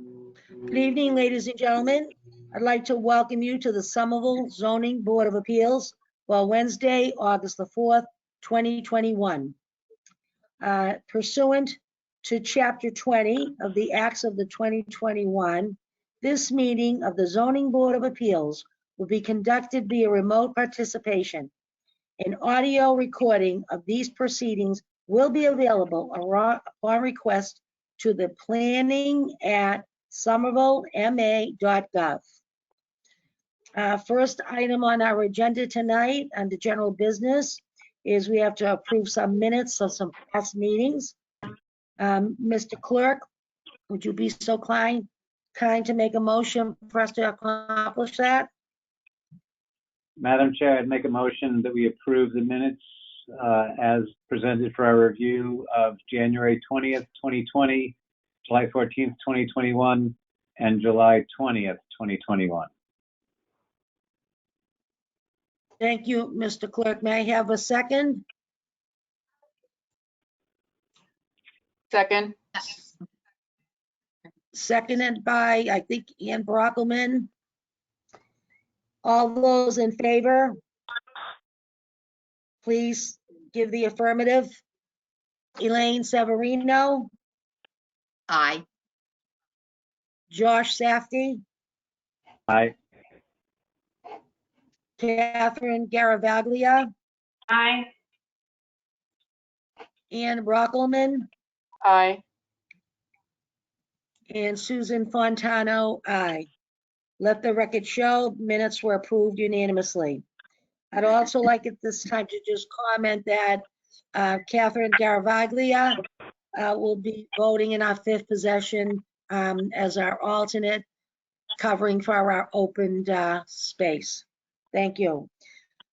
Good evening, ladies and gentlemen. I'd like to welcome you to the Somerville Zoning Board of Appeals for Wednesday, August the 4th, 2021. Pursuant to Chapter 20 of the Acts of the 2021, this meeting of the Zoning Board of Appeals will be conducted via remote participation. An audio recording of these proceedings will be available upon request to the planning@somervillema.gov. First item on our agenda tonight under general business is we have to approve some minutes of some past meetings. Mr. Clerk, would you be so kind to make a motion for us to accomplish that? Madam Chair, I'd make a motion that we approve the minutes as presented for our review of January 20th, 2020, July 14th, 2021, and July 20th, 2021. Thank you, Mr. Clerk. May I have a second? Second. Seconded by, I think, Ann Brockelman. All those in favor, please give the affirmative. Elaine Severino, Aye. Josh Safdie, Aye. Catherine Garavaglia, Aye. Ann Brockelman, Aye. and Susan Fontano, aye. Let the record show minutes were approved unanimously. I'd also like at this time to just comment that Catherine Garavaglia will be voting in our fifth possession as our alternate, covering for our opened space. Thank you.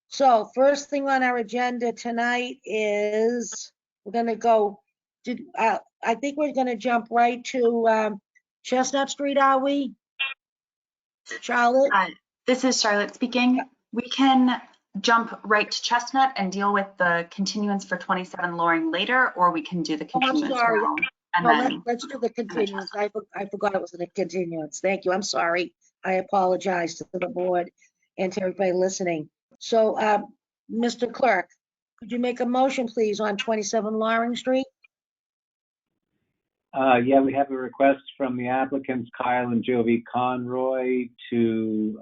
So first thing on our agenda tonight is we're going to go, I think we're going to jump right to Chestnut Street, are we? Charlotte? This is Charlotte speaking. We can jump right to Chestnut and deal with the continuance for 27 Loring later, or we can do the Oh, I'm continuance sorry. now. And No, then let's do the continuance. I forgot it was a continuance. Thank you. I'm sorry. I apologize to the board and to everybody listening. So, Mr. Clerk, could you make a motion, please, on 27 Loring Street? Yeah, we have a request from the applicants, Kyle and Jovi Conroy, to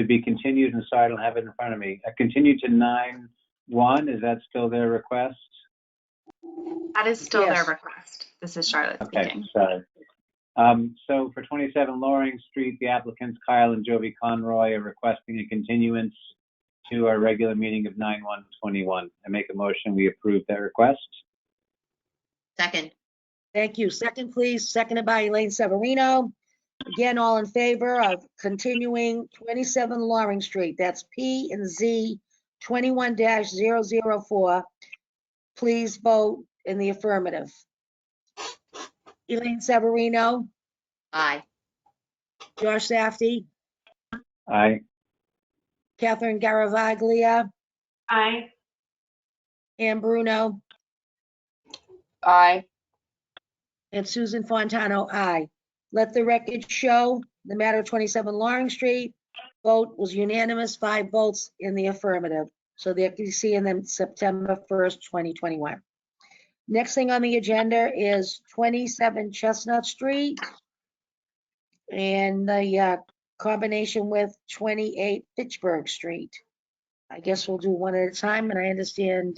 be continued, and sorry, I don't have it in front of me. Continued to 9/1, is that still their request? that is still Yes. their request. This is Charlotte Okay, speaking. sorry. So for 27 Loring Street, the applicants, Kyle and Jovi Conroy, are requesting a continuance to our regular meeting of 9/1/21. I make a motion, we approve that request. Second. Thank you. Second, please. Seconded by Elaine Severino. Again, all in favor of continuing 27 Loring Street. That's P and Z 21-004. Please vote in the affirmative. Elaine Severino, Aye. Josh Safdie, Aye. Catherine Garavaglia, Aye. Ann Bruno, Aye. and Susan Fontano, aye. Let the record show the matter of 27 Loring Street, vote was unanimous, 5 votes in the affirmative. So they're seeing them September 1st, 2021. Next thing on the agenda is 27 Chestnut Street and the combination with 28 Fitchburg Street. I guess we'll do one at a time, and I understand.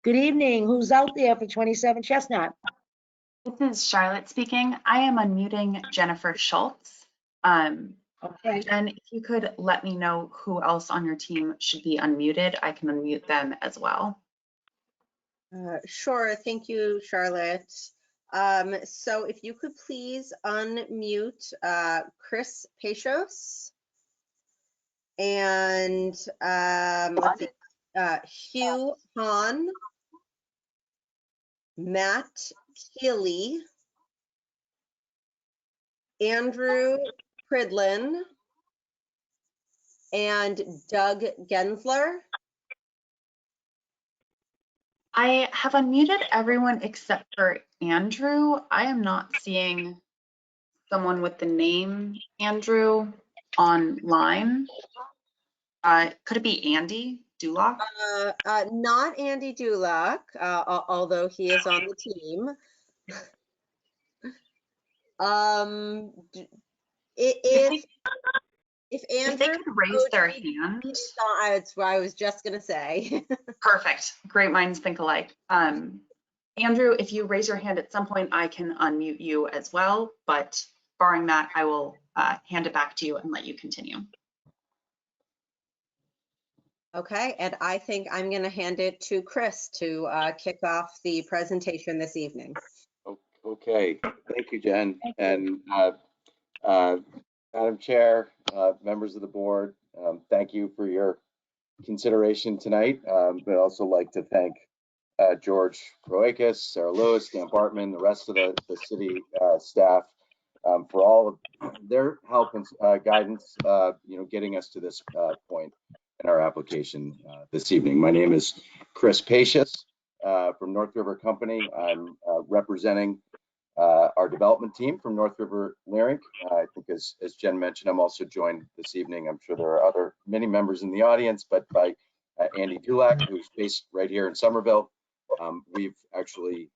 Good evening, who's out there for 27 Chestnut? This is Charlotte speaking. I am unmuting Jennifer Schultz. Okay, Jen, if you could let me know who else on your team should be unmuted, I can unmute them as well. Sure, thank you, Charlotte. So if you could please unmute Chris Pachos and let's see, Hugh Hahn, Matt Keeley, Andrew Pridlin, and Doug Gensler. I have unmuted everyone except for Andrew. I am not seeing someone with the name Andrew online. Could it be Andy Dulock? Not Andy Dulock, although he is on the team. If If they Andrew, could raise their hand. that's what I was just gonna say. Perfect. Great minds think alike. Andrew, if you raise your hand at some point, I can unmute you as well, but barring that, I will hand it back to you and let you continue. Okay, and I think I'm gonna hand it to Chris to kick off the presentation this evening. Okay, thank you, Jen. Thank And Madam Chair, members of the board, thank you for your consideration tonight. But I'd also like to thank George Kroakis, Sarah Lewis, Dan Bartman, the rest of the city staff for all of their help and guidance, getting us to this point in our application this evening. My name is Chris Pacious from North River Company. I'm representing our development team from North River Lyric. I think as Jen mentioned, I'm also joined this evening. I'm sure there are many members in the audience, but by Andy Dulac, who's based right here in Somerville. We've actually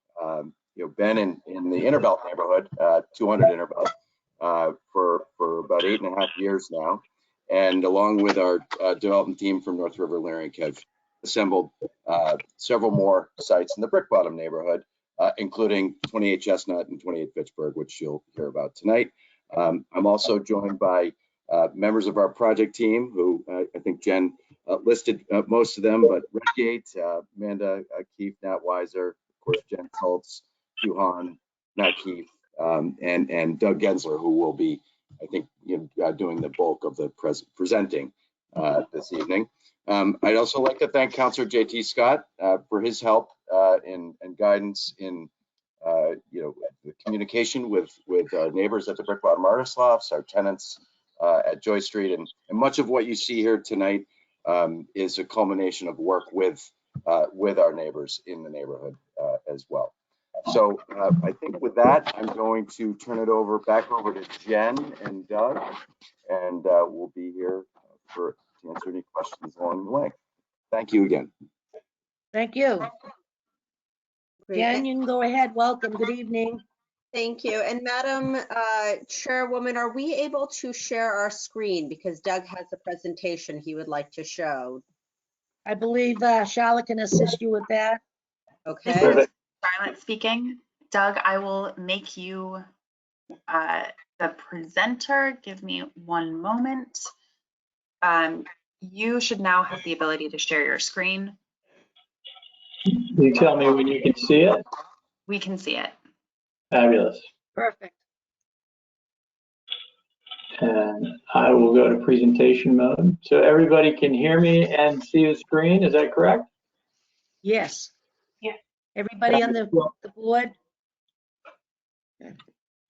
been in the Interbelt neighborhood, 200 Interbelt, for about 8.5 years now. And along with our development team from North River Lyric have assembled several more sites in the Brick Bottom neighborhood, including 28 Chestnut and 28 Fitchburg, which you'll hear about tonight. I'm also joined by members of our project team who I think Jen listed most of them, but Redgate, Amanda Keefe, Nat Weiser, of course, Jen Schultz, Hugh Hahn, Matt Keefe, and Doug Gensler, who will be, I think, doing the bulk of the presenting this evening. I'd also like to thank Councilor J.T. Scott for his help and guidance in the communication with our neighbors at the Brick Bottom Artist Lofts, our tenants at Joy Street, and much of what you see here tonight is a culmination of work with our neighbors in the neighborhood as well. So I think with that, I'm going to turn it back over to Jen and Doug, and we'll be here to answer any questions along the way. Thank you again. Thank you. Great. Jen, you can go ahead. Welcome. Good evening. Thank you. And Madam Chairwoman, are we able to share our screen? Because Doug has a presentation he would like to show. I believe Charlotte can assist you with that. Okay. This is Charlotte speaking. Doug, I will make you the presenter. Give me one moment. You should now have the ability to share your screen. You tell me when you can see it. We can see it. Fabulous. Perfect. And I will go to presentation mode. So everybody can hear me and see the screen. Is that correct? Yes. Yeah. Everybody on the board?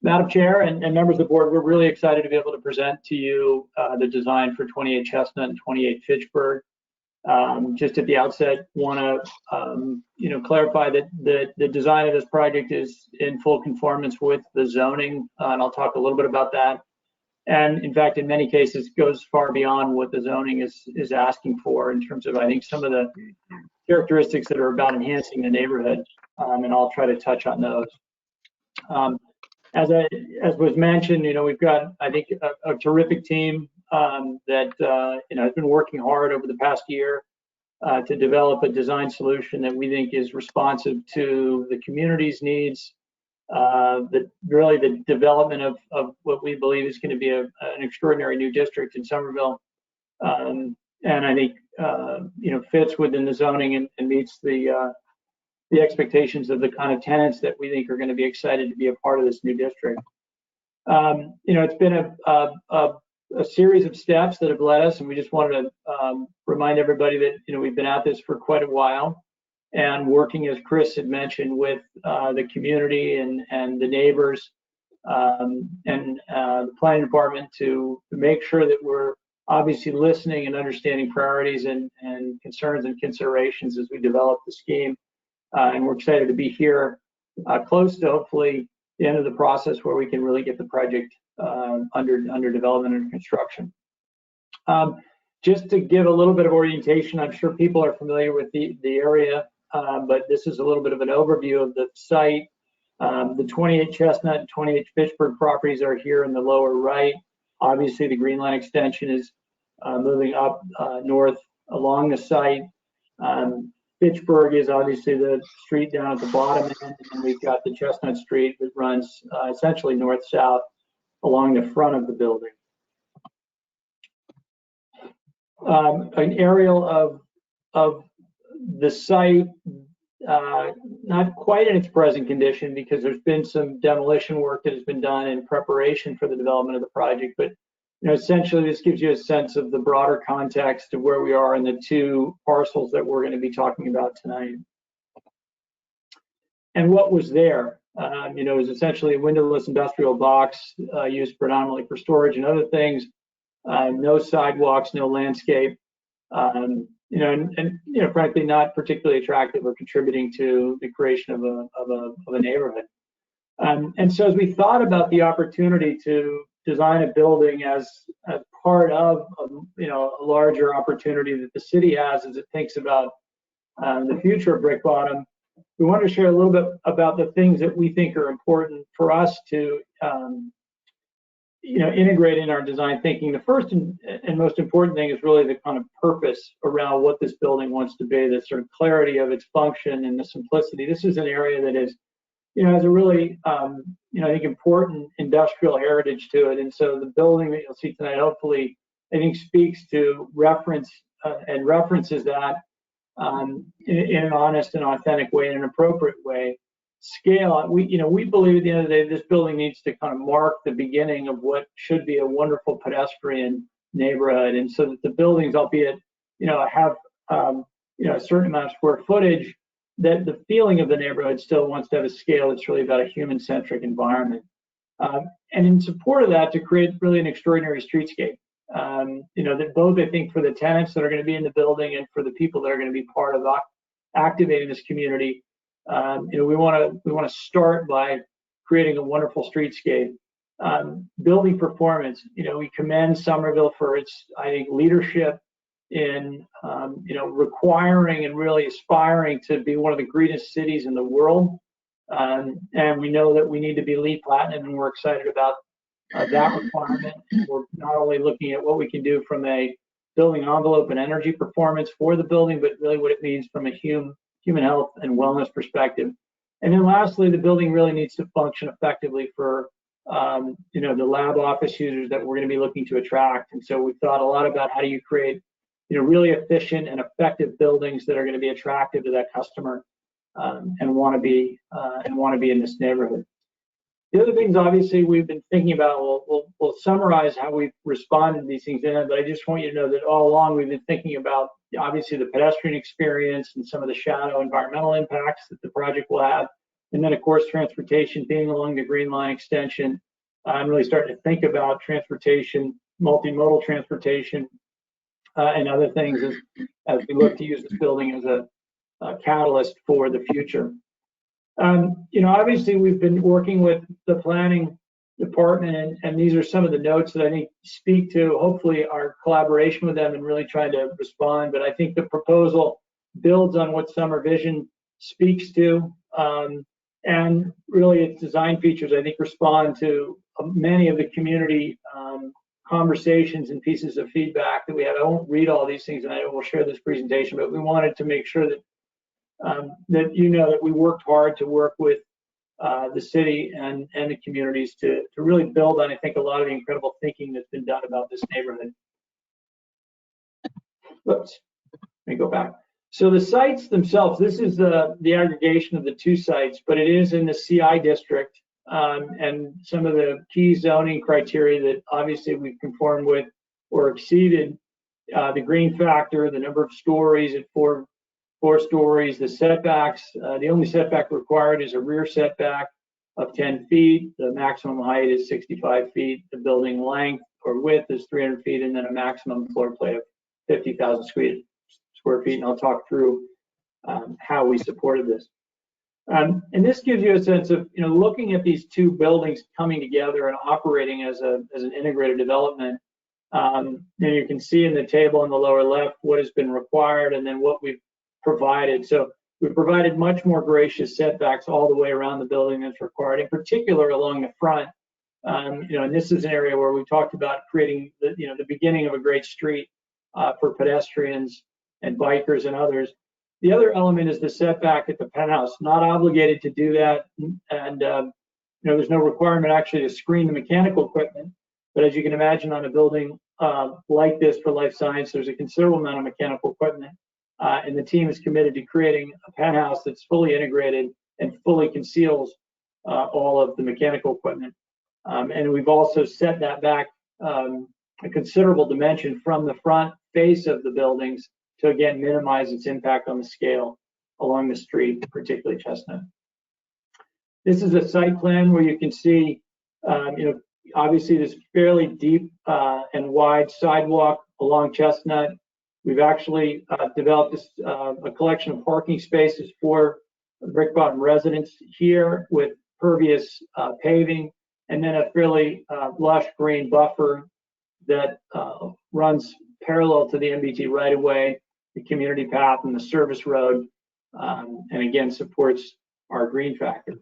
Madam Chair and members of the board, we're really excited to be able to present to you the design for 28 Chestnut and 28 Fitchburg. Just at the outset, want to clarify that the design of this project is in full conformance with the zoning, and I'll talk a little bit about that. And in fact, in many cases, goes far beyond what the zoning is asking for in terms of, I think, some of the characteristics that are about enhancing the neighborhood, and I'll try to touch on those. As was mentioned, we've got, I think, a terrific team that has been working hard over the past year to develop a design solution that we think is responsive to the community's needs, really the development of what we believe is going to be an extraordinary new district in Somerville, and I think fits within the zoning and meets the expectations of the kind of tenants that we think are going to be excited to be a part of this new district. It's been a series of steps that have led us, and we just wanted to remind everybody that we've been at this for quite a while, and working, as Chris had mentioned, with the community and the neighbors and the planning department to make sure that we're obviously listening and understanding priorities and concerns and considerations as we develop the scheme. And we're excited to be here close to hopefully the end of the process where we can really get the project under development and construction. Just to give a little bit of orientation, I'm sure people are familiar with the area, but this is a little bit of an overview of the site. The 28 Chestnut and 28 Fitchburg properties are here in the lower right. Obviously, the Green Line extension is moving up north along the site. Fitchburg is obviously the street down at the bottom end, and we've got the Chestnut Street that runs essentially north-south along the front of the building. An aerial of the site, not quite in its present condition because there's been some demolition work that has been done in preparation for the development of the project, but essentially this gives you a sense of the broader context of where we are in the two parcels that we're going to be talking about tonight. And what was there? It was essentially a windowless industrial box used predominantly for storage and other things. No sidewalks, no landscape, and frankly, not particularly attractive or contributing to the creation of a neighborhood. And so as we thought about the opportunity to design a building as part of a larger opportunity that the city has as it thinks about the future of Brick Bottom, we wanted to share a little bit about the things that we think are important for us to integrate in our design thinking. The first and most important thing is really the kind of purpose around what this building wants to be, the sort of clarity of its function and the simplicity. This is an area that is, has a really, I think, important industrial heritage to it. And so the building that you'll see tonight, hopefully, I think speaks to references that in an honest and authentic way, in an appropriate way. Scale, we believe at the end of the day, this building needs to kind of mark the beginning of what should be a wonderful pedestrian neighborhood. And so that the buildings, albeit, have, a certain amount of square footage, that the feeling of the neighborhood still wants to have a scale that's really about a human-centric environment. And in support of that, to create really an extraordinary streetscape. That both, I think, for the tenants that are going to be in the building and for the people that are going to be part of activating this community, we want to start by creating a wonderful streetscape. Building performance, we commend Somerville for its, I think, leadership in, requiring and really aspiring to be one of the greenest cities in the world. And we know that we need to be LEED Platinum, and we're excited about that requirement. We're not only looking at what we can do from a building envelope and energy performance for the building, but really what it means from a human health and wellness perspective. And then lastly, the building really needs to function effectively for, the lab office users that we're going to be looking to attract. And so we've thought a lot about how do you create, really efficient and effective buildings that are going to be attractive to that customer and want to be in this neighborhood. The other things, obviously, we've been thinking about, we'll summarize how we've responded to these things in it, but I just want you to know that all along we've been thinking about, obviously, the pedestrian experience and some of the shadow environmental impacts that the project will have. And then, of course, transportation being along the Green Line extension. I'm really starting to think about transportation, multimodal transportation, and other things as we look to use this building as a catalyst for the future. Obviously, we've been working with the planning department, and these are some of the notes that I think speak to, hopefully, our collaboration with them and really trying to respond. But I think the proposal builds on what Summer Vision speaks to, and really its design features, I think, respond to many of the community conversations and pieces of feedback that we have. I won't read all these things, and I will share this presentation, but we wanted to make sure that that we worked hard to work with the city and the communities to really build on, I think, a lot of the incredible thinking that's been done about this neighborhood. Whoops, let me go back. So the sites themselves, this is the aggregation of the two sites, but it is in the CI district, and some of the key zoning criteria that obviously we've conformed with or exceeded the green factor, the number of stories at four stories, the setbacks. The only setback required is a rear setback of 10 feet. The maximum height is 65 feet. The building length or width is 300 feet, and then a maximum floor plate of 50,000 square feet. And I'll talk through how we supported this. And this gives you a sense of, looking at these two buildings coming together and operating as an integrated development. You can see in the table in the lower left what has been required and then what we've provided. So we've provided much more gracious setbacks all the way around the building that's required, in particular along the front. And this is an area where we talked about creating the beginning of a great street for pedestrians and bikers and others. The other element is the setback at the penthouse. Not obligated to do that, and there's no requirement actually to screen the mechanical equipment. But as you can imagine, on a building like this for life science, there's a considerable amount of mechanical equipment, and the team is committed to creating a penthouse that's fully integrated and fully conceals all of the mechanical equipment. And we've also set that back a considerable dimension from the front face of the buildings to, again, minimize its impact on the scale along the street, particularly Chestnut. This is a site plan where you can see, obviously this fairly deep and wide sidewalk along Chestnut. We've actually developed a collection of parking spaces for Brick Bottom residents here with pervious paving, and then a fairly lush green buffer that runs parallel to the MBT right-of-way, the community path, and the service road, and again supports our green factor.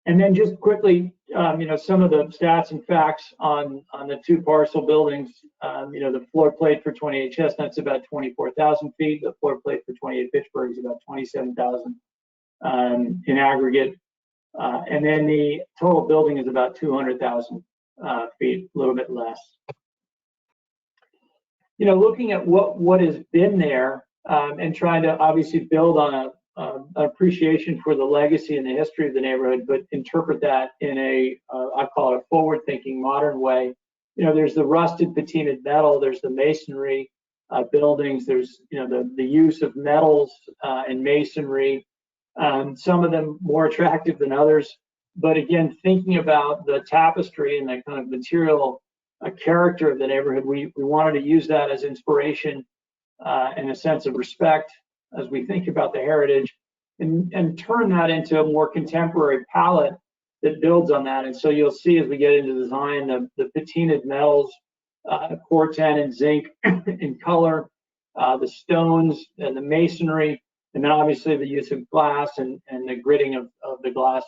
And then just quickly, some of the stats and facts on the two parcel buildings. The floor plate for 28 Chestnut's about 24,000 feet. The floor plate for 28 Fitchburg is about 27,000 in aggregate. And then the total building is about 200,000 feet, a little bit less. Looking at what has been there and trying to obviously build on an appreciation for the legacy and the history of the neighborhood, but interpret that in I call it a forward-thinking, modern way. There's the rusted patinaed metal, there's the masonry buildings, there's the use of metals and masonry. Some of them more attractive than others, but again, thinking about the tapestry and the kind of material character of the neighborhood, we wanted to use that as inspiration and a sense of respect as we think about the heritage, and turn that into a more contemporary palette that builds on that. And so you'll see as we get into design, the patinaed metals, corten and zinc in color, the stones and the masonry, and then obviously the use of glass and the gridding of the glass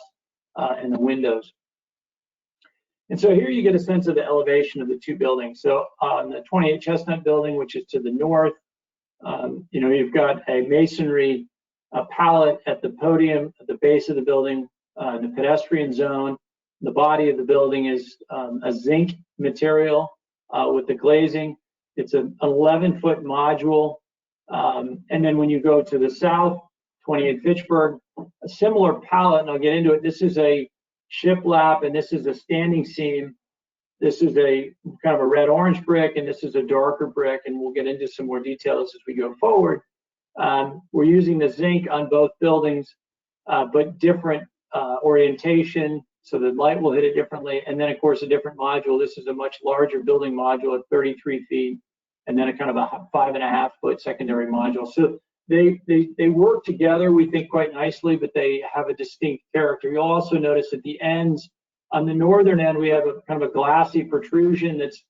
in the windows. And so here you get a sense of the elevation of the two buildings. So on the 28 Chestnut building, which is to the north, you've got a masonry palette at the podium, at the base of the building, the pedestrian zone. The body of the building is a zinc material with the glazing. It's an 11-foot module. And then when you go to the south, 28 Fitchburg, a similar palette, and I'll get into it. This is a shiplap, and this is a standing seam. This is a kind of a red-orange brick, and this is a darker brick, and we'll get into some more details as we go forward. We're using the zinc on both buildings, but different orientation, so the light will hit it differently. And then, of course, a different module. This is a much larger building module at 33 feet, and then a kind of a 5.5-foot secondary module. So they work together, we think, quite nicely, but they have a distinct character. You'll also notice at the ends, on the northern end, we have a kind of a glassy protrusion that's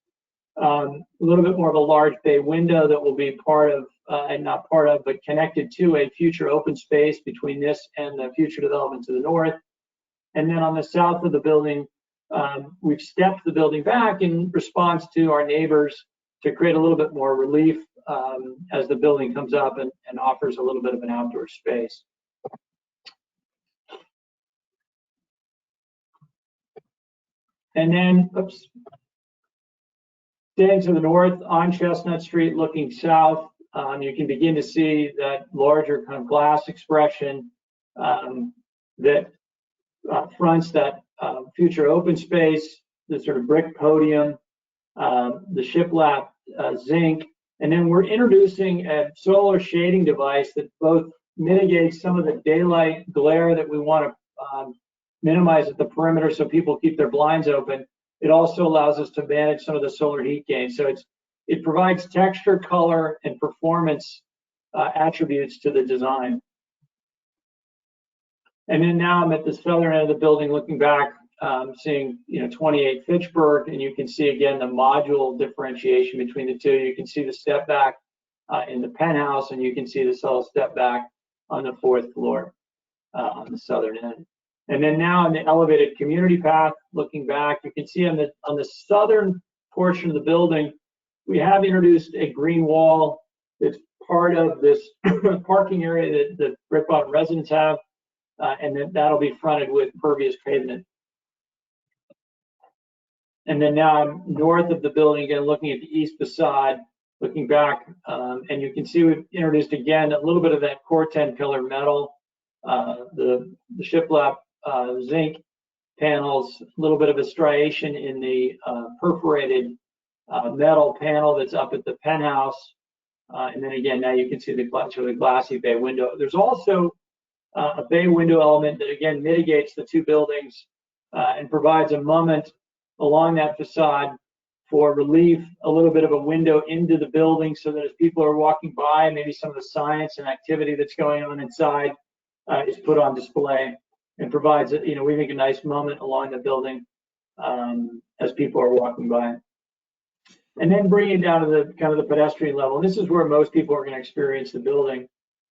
a little bit more of a large bay window that will be part of, and not part of, but connected to a future open space between this and the future development to the north. And then on the south of the building, we've stepped the building back in response to our neighbors to create a little bit more relief as the building comes up and offers a little bit of an outdoor space. And then, staying to the north on Chestnut Street, looking south, you can begin to see that larger kind of glass expression that fronts that future open space, the sort of brick podium, the shiplap zinc. And then we're introducing a solar shading device that both mitigates some of the daylight glare that we want to minimize at the perimeter so people keep their blinds open. It also allows us to manage some of the solar heat gain. So it provides texture, color, and performance attributes to the design. And then now I'm at the southern end of the building looking back, seeing 28 Fitchburg, and you can see again the module differentiation between the two. You can see the step back in the penthouse, and you can see the solid step back on the 4th floor on the southern end. And then now in the elevated community path, looking back, you can see on the southern portion of the building, we have introduced a green wall that's part of this parking area that the Brick Bottom residents have, and then that'll be fronted with pervious pavement. And then now I'm north of the building, again, looking at the east facade, looking back, and you can see we've introduced again a little bit of that Corten pillar metal, the shiplap zinc panels, a little bit of a striation in the perforated metal panel that's up at the penthouse. And then again, now you can see the glassy bay window. There's also a bay window element that again mitigates the two buildings and provides a moment along that facade for relief, a little bit of a window into the building so that as people are walking by, maybe some of the science and activity that's going on inside is put on display and provides, we think a nice moment along the building as people are walking by. And then bringing it down to the kind of the pedestrian level. And this is where most people are going to experience the building.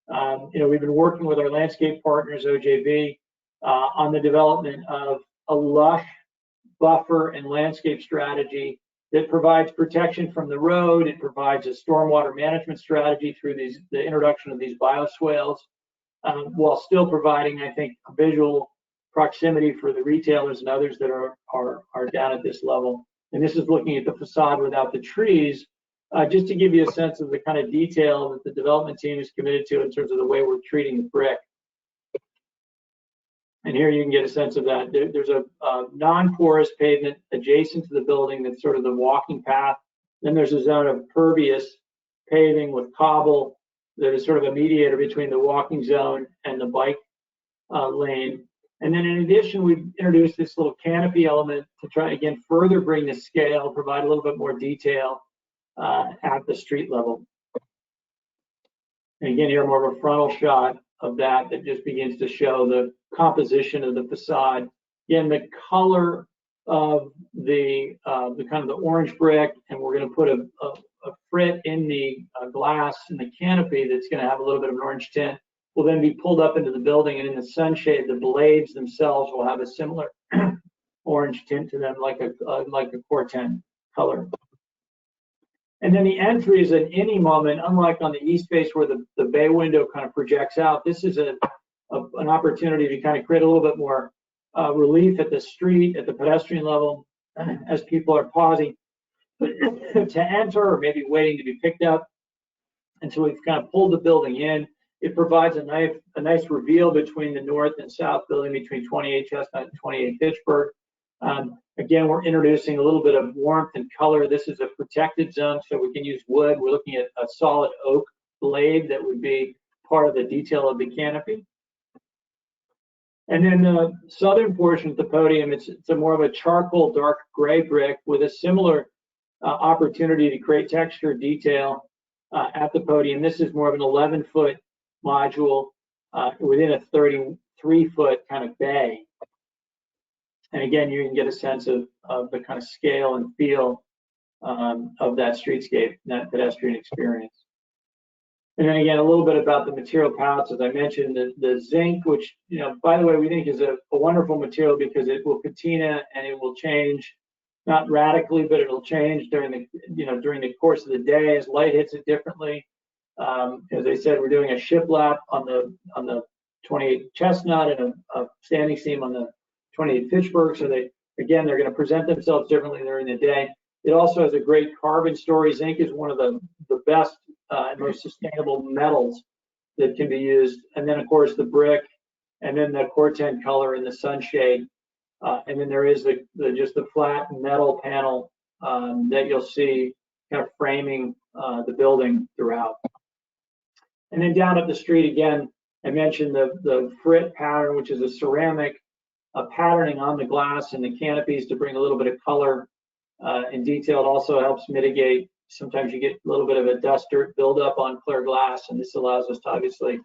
We've been working with our landscape partners, OJV, on the development of a lush buffer and landscape strategy that provides protection from the road. It provides a stormwater management strategy through the introduction of these bioswales, while still providing, I think, a visual proximity for the retailers and others that are down at this level. And this is looking at the facade without the trees, just to give you a sense of the kind of detail that the development team is committed to in terms of the way we're treating the brick. And here you can get a sense of that. There's a non-porous pavement adjacent to the building that's sort of the walking path. Then there's a zone of pervious paving with cobble that is sort of a mediator between the walking zone and the bike lane. And then in addition, we've introduced this little canopy element to try, again, further bring the scale, provide a little bit more detail at the street level. And again, here more of a frontal shot of that just begins to show the composition of the facade. Again, the color of the kind of the orange brick, and we're going to put a frit in the glass in the canopy that's going to have a little bit of an orange tint, will then be pulled up into the building, and in the sunshade, the blades themselves will have a similar orange tint to them, like a Corten color. And then the entry is an any moment, unlike on the east face where the bay window kind of projects out. This is an opportunity to kind of create a little bit more relief at the street, at the pedestrian level, as people are pausing to enter or maybe waiting to be picked up. And so we've kind of pulled the building in. It provides a nice reveal between the north and south building, between 28 Chestnut and 28 Fitchburg. Again, we're introducing a little bit of warmth and color. This is a protected zone, so we can use wood. We're looking at a solid oak blade that would be part of the detail of the canopy. And then the southern portion of the podium, it's a more of a charcoal dark gray brick with a similar opportunity to create texture detail at the podium. This is more of an 11-foot module within a 33-foot kind of bay. And again, you can get a sense of the kind of scale and feel of that streetscape, that pedestrian experience. And then again, a little bit about the material palettes. As I mentioned, the zinc, which, by the way, we think is a wonderful material because it will patina and it will change, not radically, but it'll change during the course of the day as light hits it differently. As I said, we're doing a shiplap on the 28 Chestnut and a standing seam on the 28 Fitchburg. So they're going to present themselves differently during the day. It also has a great carbon story. Zinc is one of the best and most sustainable metals that can be used. And then of course the brick, and then the Corten color in the sunshade. And then there is just the flat metal panel that you'll see kind of framing the building throughout. And then down at the street again, I mentioned the frit pattern, which is a ceramic patterning on the glass and the canopies to bring a little bit of color and detail. It also helps mitigate, sometimes you get a little bit of a dust dirt buildup on clear glass, and this allows us to obviously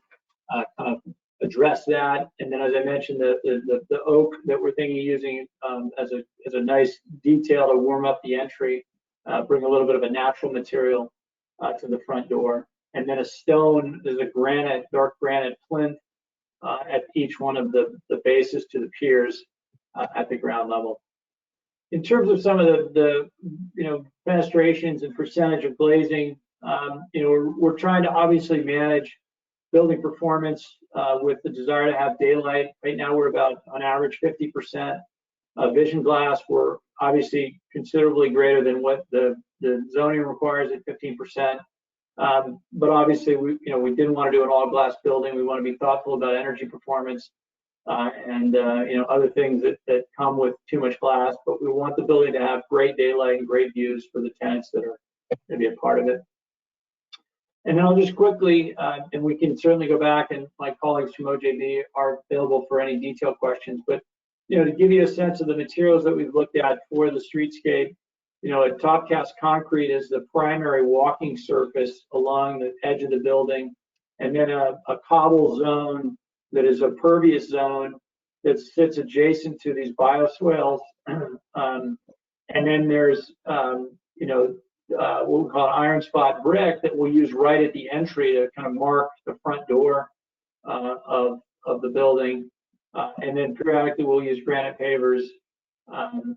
kind of address that. And then, as I mentioned, the oak that we're thinking of using as a nice detail to warm up the entry, bring a little bit of a natural material to the front door. And then a stone, there's a granite, dark granite plinth at each one of the bases to the piers at the ground level. In terms of some of the fenestrations and percentage of glazing, we're trying to obviously manage building performance with the desire to have daylight. Right now, we're about on average 50% vision glass. We're obviously considerably greater than what the zoning requires at 15%. But obviously, we didn't want to do an all glass building. We want to be thoughtful about energy performance and other things that come with too much glass. But we want the building to have great daylight and great views for the tenants that are going to be a part of it. And then I'll just quickly, and we can certainly go back, and my colleagues from OJB are available for any detailed questions. But to give you a sense of the materials that we've looked at for the streetscape. A top cast concrete is the primary walking surface along the edge of the building, and then a cobble zone that is a pervious zone that sits adjacent to these bioswales. And then there's, what we call iron spot brick that we'll use right at the entry to kind of mark the front door of the building. And then periodically we'll use granite pavers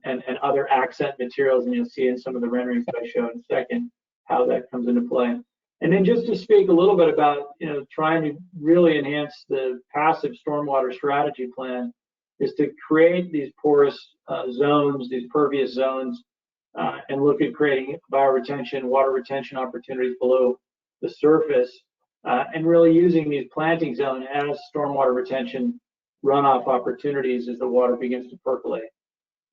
and other accent materials, and you'll see in some of the renderings that I show in a second how that comes into play. And then just to speak a little bit about, trying to really enhance the passive stormwater strategy plan is to create these porous zones, these pervious zones, and look at creating bioretention, water retention opportunities below the surface, and really using these planting zones as stormwater retention runoff opportunities as the water begins to percolate.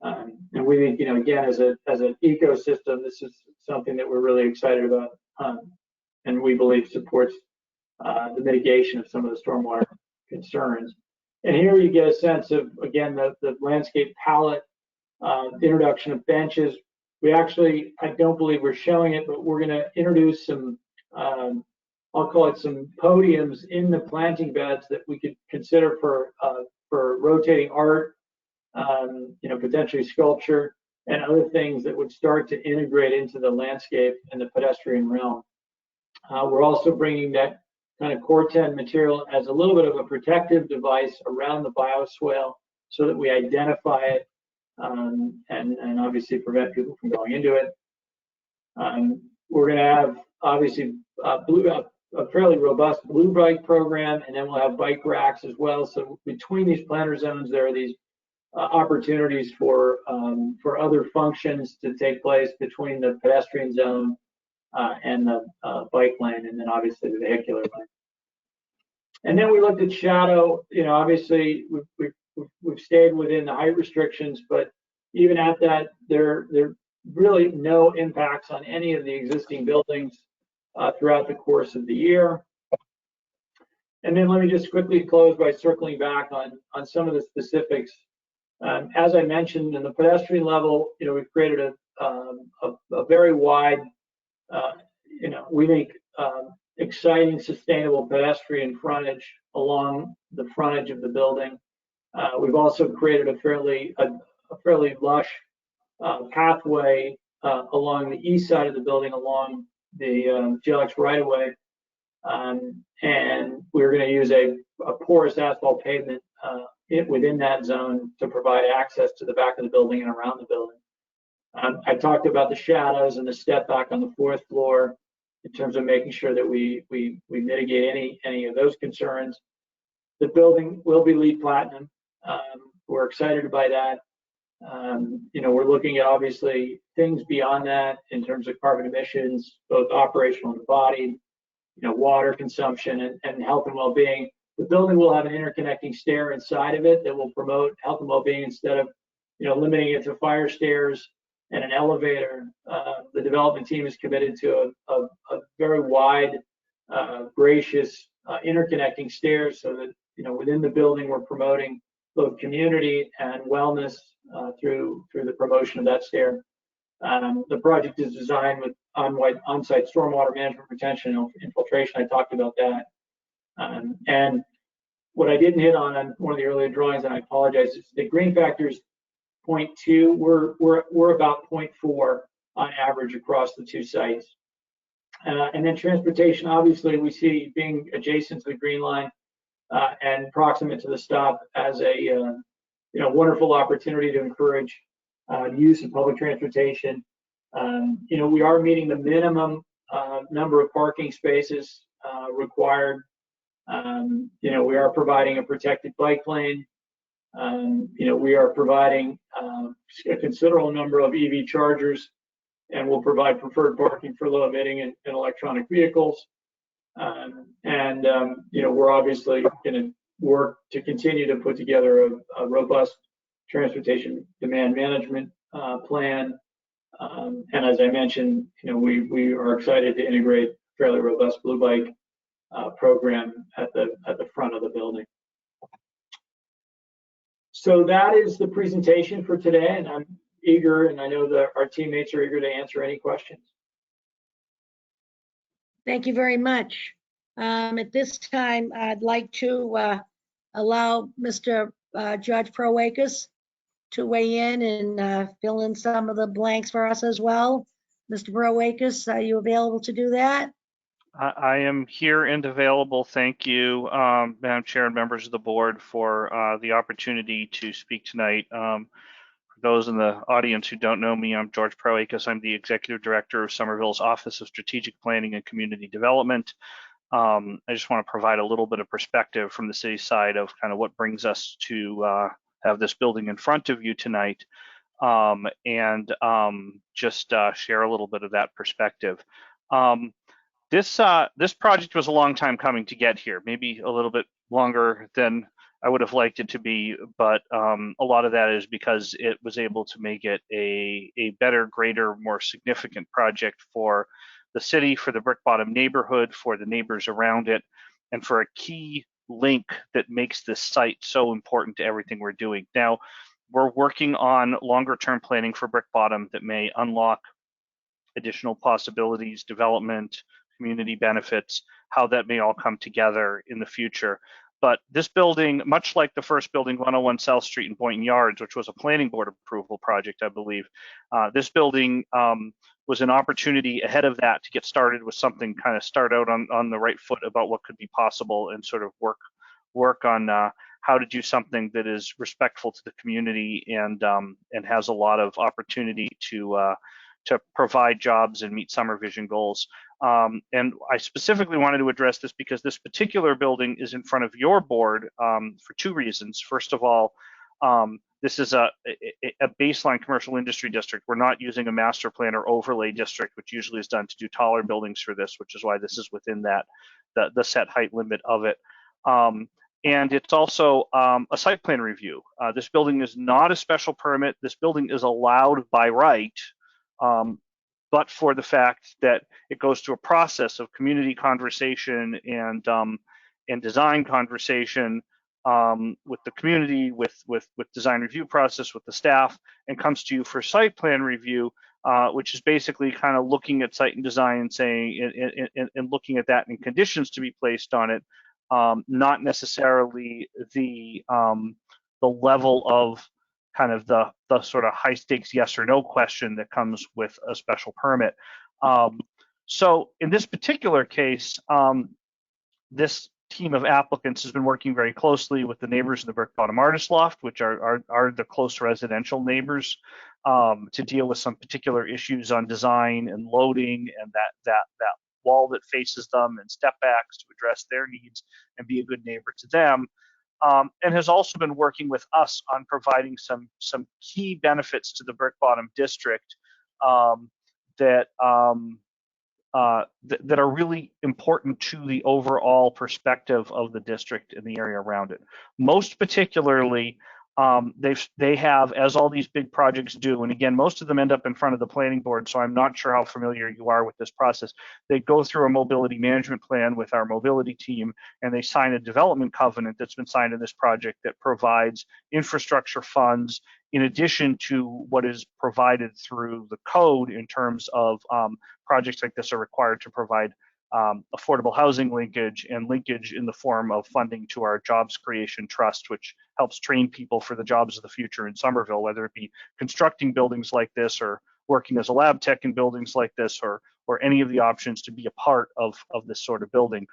And we think, again, as an ecosystem, this is something that we're really excited about, and we believe supports the mitigation of some of the stormwater concerns. And here you get a sense of, again, the landscape palette, the introduction of benches. We actually, I don't believe we're showing it, but we're going to introduce some, I'll call it some podiums in the planting beds that we could consider for rotating art, potentially sculpture and other things that would start to integrate into the landscape and the pedestrian realm. We're also bringing that kind of Corten material as a little bit of a protective device around the bioswale so that we identify it and obviously prevent people from going into it. We're going to have obviously a fairly robust blue bike program, and then we'll have bike racks as well. So between these planter zones, there are these opportunities for other functions to take place between the pedestrian zone and the bike lane, and then obviously the vehicular lane. And then we looked at shadow. Obviously we've stayed within the height restrictions, but even at that, there really no impacts on any of the existing buildings throughout the course of the year. And then let me just quickly close by circling back on some of the specifics. As I mentioned, in the pedestrian level, we've created a very wide, we think exciting, sustainable pedestrian frontage along the frontage of the building. We've also created a fairly lush pathway along the east side of the building, along the GLX right-of-way, and we're going to use a porous asphalt pavement within that zone to provide access to the back of the building and around the building. I talked about the shadows and the step back on the fourth floor in terms of making sure that we mitigate any of those concerns. The building will be LEED Platinum. We're excited by that. We're looking at obviously things beyond that in terms of carbon emissions, both operational and embodied, water consumption and health and well-being. The building will have an interconnecting stair inside of it that will promote health and well-being instead of, limiting it to fire stairs and an elevator. The development team is committed to a very wide, gracious interconnecting stairs so that, within the building, we're promoting both community and wellness through the promotion of that stair. The project is designed with on-site stormwater management, retention, and infiltration. I talked about that. And what I didn't hit on one of the earlier drawings, and I apologize, is the green factors 0.2. We're about 0.4 on average across the two sites. And then transportation, obviously, we see being adjacent to the green line and proximate to the stop as a wonderful opportunity to encourage use of public transportation. We are meeting the minimum number of parking spaces required. We are providing a protected bike lane. We are providing a considerable number of EV chargers, and we'll provide preferred parking for low emitting and electronic vehicles. We're obviously going to work to continue to put together a robust transportation demand management plan. And as I mentioned, we are excited to integrate fairly robust Blue Bike program at the front of the building. So that is the presentation for today, and I'm eager, and I know that our teammates are eager to answer any questions. Thank you very much. At this time, I'd like to allow Mr. George Proakis to weigh in and fill in some of the blanks for us as well. Mr. Proakis, are you available to do that? I am here and available. Thank you, Madam Chair and members of the board, for the opportunity to speak tonight. For those in the audience who don't know me, I'm George Proakis. I'm the Executive Director of Somerville's Office of Strategic Planning and Community Development. I just want to provide a little bit of perspective from the city side of kind of what brings us to have this building in front of you tonight, and just share a little bit of that perspective. This project was a long time coming to get here, maybe a little bit longer than I would have liked it to be, but a lot of that is because it was able to make it a better, greater, more significant project for the city, for the Brick Bottom neighborhood, for the neighbors around it, and for a key link that makes this site so important to everything we're doing. Now, we're working on longer term planning for Brick Bottom that may unlock additional possibilities, development, community benefits, how that may all come together in the future. But this building, much like the first building, 101 South Street in Boynton Yards, which was a planning board approval project, I believe, this building was an opportunity ahead of that to get started with something, kind of start out on the right foot about what could be possible, and sort of work on how to do something that is respectful to the community and has a lot of opportunity to provide jobs and meet summer vision goals. And I specifically wanted to address this because this particular building is in front of your board for two reasons. First of all, this is a baseline commercial industry district. We're not using a master plan or overlay district, which usually is done to do taller buildings for this, which is why this is within that the set height limit of it. And it's also a site plan review. This building is not a special permit. This building is allowed by right, but for the fact that it goes through a process of community conversation and design conversation with the community, with design review process, with the staff, and comes to you for site plan review, which is basically kind of looking at site and design and saying and looking at that and conditions to be placed on it, not necessarily the level of kind of the sort of high stakes yes or no question that comes with a special permit. So in this particular case, this team of applicants has been working very closely with the neighbors in the Brick Bottom Artist Loft, which are the close residential neighbors, to deal with some particular issues on design and loading and that wall that faces them and step backs to address their needs and be a good neighbor to them. And has also been working with us on providing some key benefits to the Brick Bottom district that are really important to the overall perspective of the district and the area around it. Most particularly, they have, as all these big projects do, and again, most of them end up in front of the planning board, so I'm not sure how familiar you are with this process. They go through a mobility management plan with our mobility team, and they sign a development covenant that's been signed in this project that provides infrastructure funds in addition to what is provided through the code in terms of projects like this are required to provide affordable housing linkage and linkage in the form of funding to our Jobs Creation Trust, which helps train people for the jobs of the future in Somerville, whether it be constructing buildings like this or working as a lab tech in buildings like this, or any of the options to be a part of this sort of building.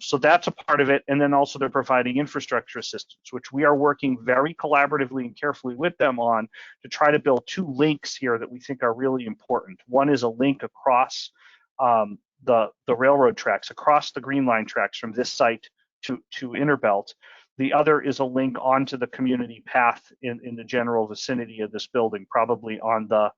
So that's a part of it. And then also they're providing infrastructure assistance, which we are working very collaboratively and carefully with them on to try to build 2 links here that we think are really important. One is a link across the railroad tracks, across the Green Line tracks from this site to Interbelt. The other is a link onto the community path in the general vicinity of this building, probably on the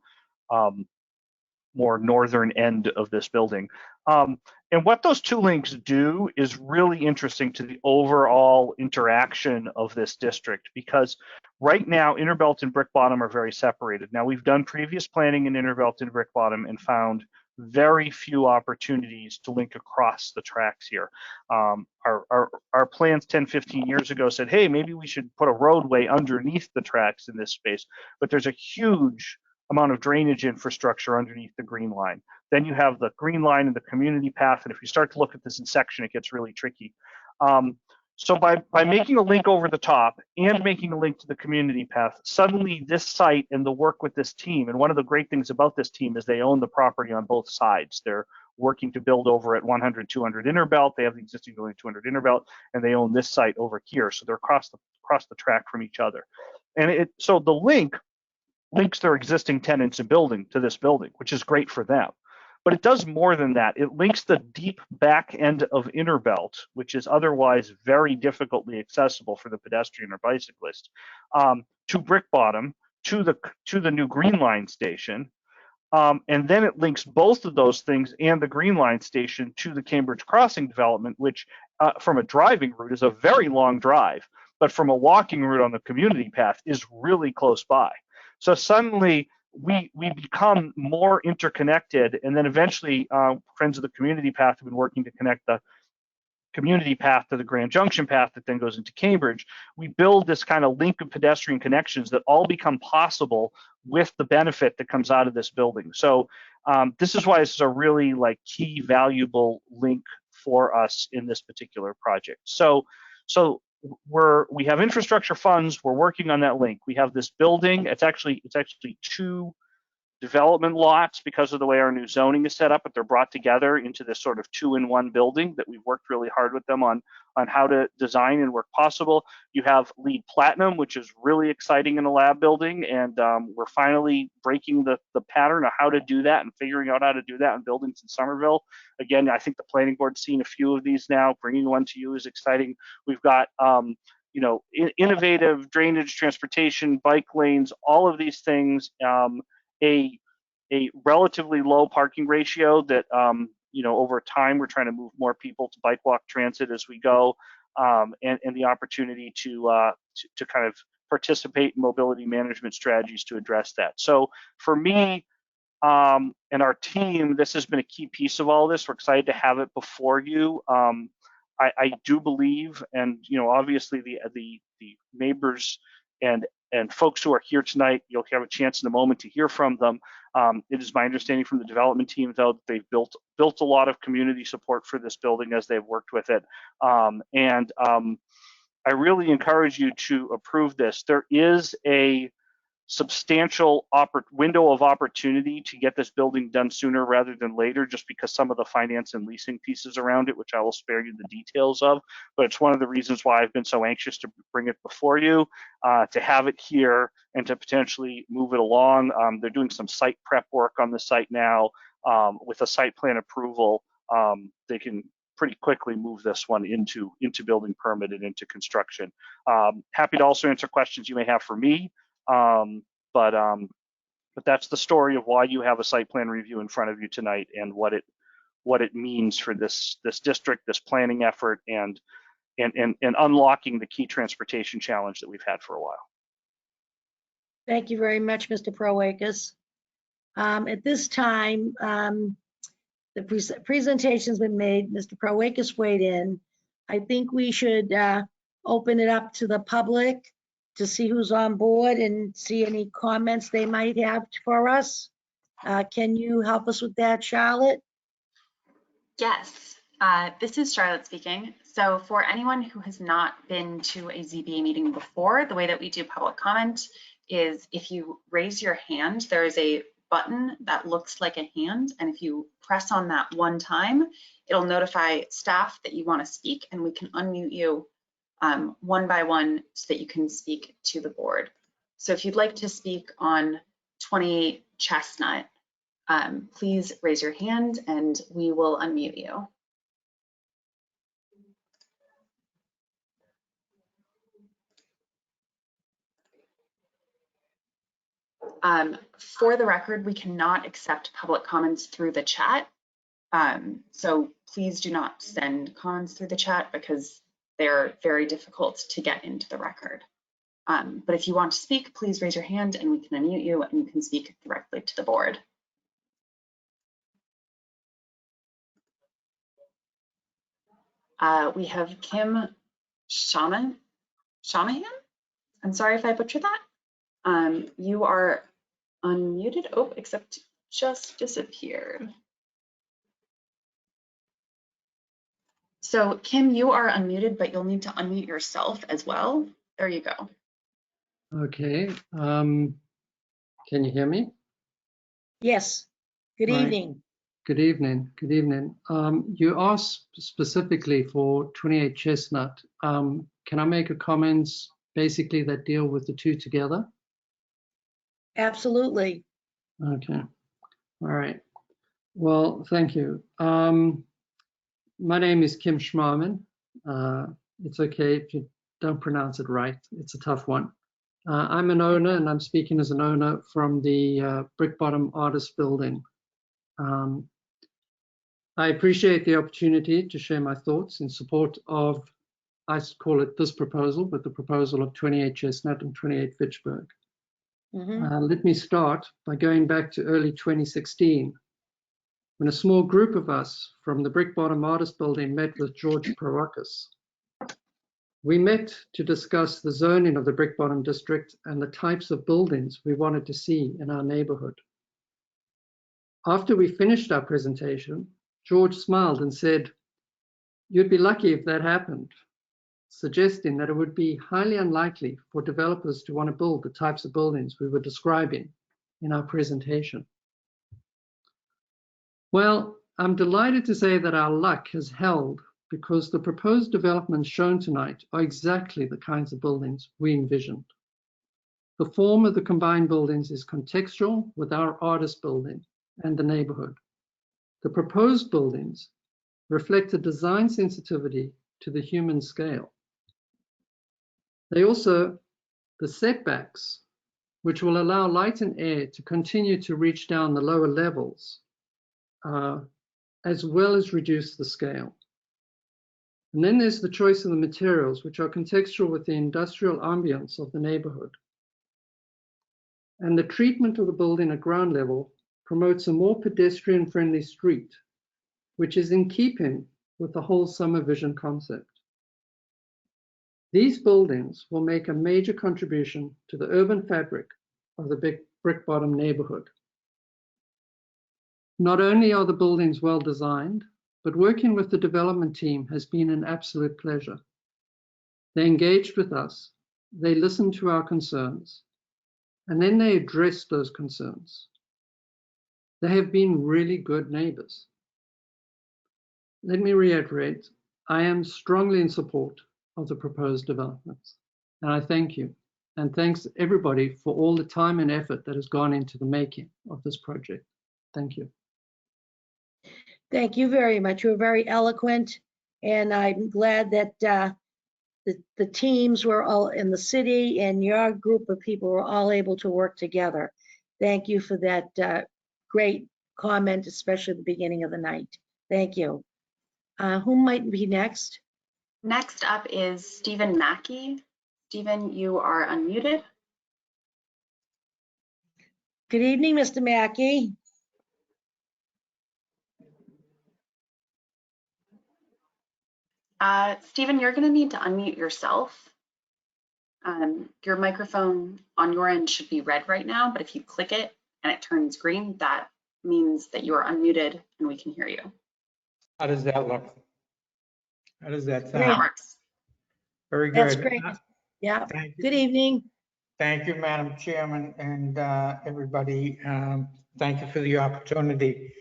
more northern end of this building. And what those 2 links do is really interesting to the overall interaction of this district, because right now Interbelt and Brick Bottom are very separated. Now, we've done previous planning in Interbelt and Brick Bottom and found very few opportunities to link across the tracks here. Our plans 10, 15 years ago said, hey, maybe we should put a roadway underneath the tracks in this space, but there's a huge amount of drainage infrastructure underneath the Green Line. Then you have the Green Line and the community path, and if you start to look at this in section, it gets really tricky. So by making a link over the top and making a link to the community path, suddenly this site and the work with this team, and one of the great things about this team is they own the property on both sides. They're working to build over at 100, 200 Interbelt. They have the existing building 200 Interbelt, and they own this site over here. So they're across the track from each other. And so the link links their existing tenants and building to this building, which is great for them. But it does more than that. It links the deep back end of Interbelt, which is otherwise very difficultly accessible for the pedestrian or bicyclist, to Brick Bottom, to the new Green Line station. And then it links both of those things and the Green Line station to the Cambridge Crossing development, which from a driving route is a very long drive, but from a walking route on the community path is really close by. So suddenly we become more interconnected, and then eventually Friends of the Community Path have been working to connect the community path to the Grand Junction path that then goes into Cambridge. We build this kind of link of pedestrian connections that all become possible with the benefit that comes out of this building. So this is why this is a really key, valuable link for us in this particular project. So we have infrastructure funds. We're working on that link. We have this building. It's actually 2 development lots because of the way our new zoning is set up, but they're brought together into this sort of 2-in-1 building that we've worked really hard with them on how to design and work possible. You have LEED Platinum, which is really exciting in a lab building, and we're finally breaking the pattern of how to do that and figuring out how to do that in buildings in Somerville. Again, I think the planning board's seen a few of these now. Bringing one to you is exciting. We've got innovative drainage, transportation, bike lanes, all of these things. A relatively low parking ratio that over time we're trying to move more people to bike walk transit as we go, and the opportunity to kind of participate in mobility management strategies to address that. So for me and our team, this has been a key piece of all this. We're excited to have it before you. I do believe, and obviously the neighbors and folks who are here tonight, you'll have a chance in a moment to hear from them. It is my understanding from the development team, though, that they've built a lot of community support for this building as they've worked with it. I really encourage you to approve this. There is a substantial window of opportunity to get this building done sooner rather than later, just because some of the finance and leasing pieces around it, which I will spare you the details of, but it's one of the reasons why I've been so anxious to bring it before you, to have it here and to potentially move it along. They're doing some site prep work on the site now. With a site plan approval, they can pretty quickly move this one into building permit and into construction. Happy to also answer questions you may have for me. But that's the story of why you have a site plan review in front of you tonight, and what it means for this district, this planning effort, and unlocking the key transportation challenge that we've had for a while. Thank you very much, Mr. Proakis. At this time, the presentation's been made. Mr. Proakis weighed in. I think we should open it up to the public to see who's on board and see any comments they might have for us. Can you help us with that, Charlotte? Yes, this is Charlotte speaking. So for anyone who has not been to a ZBA meeting before, the way that we do public comment is if you raise your hand, there is a button that looks like a hand. And if you press on that one time, it'll notify staff that you want to speak, and we can unmute you one by one so that you can speak to the board. So if you'd like to speak on 28 Chestnut, please raise your hand and we will unmute you. For the record, we cannot accept public comments through the chat. So please do not send comments through the chat because they're very difficult to get into the record. But if you want to speak, please raise your hand and we can unmute you and you can speak directly to the board. We have Kim Shanahan. I'm sorry if I butchered that. You are unmuted. Oh, except just disappeared. So Kim, you are unmuted, but you'll need to unmute yourself as well. There you go. Okay. Can you hear me? Yes. Good Right. evening. Good evening. Good evening. You asked specifically for 28 Chestnut. Can I make a comments basically that deal with the two together? Absolutely. Okay. All right. Well, thank you. My name is Kim Schmarman. It's okay if you don't pronounce it right. It's a tough one. I'm an owner, and I'm speaking as an owner from the Brick Bottom Artist Building. I appreciate the opportunity to share my thoughts in support of, I call it this proposal, but the proposal of 28 Chestnut and 28 Fitchburg. Let me start by going back to early 2016, when a small group of us from the Brick Bottom Artist Building met with George Proakis. We met to discuss the zoning of the Brick Bottom district and the types of buildings we wanted to see in our neighborhood. After we finished our presentation, George smiled and said, "You'd be lucky if that happened," suggesting that it would be highly unlikely for developers to want to build the types of buildings we were describing in our presentation. Well, I'm delighted to say that our luck has held because the proposed developments shown tonight are exactly the kinds of buildings we envisioned. The form of the combined buildings is contextual with our artist building and the neighborhood. The proposed buildings reflect a design sensitivity to the human scale. They also, the setbacks, which will allow light and air to continue to reach down the lower levels, as well as reduce the scale. And then there's the choice of the materials, which are contextual with the industrial ambience of the neighborhood. And the treatment of the building at ground level promotes a more pedestrian-friendly street, which is in keeping with the whole summer vision concept. These buildings will make a major contribution to the urban fabric of the Brick Bottom neighborhood. Not only are the buildings well designed, but working with the development team has been an absolute pleasure. They engaged with us, they listened to our concerns, and then they addressed those concerns. They have been really good neighbors. Let me reiterate, I am strongly in support of the proposed developments, and I thank you. And thanks everybody for all the time and effort that has gone into the making of this project. Thank you. Thank you very much. You were very eloquent, and I'm glad that the teams were all in the city and your group of people were all able to work together. Thank you for that great comment, especially at the beginning of the night. Thank you. Who might be next? Next up is Stephen Mackey. Stephen, you are unmuted. Good evening, Mr. Mackey. Stephen, you're going to need to unmute yourself. Your microphone on your end should be red right now, but if you click it and it turns green, that means that you are unmuted and we can hear you. How does that look? How does that Great. sound? Works. Very good. That's great. Yeah. Thank you. Good evening. Thank you, Madam Chairman, and everybody. Thank you for the opportunity.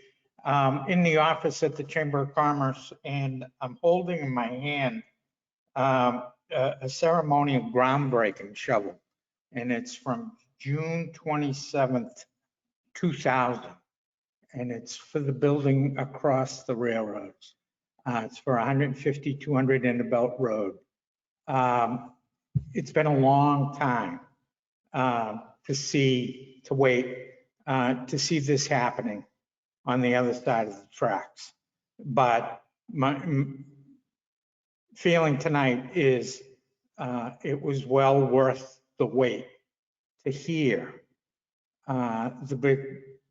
In the office at the Chamber of Commerce, and I'm holding in my hand a ceremonial groundbreaking shovel, and it's from June 27th, 2000, and it's for the building across the railroads. It's for 150, 200 Belt Road. It's been a long time to wait to see this happening on the other side of the tracks. But my feeling tonight is it was well worth the wait to hear the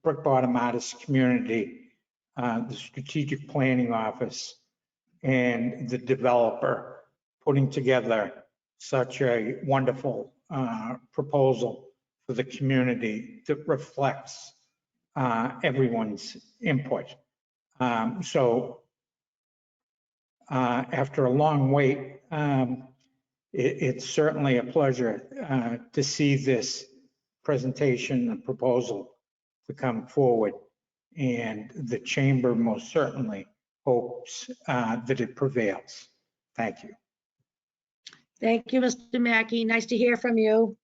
Brick Bottom Artists community, the Strategic Planning Office, and the developer putting together such a wonderful proposal for the community that reflects everyone's input. So after a long wait, it's certainly a pleasure to see this presentation and proposal to come forward. And the chamber most certainly hopes that it prevails. Thank you. Thank you, Mr. Mackey. Nice to hear from you.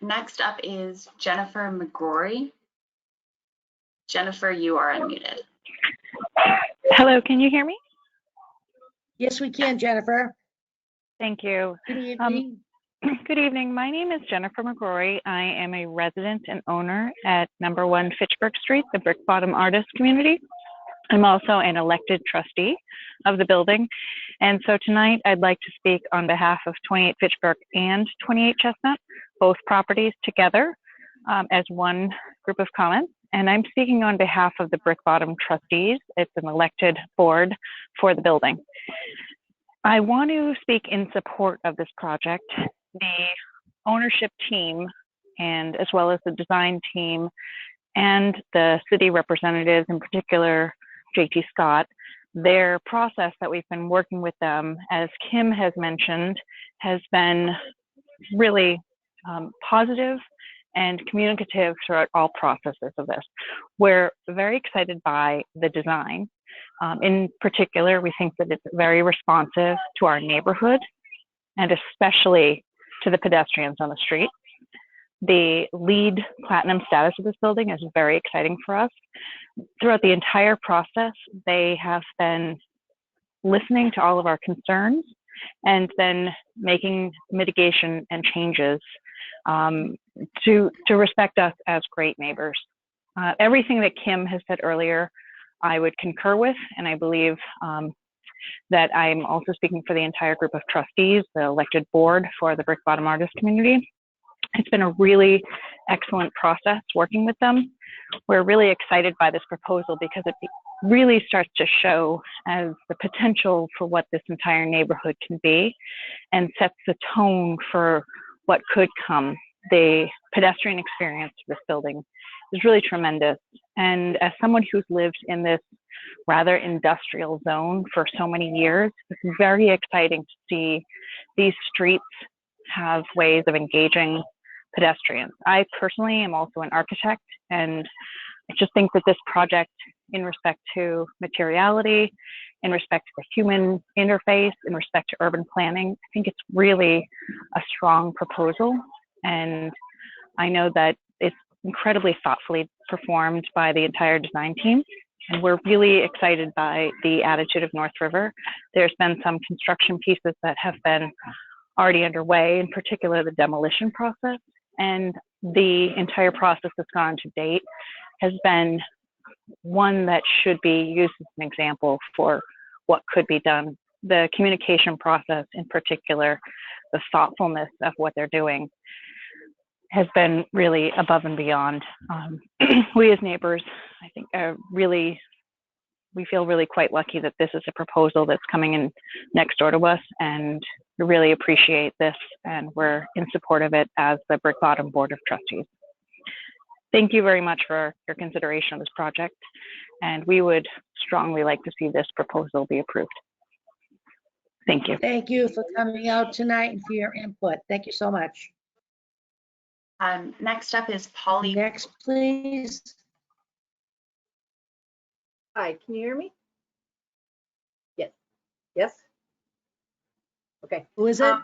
Next up is Jennifer McGrory. Jennifer, you are unmuted. Hello, can you hear me? Yes, we can, Jennifer. Thank you. Good evening. Good evening. My name is Jennifer McGrory. I am a resident and owner at number 1 Fitchburg Street, the Brick Bottom Artist Community. I'm also an elected trustee of the building. And so tonight I'd like to speak on behalf of 28 Fitchburg and 28 Chestnut, both properties together as one group of comments. And I'm speaking on behalf of the Brick Bottom trustees. It's an elected board for the building. I want to speak in support of this project. The ownership team, and as well as the design team and the city representatives, in particular, JT Scott, their process that we've been working with them, as Kim has mentioned, has been really positive and communicative throughout all processes of this. We're very excited by the design. In particular, we think that it's very responsive to our neighborhood and especially to the pedestrians on the street. The LEED Platinum status of this building is very exciting for us. Throughout the entire process, they have been listening to all of our concerns and then making mitigation and changes to respect us as great neighbors. Everything that Kim has said earlier, I would concur with, and I believe that I'm also speaking for the entire group of trustees, the elected board for the Brick Bottom Artist community. It's been a really excellent process working with them. We're really excited by this proposal because it really starts to show as the potential for what this entire neighborhood can be and sets the tone for what could come. The pedestrian experience of this building is really tremendous. And as someone who's lived in this rather industrial zone for so many years, it's very exciting to see these streets have ways of engaging pedestrians. I personally am also an architect, and I just think that this project, in respect to materiality, in respect to the human interface, in respect to urban planning, I think it's really a strong proposal. And I know that it's incredibly thoughtfully performed by the entire design team. And we're really excited by the attitude of North River. There's been some construction pieces that have been already underway, in particular the demolition process. And the entire process that's gone to date has been one that should be used as an example for what could be done. The communication process in particular, the thoughtfulness of what they're doing has been really above and beyond. We as neighbors, I think, we feel really quite lucky that this is a proposal that's coming in next door to us, and we really appreciate this, and we're in support of it as the Brick Bottom Board of Trustees. Thank you very much for your consideration of this project, and we would strongly like to see this proposal be approved. Thank you. Thank you for coming out tonight and for your input. Thank you so much. Next up is Polly. Next, please. Hi, can you hear me? Yes. Yes? Okay. Who is it?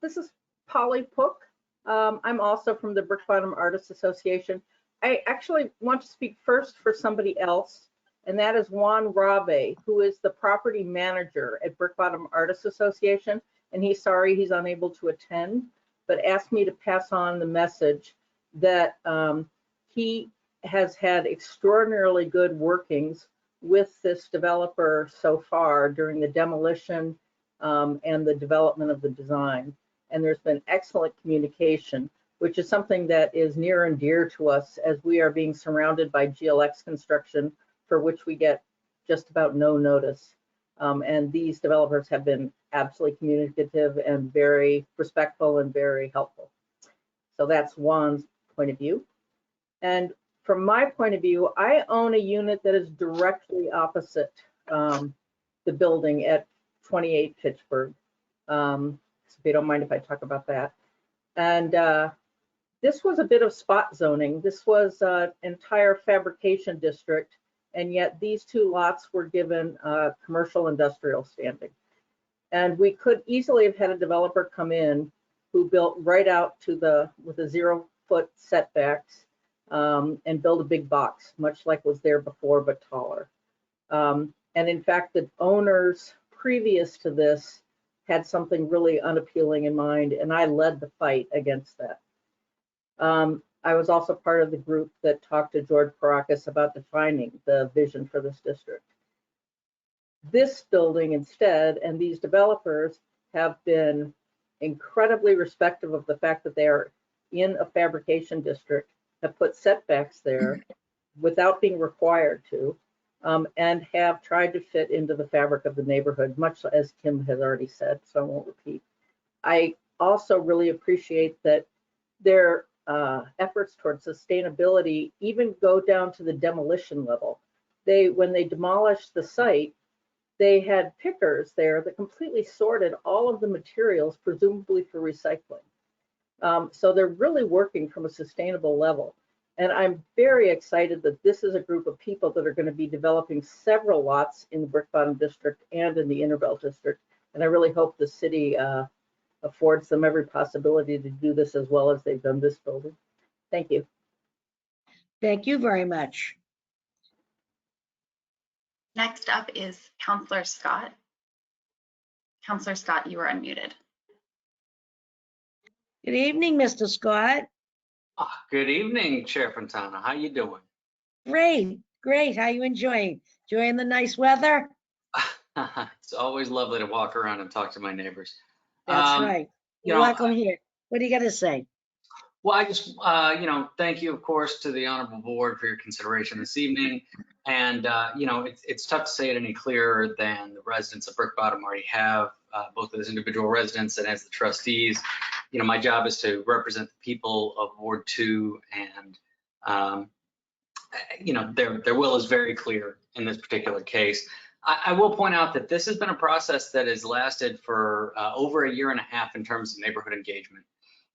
This is Polly Pook. I'm also from the Brick Bottom Artists Association. I actually want to speak first for somebody else, and that is Juan Rabe, who is the property manager at Brick Bottom Artists Association, and he's sorry he's unable to attend, but asked me to pass on the message that he has had extraordinarily good workings with this developer so far during the demolition and the development of the design. And there's been excellent communication, which is something that is near and dear to us as we are being surrounded by GLX construction, for which we get just about no notice. And these developers have been absolutely communicative and very respectful and very helpful. So that's Juan's point of view. And from my point of view, I own a unit that is directly opposite the building at 28 Fitchburg. If you don't mind if I talk about that. And this was a bit of spot zoning. This was an entire fabrication district, and yet these two lots were given commercial industrial standing. And we could easily have had a developer come in who built right out to with a 0-foot setbacks and build a big box, much like was there before, but taller. And in fact, the owners previous to this had something really unappealing in mind, and I led the fight against that. I was also part of the group that talked to George Parakis about defining the vision for this district. This building instead, and these developers have been incredibly respectful of the fact that they are in a fabrication district, have put setbacks there without being required to, and have tried to fit into the fabric of the neighborhood, much as Kim has already said, so I won't repeat. I also really appreciate that their efforts towards sustainability even go down to the demolition level. When they demolished the site, they had pickers there that completely sorted all of the materials, presumably for recycling. So they're really working from a sustainable level. And I'm very excited that this is a group of people that are going to be developing several lots in the Brick Bottom District and in the Innerbelt District. And I really hope the city affords them every possibility to do this as well as they've done this building. Thank you. Thank you very much. Next up is Councillor Scott. Councillor Scott, you are unmuted. Good evening, Mr. Scott. Good evening, Chair Fontana. How you doing? Great, great. How you enjoying? Enjoying the nice weather? It's always lovely to walk around and talk to my neighbors. That's right. You're welcome here. What do you got to say? Well, I just, thank you, of course, to the Honorable Board for your consideration this evening. And, it's tough to say it any clearer than the residents of Brick Bottom already have, both as individual residents and as the trustees. My job is to represent the people of Ward 2, and, their will is very clear in this particular case. I will point out that this has been a process that has lasted for over a year and a half in terms of neighborhood engagement.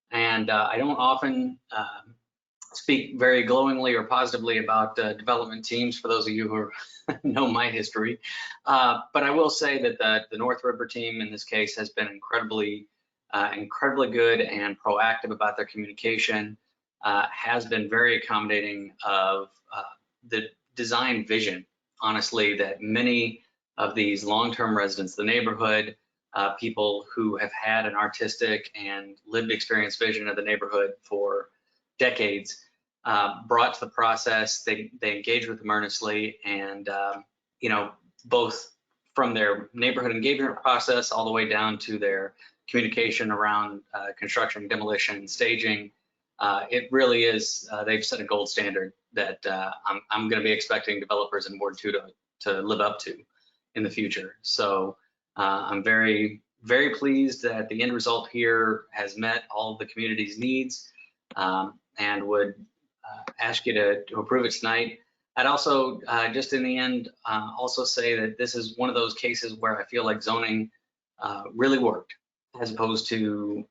And I don't often speak very glowingly or positively about development teams, for those of you who know my history. But I will say that the North River team in this case has been incredibly good and proactive about their communication, has been very accommodating of the design vision, honestly, that many of these long-term residents of the neighborhood, people who have had an artistic and lived experience vision of the neighborhood for decades, brought to the process. They engage with them earnestly, and both from their neighborhood engagement process all the way down to their communication around construction, demolition, staging. It really is, they've set a gold standard that I'm going to be expecting developers in Ward 2 to live up to in the future. So I'm very, very pleased that the end result here has met all of the community's needs, and would ask you to approve it tonight. I'd also, just in the end, also say that this is one of those cases where I feel like zoning really worked, as opposed to,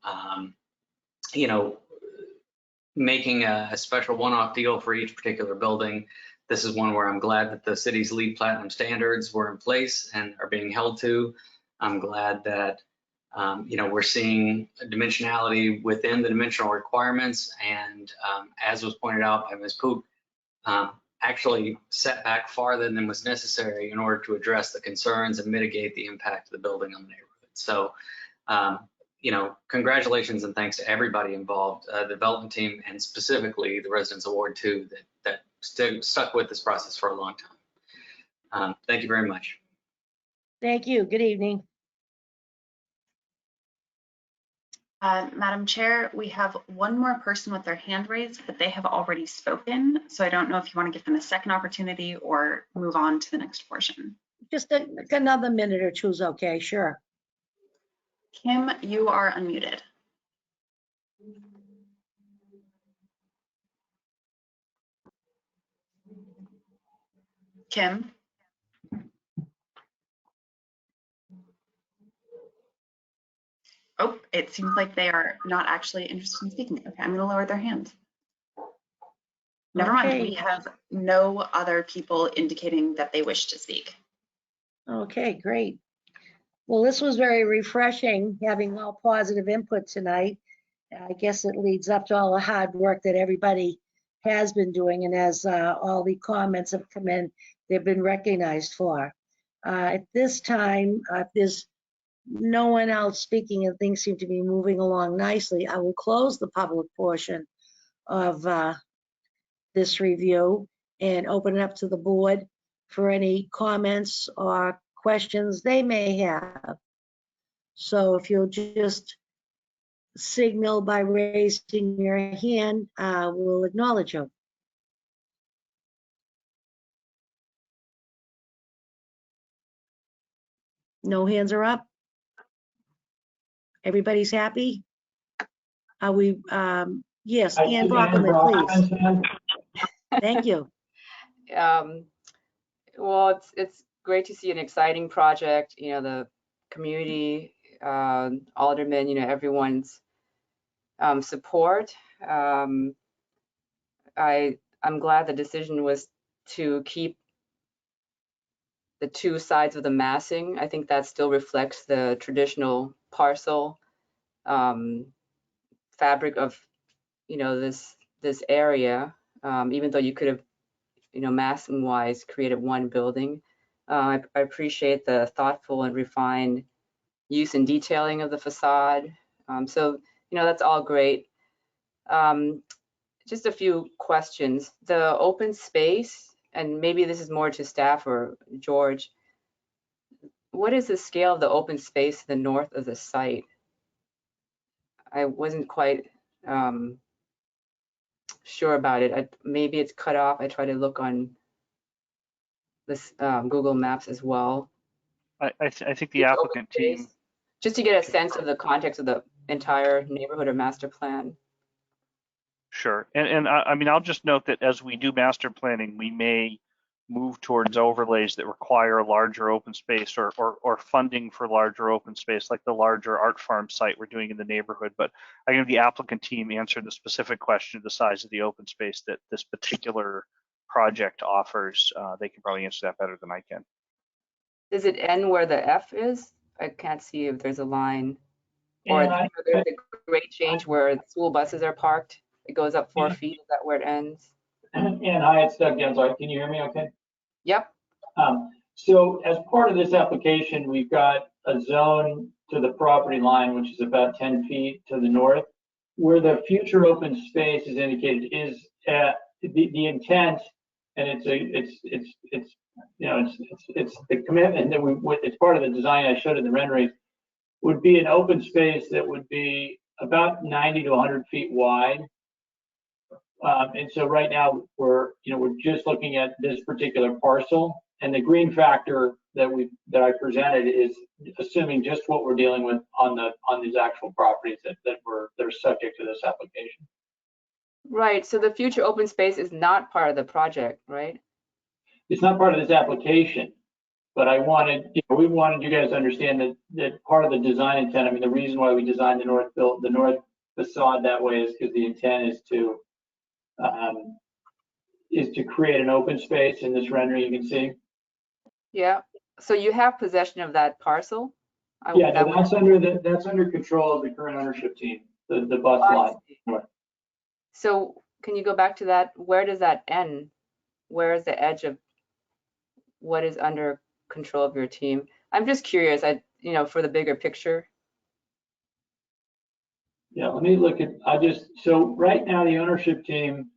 you know, making a special one-off deal for each particular building. This is one where I'm glad that the city's LEED Platinum standards were in place and are being held to. I'm glad that, you know, we're seeing dimensionality within the dimensional requirements, and as was pointed out by Ms. Pook, actually set back farther than was necessary in order to address the concerns and mitigate the impact of the building on the neighborhood. So, you know, congratulations and thanks to everybody involved, the development team, and specifically the Residents of Ward 2 that stuck with this process for a long time. Thank you very much. Thank you. Good evening. Madam Chair, we have one more person with their hand raised, but they have already spoken. So I don't know if you want to give them a second opportunity or move on to the next portion. Just another minute or two is okay, sure. Kim, you are unmuted. Kim? Oh, it seems like they are not actually interested in speaking. Okay, I'm going to lower their hand. Never mind, we have no other people indicating that they wish to speak. Okay, great. Well, this was very refreshing, having all positive input tonight. I guess it leads up to all the hard work that everybody has been doing, and as all the comments have come in, they've been recognized for. At this time, if there's no one else speaking and things seem to be moving along nicely, I will close the public portion of this review and open it up to the board for any comments or questions they may have. So if you'll just signal by raising your hand, we'll acknowledge you. No hands are up? Everybody's happy? Are we, yes, Ann Brockelman, please. Thank you. Well, it's great to see an exciting project, you know, the community, aldermen, you know, everyone's support. I'm glad the decision was to keep the two sides of the massing. I think that still reflects the traditional parcel fabric of, you know, this area, even though you could have, you know, massing wise created one building. I appreciate the thoughtful and refined use and detailing of the facade. So, you know, that's all great. Just a few questions. The open space, and maybe this is more to staff or George, what is the scale of the open space to the north of the site? I wasn't quite sure about it. Maybe it's cut off. I try to look on this Google Maps as well. I think the applicant team. Just to get a sense of the context of the entire neighborhood or master plan. Sure. And I mean, I'll just note that as we do master planning, we may move towards overlays that require a larger open space or funding for larger open space, like the larger art farm site we're doing in the neighborhood. But I think the applicant team answered the specific question of the size of the open space that this particular project offers. They can probably answer that better than I can. Does it end where the F is? I can't see if there's a line. Or there's a grade change where school buses are parked. It goes up 4 feet. Is that where it ends? And hi, it's Doug Gensler. Can you hear me okay? Yep. So as part of this application, we've got a zone to the property line, which is about 10 feet to the north, where the future open space is indicated is the intent, and it's the commitment that it's part of the design I showed in the rendering, would be an open space that would be about 90 to 100 feet wide. And so right now we're just looking at this particular parcel, and the green factor that I presented is assuming just what we're dealing with on these actual properties that are subject to this application. Right, so the future open space is not part of the project, right? It's not part of this application, but I wanted, we wanted you guys to understand that part of the design intent, I mean, the reason why we designed the north facade that way is because the intent is to create an open space. In this rendering, you can see. Yeah, so you have possession of that parcel? Yeah, no, that's under control of the current ownership team, the bus lot. So can you go back to that? Where does that end? Where is the edge of what is under control of your team? I'm just curious, for the bigger picture. Yeah, let me look at, so right now the ownership team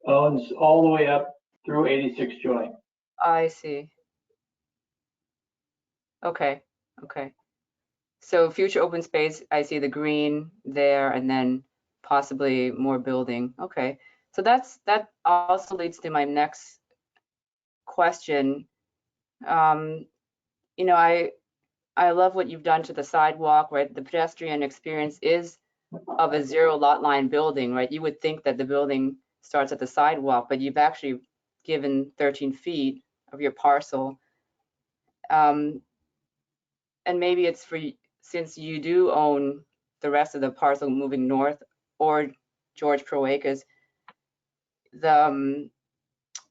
owns all the way up through 86 Joy. I see. Okay. So future open space, I see the green there and then possibly more building. Okay. So that also leads to my next question. I love what you've done to the sidewalk, right? The pedestrian experience is of a zero lot line building, right? You would think that the building starts at the sidewalk, but you've actually given 13 feet of your parcel. And maybe it's since you do own the rest of the parcel moving north, or George Proacres, the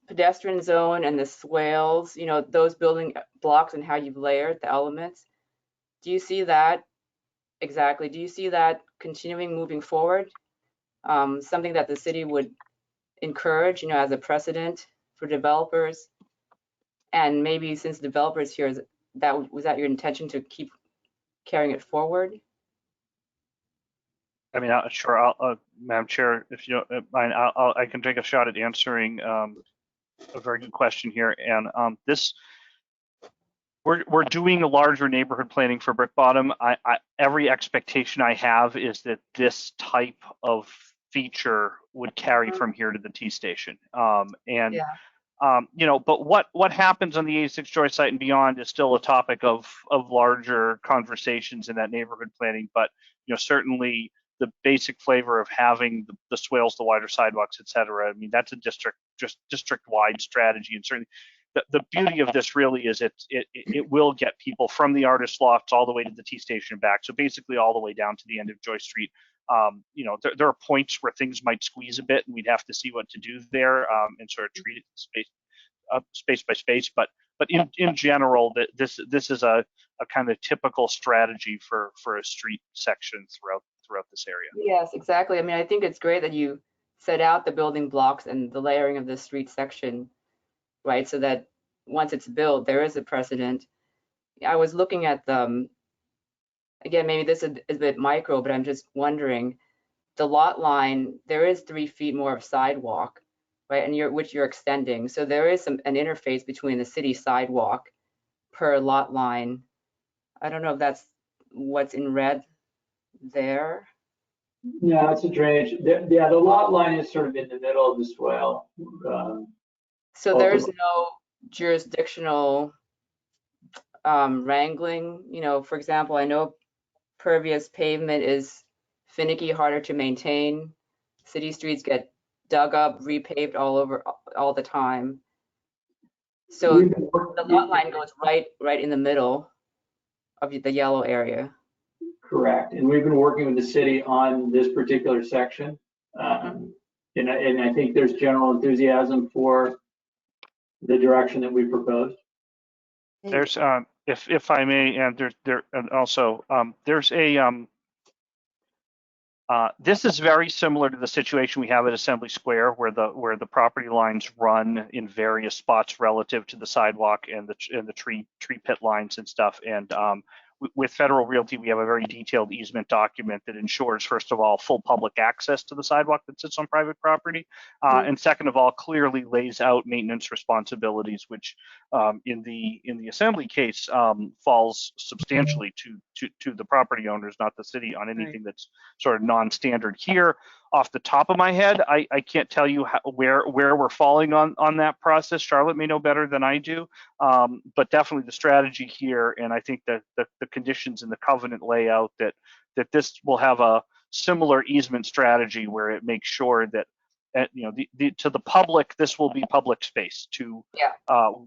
pedestrian zone and the swales, those building blocks and how you've layered the elements. Do you see that exactly? Do you see that continuing moving forward? Something that the city would encourage, as a precedent for developers? And maybe since developers here, was that your intention to keep carrying it forward? I mean, sure, Madam Chair, if you don't mind, I can take a shot at answering a very good question here. And we're doing a larger neighborhood planning for Brick Bottom. Every expectation I have is that this type of feature would carry from here to the T station. But what happens on the 86 Joy site and beyond is still a topic of larger conversations in that neighborhood planning. But certainly the basic flavor of having the swales, the wider sidewalks, et cetera. I mean, that's a district-wide strategy, and certainly the beauty of this really is it will get people from the artist lofts all the way to the T station and back. So basically all the way down to the end of Joy Street. There are points where things might squeeze a bit, and we'd have to see what to do there and sort of treat it space by space. But in general, this is a kind of typical strategy for a street section throughout this area. Yes, exactly. I mean, I think it's great that you set out the building blocks and the layering of the street section, right? So that once it's built, there is a precedent. I was looking at again, maybe this is a bit micro, but I'm just wondering, the lot line, there is 3 feet more of sidewalk, right? And which you're extending. So there is an interface between the city sidewalk per lot line. I don't know if that's what's in red there. Yeah, it's a drainage. The lot line is sort of in the middle of the swale. So there's no jurisdictional wrangling. For example, I know pervious pavement is finicky, harder to maintain. City streets get dug up, repaved all the time. So the lot line goes right in the middle of the yellow area. Correct. And we've been working with the city on this particular section. And I think there's general enthusiasm for the direction that we proposed. There's, if I may, and there's a, this is very similar to the situation we have at Assembly Square, where the property lines run in various spots relative to the sidewalk and the tree pit lines and stuff. And with Federal Realty, we have a very detailed easement document that ensures, first of all, full public access to the sidewalk that sits on private property, and second of all, clearly lays out maintenance responsibilities, which in the Assembly case falls substantially to the property owners, not the city, on anything that's sort of non-standard. Here, off the top of my head, I can't tell you where we're falling on that process. Charlotte may know better than I do, but definitely the strategy here, and I think that the conditions in the covenant layout that this will have a similar easement strategy where it makes sure that to the public, this will be public space. To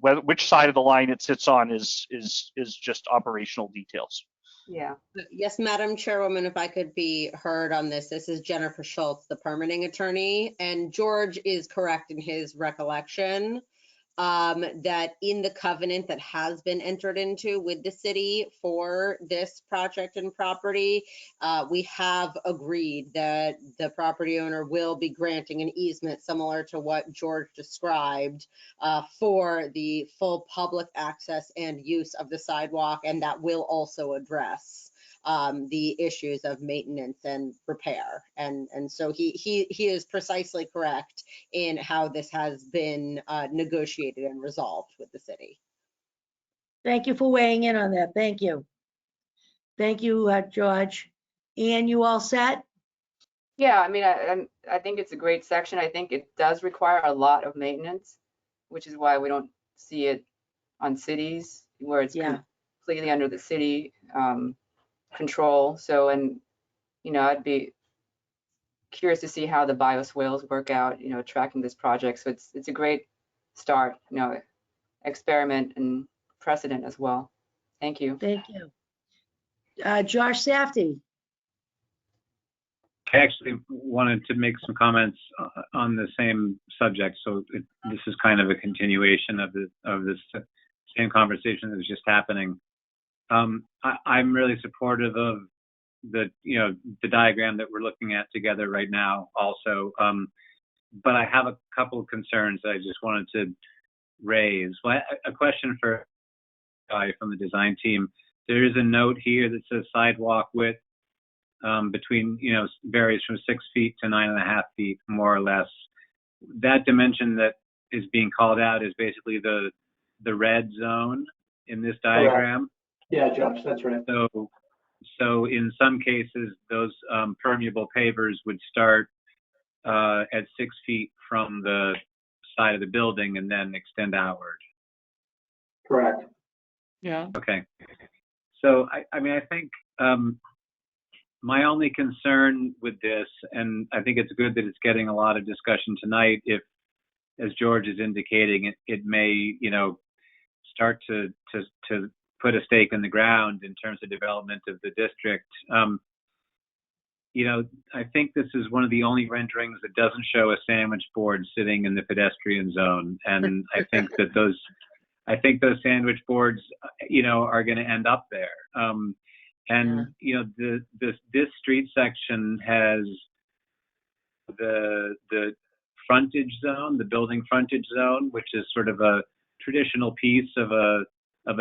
which side of the line it sits on is just operational details. Yeah. Yes, Madam Chairwoman, if I could be heard on this. This is Jennifer Schultz, the permitting attorney, and George is correct in his recollection that in the covenant that has been entered into with the city for this project and property, we have agreed that the property owner will be granting an easement similar to what George described for the full public access and use of the sidewalk, and that will also address the issues of maintenance and repair. And so he is precisely correct in how this has been negotiated and resolved with the city. Thank you for weighing in on that. Thank you. Thank you, George. Ann, you all set? Yeah, I mean, I think it's a great section. I think it does require a lot of maintenance, which is why we don't see it on cities where it's completely under the city control. So, and, I'd be curious to see how the bioswales work out, tracking this project. So it's a great start, experiment and precedent as well. Thank you. Thank you. Josh Safdie. I actually wanted to make some comments on the same subject. So this is kind of a continuation of this same conversation that was just happening. I'm really supportive of the diagram that we're looking at together right now also. But I have a couple of concerns that I just wanted to raise. Well, a question for guy from the design team. There is a note here that says sidewalk width between, varies from 6 feet to 9.5 feet, more or less. That dimension that is being called out is basically the red zone in this diagram. Yeah, Josh, that's right. So in some cases, those permeable pavers would start at 6 feet from the side of the building and then extend outward. Correct. Yeah. Okay. So I think my only concern with this, and I think it's good that it's getting a lot of discussion tonight, if, as George is indicating, it may, start to put a stake in the ground in terms of development of the district. I think this is one of the only renderings that doesn't show a sandwich board sitting in the pedestrian zone, and I think that those sandwich boards, are going to end up there. This street section has the frontage zone, the building frontage zone, which is sort of a traditional piece of a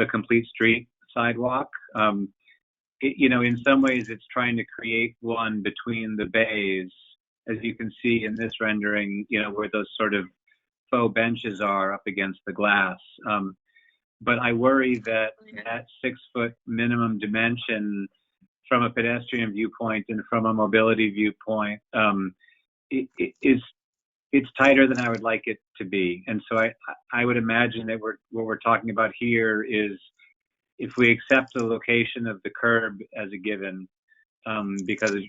complete street sidewalk. In some ways, it's trying to create one between the bays, as you can see in this rendering, where those sort of faux benches are up against the glass. But I worry that 6 foot minimum dimension from a pedestrian viewpoint and from a mobility viewpoint, it's tighter than I would like it to be. And so I would imagine that what we're talking about here is, if we accept the location of the curb as a given, because of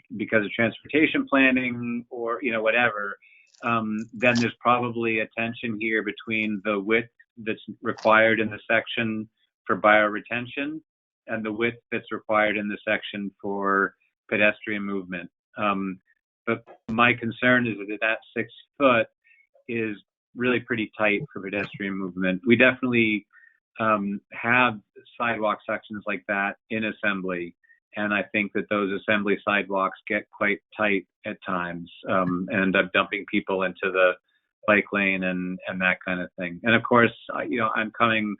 transportation planning or whatever, then there's probably a tension here between the width that's required in the section for bioretention and the width that's required in the section for pedestrian movement. But my concern is that 6 foot is really pretty tight for pedestrian movement. We definitely have sidewalk sections like that in assembly, and I think that those assembly sidewalks get quite tight at times and end up dumping people into the bike lane and that kind of thing. And of course, I'm coming,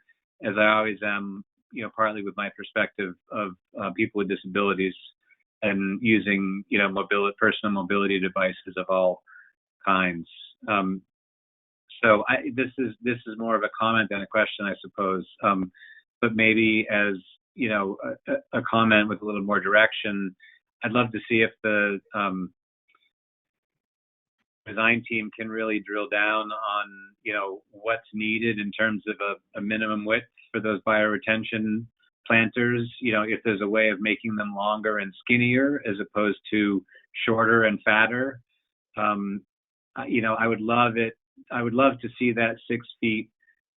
as I always am, partly with my perspective of people with disabilities and using, personal mobility devices of all kinds. So this is more of a comment than a question, I suppose. But maybe as a comment with a little more direction, I'd love to see if the design team can really drill down on what's needed in terms of a minimum width for those bioretention planters. If there's a way of making them longer and skinnier as opposed to shorter and fatter. I would love it. I would love to see that 6 feet,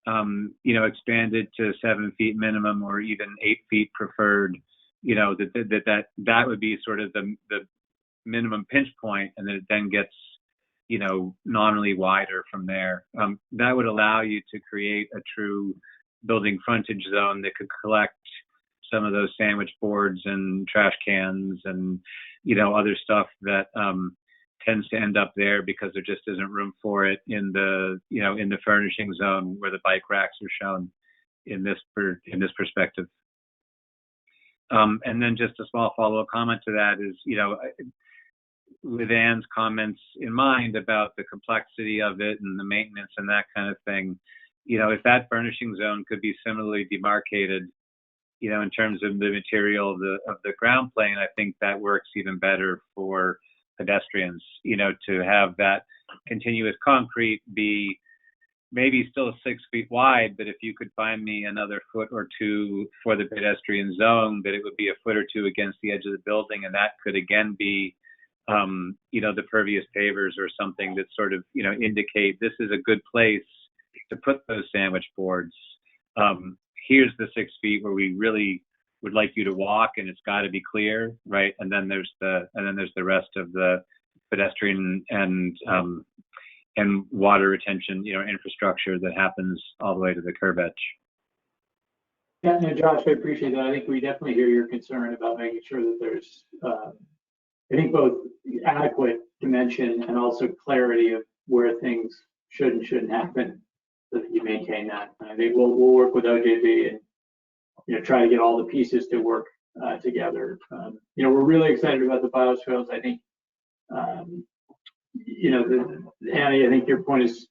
expanded to 7 feet minimum, or even 8 feet preferred. That would be sort of the minimum pinch point, and then it then gets, nominally wider from there. That would allow you to create a true building frontage zone that could collect some of those sandwich boards and trash cans and, other stuff that tends to end up there because there just isn't room for it in the furnishing zone where the bike racks are shown in this perspective. And then just a small follow-up comment to that is, with Ann's comments in mind about the complexity of it and the maintenance and that kind of thing, if that furnishing zone could be similarly demarcated, in terms of the material of the ground plane, I think that works even better for pedestrians, to have that continuous concrete be maybe still 6 feet wide, but if you could find me another foot or two for the pedestrian zone, that it would be a foot or two against the edge of the building, and that could again be the pervious pavers or something that sort of, indicate this is a good place to put those sandwich boards. Here's the 6 feet where we really would like you to walk, and it's got to be clear, right? And then there's the rest of the pedestrian and water retention, infrastructure that happens all the way to the curb edge. Yeah, no, Josh, I appreciate that. I think we definitely hear your concern about making sure that there's, I think, both adequate dimension and also clarity of where things should and shouldn't happen, so that you maintain that. And I think we'll work with OJB and try to get all the pieces to work together. We're really excited about the bioswales. I think Annie, I think your point is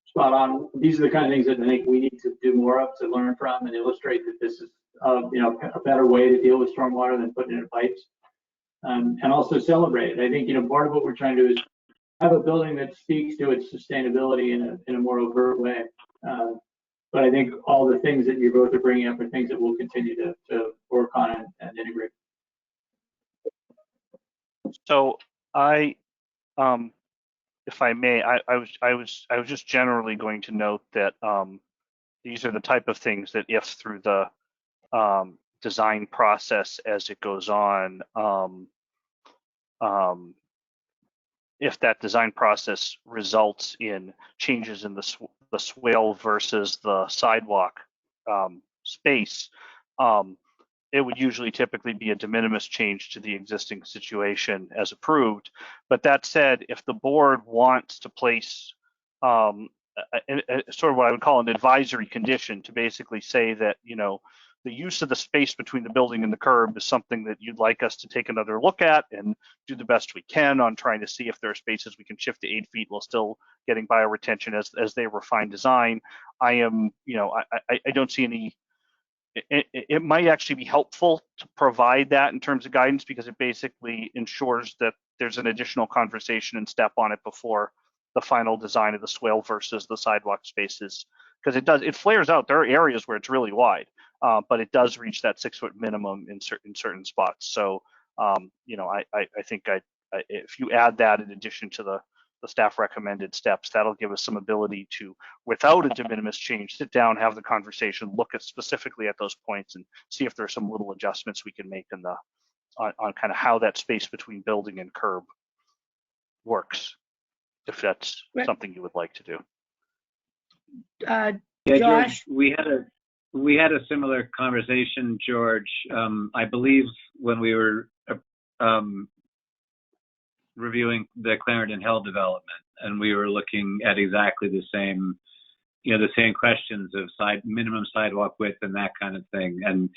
spot on. These are the kind of things that I think we need to do more of, to learn from and illustrate that this is a better way to deal with stormwater than putting it in pipes. And also celebrate. I think part of what we're trying to do is have a building that speaks to its sustainability in a more overt way. But I think all the things that you both are bringing up are things that we'll continue to work on and integrate. So if I may, I was just generally going to note that these are the type of things that, if through the design process as it goes on, if that design process results in changes in the swale versus the sidewalk space, it would usually typically be a de minimis change to the existing situation as approved. But that said, if the board wants to place sort of what I would call an advisory condition to basically say that, the use of the space between the building and the curb is something that you'd like us to take another look at and do the best we can on trying to see if there are spaces we can shift to 8 feet while still getting bioretention as they refine design. I don't see any. It might actually be helpful to provide that in terms of guidance, because it basically ensures that there's an additional conversation and step on it before the final design of the swale versus the sidewalk spaces, because it flares out. There are areas where it's really wide, but it does reach that 6 foot minimum in certain spots. So I think if you add that in addition to the staff recommended steps, that'll give us some ability to, without a de minimis change, sit down, have the conversation, look specifically at those points, and see if there's some little adjustments we can make on kind of how that space between building and curb works, if that's something you would like to do. Yeah, Josh? George, we had a similar conversation, George. I believe when we were reviewing the Clarendon Hill development, and we were looking at exactly the same questions of minimum sidewalk width and that kind of thing. And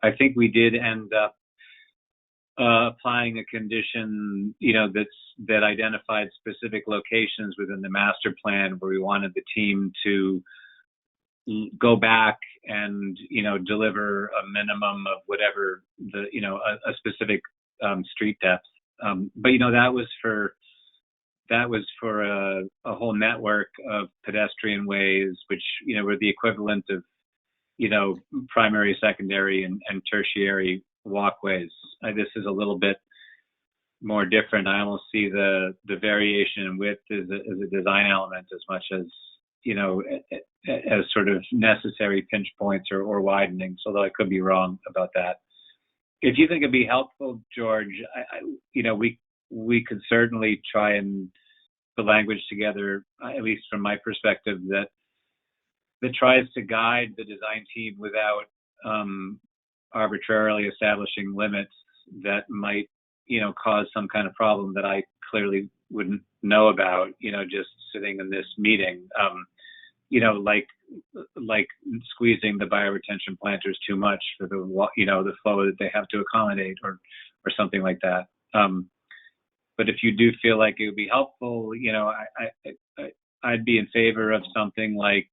I think we did end up applying a condition, that identified specific locations within the master plan where we wanted the team to go back and, deliver a minimum of whatever a specific street depth. But that was for a whole network of pedestrian ways, which, were the equivalent of, primary, secondary, and tertiary walkways. This is a little bit more different. I almost see the variation in width as a design element as much as, you know, as sort of necessary pinch points or widening, so though I could be wrong about that. If you think it'd be helpful, George, you know, we could certainly try and put language together, at least from my perspective, that tries to guide the design team without arbitrarily establishing limits that might, you know, cause some kind of problem that I clearly wouldn't know about, you know, just sitting in this meeting. You know, like squeezing the bioretention planters too much for the, you know, the flow that they have to accommodate, or something like that. But if you do feel like it would be helpful, you know, I'd be in favor of something like,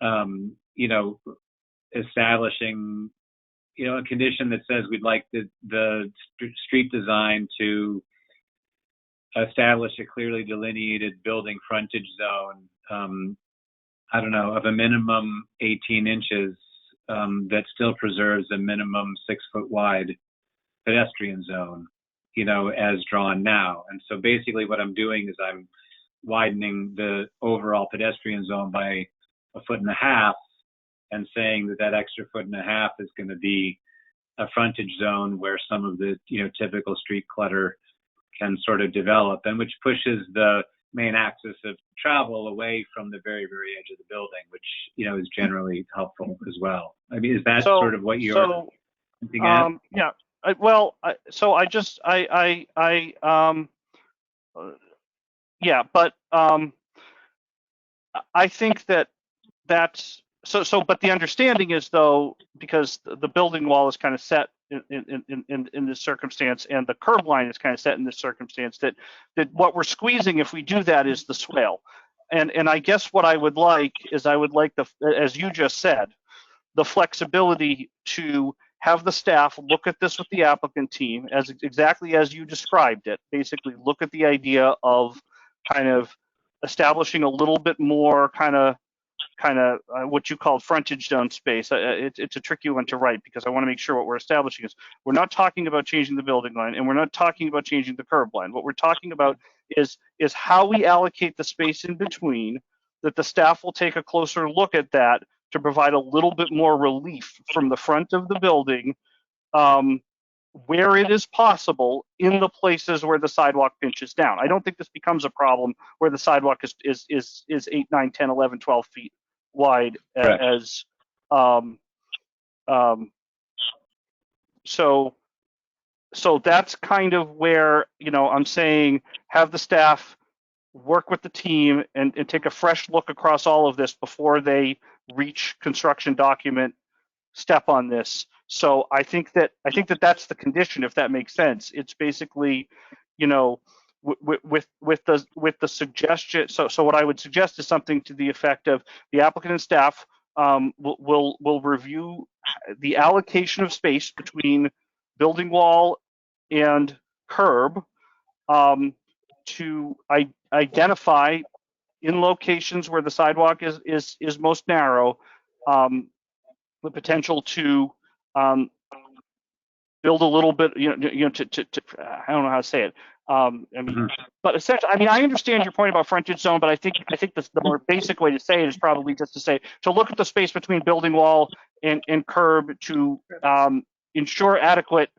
you know, establishing, you know, a condition that says we'd like the street design to establish a clearly delineated building frontage zone, I don't know, of a minimum 18 inches that still preserves a minimum 6 foot wide pedestrian zone, you know, as drawn now. And so basically what I'm doing is I'm widening the overall pedestrian zone by 1.5 feet and saying that extra 1.5 feet is going to be a frontage zone where some of the, you know, typical street clutter can sort of develop, and which pushes the main axis of travel away from the very, very edge of the building, which, you know, is generally helpful as well. I mean, is that sort of what you're thinking at? Yeah. Yeah, but I think that's but the understanding is, though, because the building wall is kind of set in this circumstance, and the curb line is kind of set in this circumstance, that what we're squeezing, if we do that, is the swale. And I guess what I would like is, I would like as you just said, the flexibility to have the staff look at this with the applicant team as exactly as you described it. Basically, look at the idea of kind of establishing a little bit more kind of what you called frontage zone space. It's a tricky one to write, because I want to make sure what we're establishing is we're not talking about changing the building line, and we're not talking about changing the curb line. What we're talking about is how we allocate the space in between, that the staff will take a closer look at that to provide a little bit more relief from the front of the building, where it is possible, in the places where the sidewalk pinches down. I don't think this becomes a problem where the sidewalk is 8, 9, 10, 11, 12 feet wide. Right. So that's kind of where, you know, I'm saying have the staff work with the team and take a fresh look across all of this before they reach construction document step on this. So I think that that's the condition, if that makes sense. It's basically, you know, with the suggestion. So what I would suggest is something to the effect of the applicant and staff will review the allocation of space between building wall and curb to identify, in locations where the sidewalk is most narrow, the potential to build a little bit, to I don't know how to say it. I mean, but essentially, I mean, I understand your point about frontage zone, but I think the more basic way to say it is probably just to look at the space between building wall and curb to ensure adequate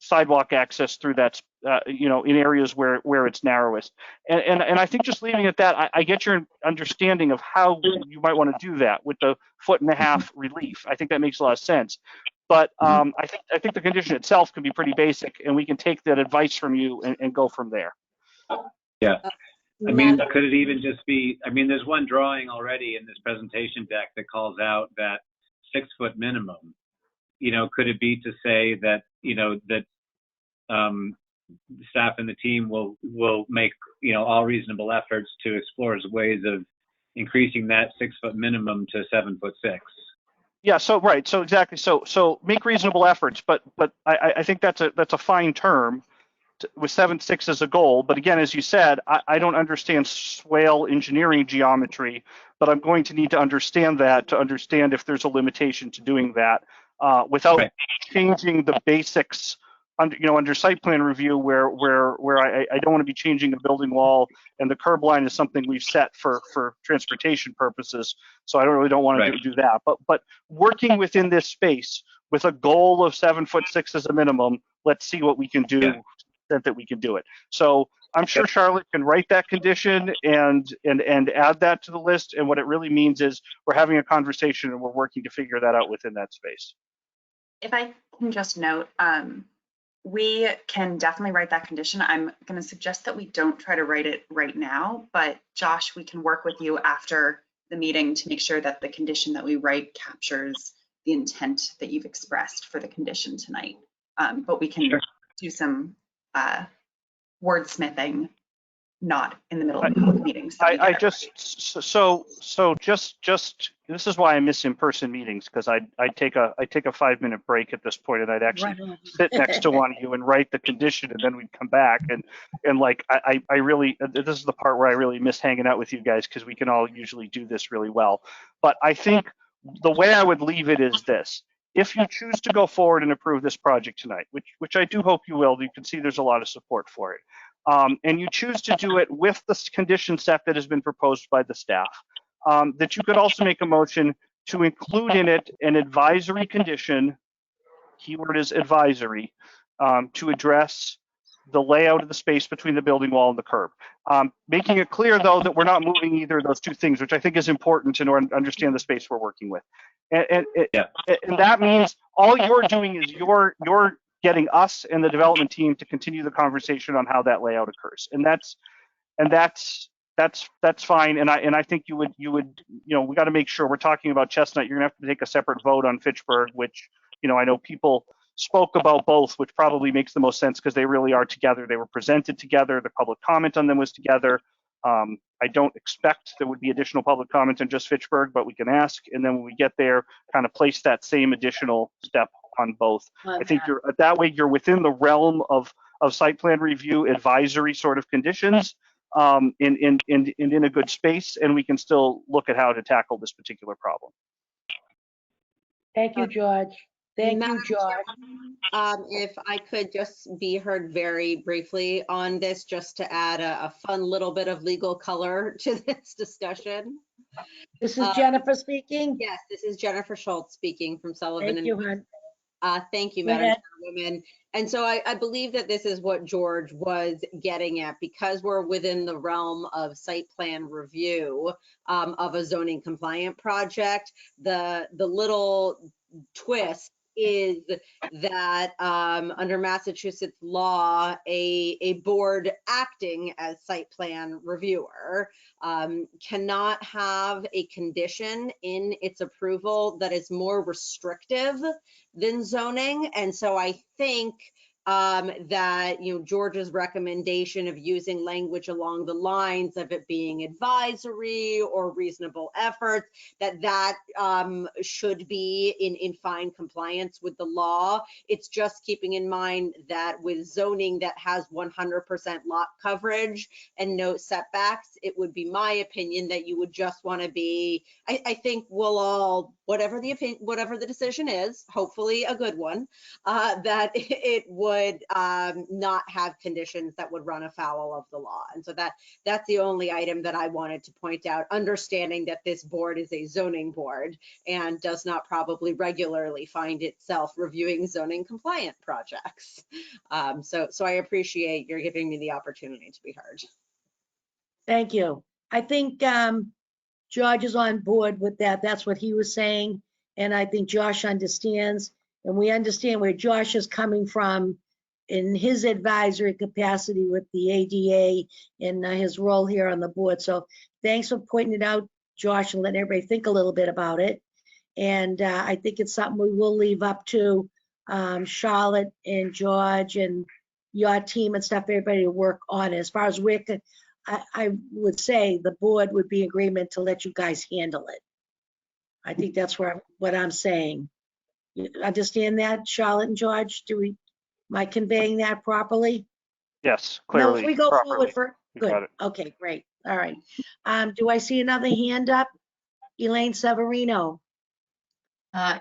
sidewalk access through that, in areas where it's narrowest. And I think just leaving it at that, I get your understanding of how you might want to do that with the 1.5 foot relief. I think that makes a lot of sense. But I think the condition itself can be pretty basic, and we can take that advice from you and go from there. Yeah. I mean, could it even just be, I mean, there's one drawing already in this presentation deck that calls out that 6 foot minimum. Could it be to say that, that staff and the team will make, all reasonable efforts to explore ways of increasing that 6 foot minimum to 7'6"? Yeah. So right. So exactly. So make reasonable efforts, but I think that's a fine term with 7'6" as a goal. But again, as you said, I don't understand swale engineering geometry, but I'm going to need to understand that to understand if there's a limitation to doing that without changing the basics under site plan review where I don't want to be changing a building wall, and the curb line is something we've set for transportation purposes. So I don't want to do that. But working within this space with a goal of 7'6" as a minimum, let's see what we can do that we can do it. So I'm sure Charlotte can write that condition and add that to the list. And what it really means is we're having a conversation and we're working to figure that out within that space. If I can just note, we can definitely write that condition. I'm going to suggest that we don't try to write it right now, but Josh, we can work with you after the meeting to make sure that the condition that we write captures the intent that you've expressed for the condition tonight. But we can do some wordsmithing, not in the middle of the public meetings. This is why I miss in-person meetings, because I take a 5-minute break at this point, and I'd actually sit next to one of you and write the condition, and then we'd come back and like I really, this is the part where I really miss hanging out with you guys, because we can all usually do this really well. But I think the way I would leave it is this: if you choose to go forward and approve this project tonight, which I do hope you will, you can see there's a lot of support for it, and you choose to do it with the condition set that has been proposed by the staff, that you could also make a motion to include in it an advisory condition, keyword is advisory, to address the layout of the space between the building wall and the curb. Making it clear, though, that we're not moving either of those two things, which I think is important to understand the space we're working with. And that means all you're doing is you're getting us and the development team to continue the conversation on how that layout occurs. And that's fine. And I think you would, we got to make sure we're talking about Chestnut. You're gonna have to take a separate vote on Fitchburg, which, I know people spoke about both, which probably makes the most sense because they really are together. They were presented together. The public comment on them was together. I don't expect there would be additional public comment on just Fitchburg, but we can ask. And then when we get there, kind of place that same additional step on both. I think that way you're within the realm of site plan review advisory sort of conditions, in a good space, and we can still look at how to tackle this particular problem. Thank you, George. Thank you, George. If I could just be heard very briefly on this, just to add a fun little bit of legal color to this discussion. This is Jennifer speaking? Yes, this is Jennifer Schultz speaking from Sullivan. Thank you, hon. Thank you, Madam Chairwoman. And so I believe that this is what George was getting at, because we're within the realm of site plan review of a zoning compliant project. The little twist is that under Massachusetts law, a board acting as site plan reviewer cannot have a condition in its approval that is more restrictive than zoning. And so I think that George's recommendation of using language along the lines of it being advisory or reasonable efforts, that should be in fine compliance with the law. It's just keeping in mind that with zoning that has 100% lot coverage and no setbacks, it would be my opinion that you would just want to be, I think we'll all, whatever the decision is, hopefully a good one, that it would not have conditions that would run afoul of the law. And so that's the only item that I wanted to point out, understanding that this board is a zoning board and does not probably regularly find itself reviewing zoning compliant projects. So I appreciate your giving me the opportunity to be heard. Thank you. I think George is on board with that. That's what he was saying. And I think Josh understands, and we understand where Josh is coming from in his advisory capacity with the ADA and his role here on the board. So thanks for pointing it out, Josh, and letting everybody think a little bit about it. And I think it's something we will leave up to Charlotte and George and your team and stuff, everybody to work on it. As far as I would say the board would be in agreement to let you guys handle it. I think that's what I'm saying. You understand that, Charlotte and George? Am I conveying that properly? Yes, clearly. No, if we go properly. forward good. Okay, great. All right. Do I see another hand up? Elaine Severino.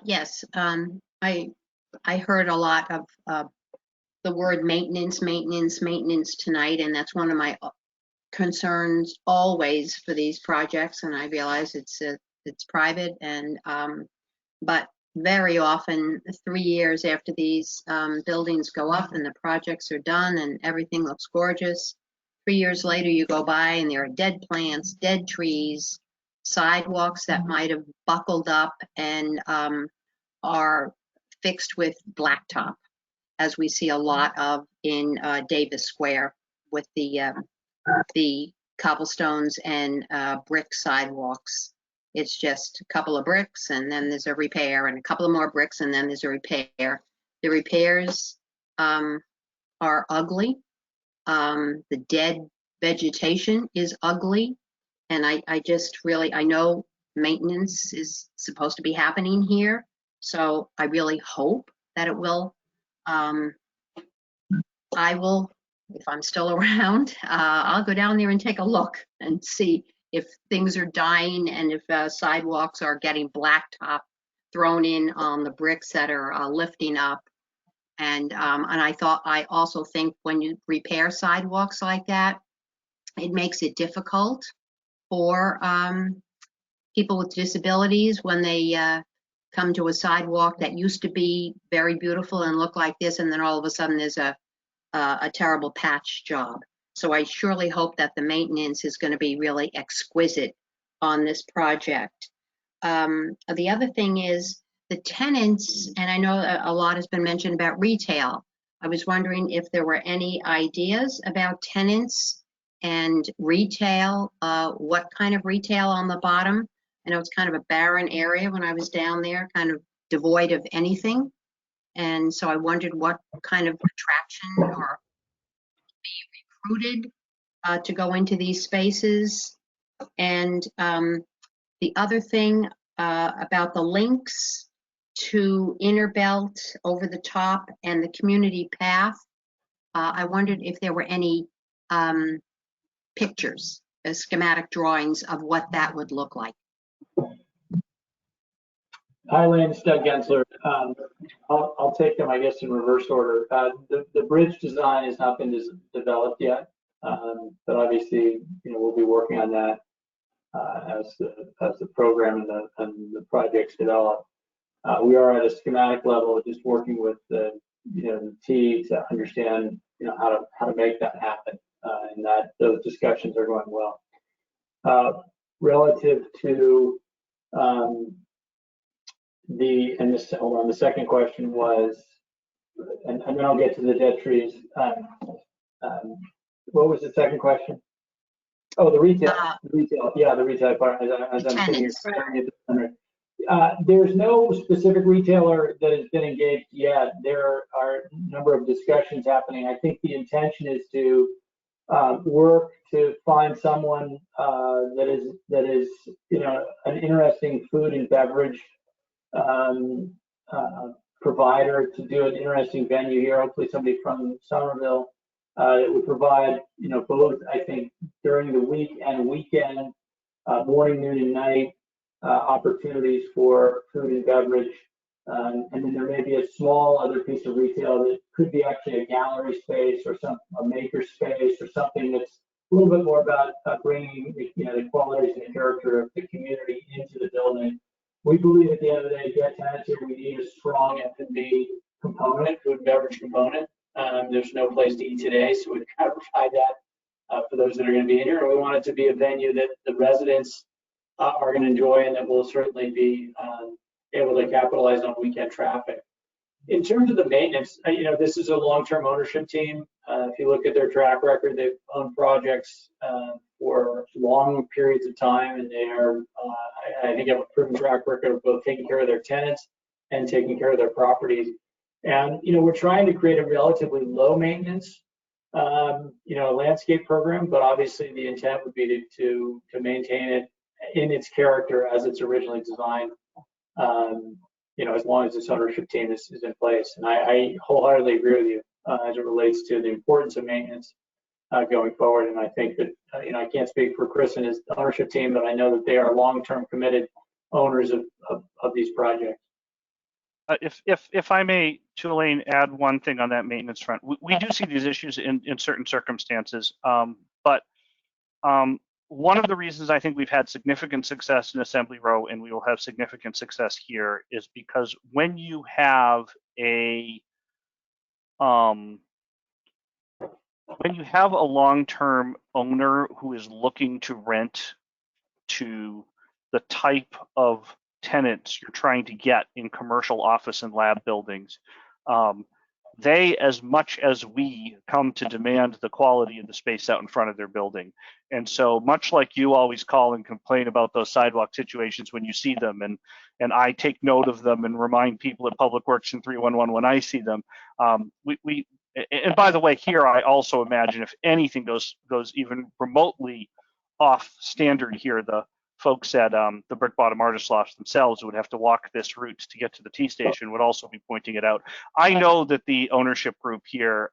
Yes, I heard a lot of the word maintenance tonight, and that's one of my concerns always for these projects. And I realize it's private, and but very often 3 years after these buildings go up and the projects are done and everything looks gorgeous, 3 years later you go by and there are dead plants, dead trees, sidewalks that might have buckled up and are fixed with blacktop, as we see a lot of in Davis Square with the cobblestones and brick sidewalks. It's just a couple of bricks and then there's a repair, and a couple of more bricks and then there's a repair. The repairs are ugly. The dead vegetation is ugly. And I just really, I know maintenance is supposed to be happening here. So I really hope that it will. I will, if I'm still around, I'll go down there and take a look and see if things are dying and if sidewalks are getting blacktop thrown in on the bricks that are lifting up. And I also think when you repair sidewalks like that, it makes it difficult for people with disabilities when they come to a sidewalk that used to be very beautiful and look like this, and then all of a sudden there's a terrible patch job. So I surely hope that the maintenance is going to be really exquisite on this project. The other thing is the tenants, and I know a lot has been mentioned about retail. I was wondering if there were any ideas about tenants and retail, what kind of retail on the bottom. I know it's kind of a barren area when I was down there, kind of devoid of anything. And so I wondered what kind of attraction or be recruited to go into these spaces. And the other thing about the links to Innerbelt over the top and the community path, I wondered if there were any pictures, schematic drawings of what that would look like. Hi, Lynn, it's Doug Gensler. I'll take them, I guess, in reverse order. The bridge design has not been developed yet, but obviously, we'll be working on that as the program and the projects develop. We are at a schematic level, just working with the T to understand how to make that happen, and that those discussions are going well. Relative to the second question was, and then I'll get to the dead trees. What was the second question? Oh, the retail. Yeah, the retail part. As I'm sitting here. There's no specific retailer that has been engaged yet. There are a number of discussions happening. I think the intention is to work to find someone that is an interesting food and beverage provider to do an interesting venue here. Hopefully somebody from Somerville that would provide both, I think, during the week and weekend, morning, noon, and night opportunities for food and beverage. And then there may be a small other piece of retail that could be actually a gallery space or a maker space or something that's a little bit more about bringing the qualities and the character of the community into the building. We believe at the end of the day, to get tenants here, we need a strong F&B component, food and beverage component. There's no place to eat today, so we've got to provide that for those that are going to be in here. And we want it to be a venue that the residents are going to enjoy and that will certainly be able to capitalize on weekend traffic. In terms of the maintenance, this is a long-term ownership team. If you look at their track record, they've owned projects for long periods of time, and they are, I think, have a proven track record of both taking care of their tenants and taking care of their properties. And we're trying to create a relatively low maintenance, landscape program, but obviously the intent would be to maintain it in its character as it's originally designed. As long as this ownership team is in place. And I wholeheartedly agree with you as it relates to the importance of maintenance going forward. And I think that, I can't speak for Chris and his ownership team, but I know that they are long-term committed owners of these projects. If I may, Tulane, add one thing on that maintenance front. We do see these issues in certain circumstances, but one of the reasons I think we've had significant success in Assembly Row, and we will have significant success here, is because when you have a long-term owner who is looking to rent to the type of tenants you're trying to get in commercial office and lab buildings, they, as much as we, come to demand the quality of the space out in front of their building. And so much like you always call and complain about those sidewalk situations when you see them, and I take note of them and remind people at Public Works and 311 when I see them, and by the way, here I also imagine if anything goes even remotely off standard here, the folks at the Brick Bottom Artist Loft themselves who would have to walk this route to get to the T station would also be pointing it out. I know that the ownership group here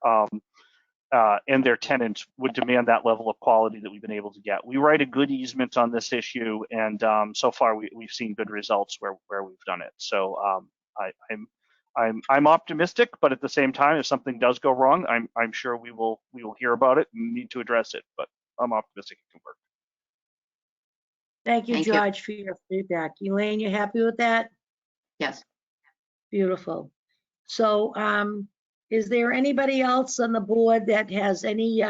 and their tenants would demand that level of quality that we've been able to get. We write a good easement on this issue, and so far we've seen good results where we've done it. So I'm optimistic, but at the same time, if something does go wrong, I'm sure we will hear about it and need to address it. But I'm optimistic it can work. Thank you, Thank you. George, for your feedback. Elaine, you happy with that? Yes. Beautiful. So is there anybody else on the board that has any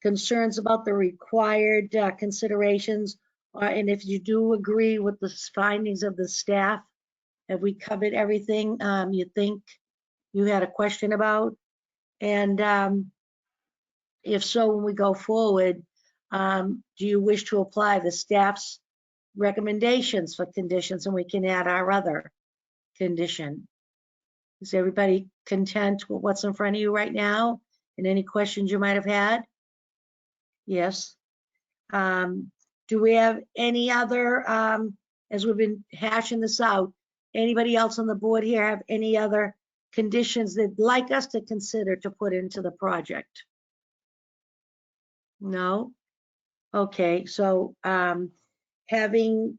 concerns about the required considerations? And if you do agree with the findings of the staff, have we covered everything you think you had a question about? And if so, when we go forward, do you wish to apply the staff's recommendations for conditions, and we can add our other condition? Is everybody content with what's in front of you right now and any questions you might have had? Yes. Do we have any other, as we've been hashing this out, anybody else on the board here have any other conditions they'd like us to consider to put into the project? No? Okay, so having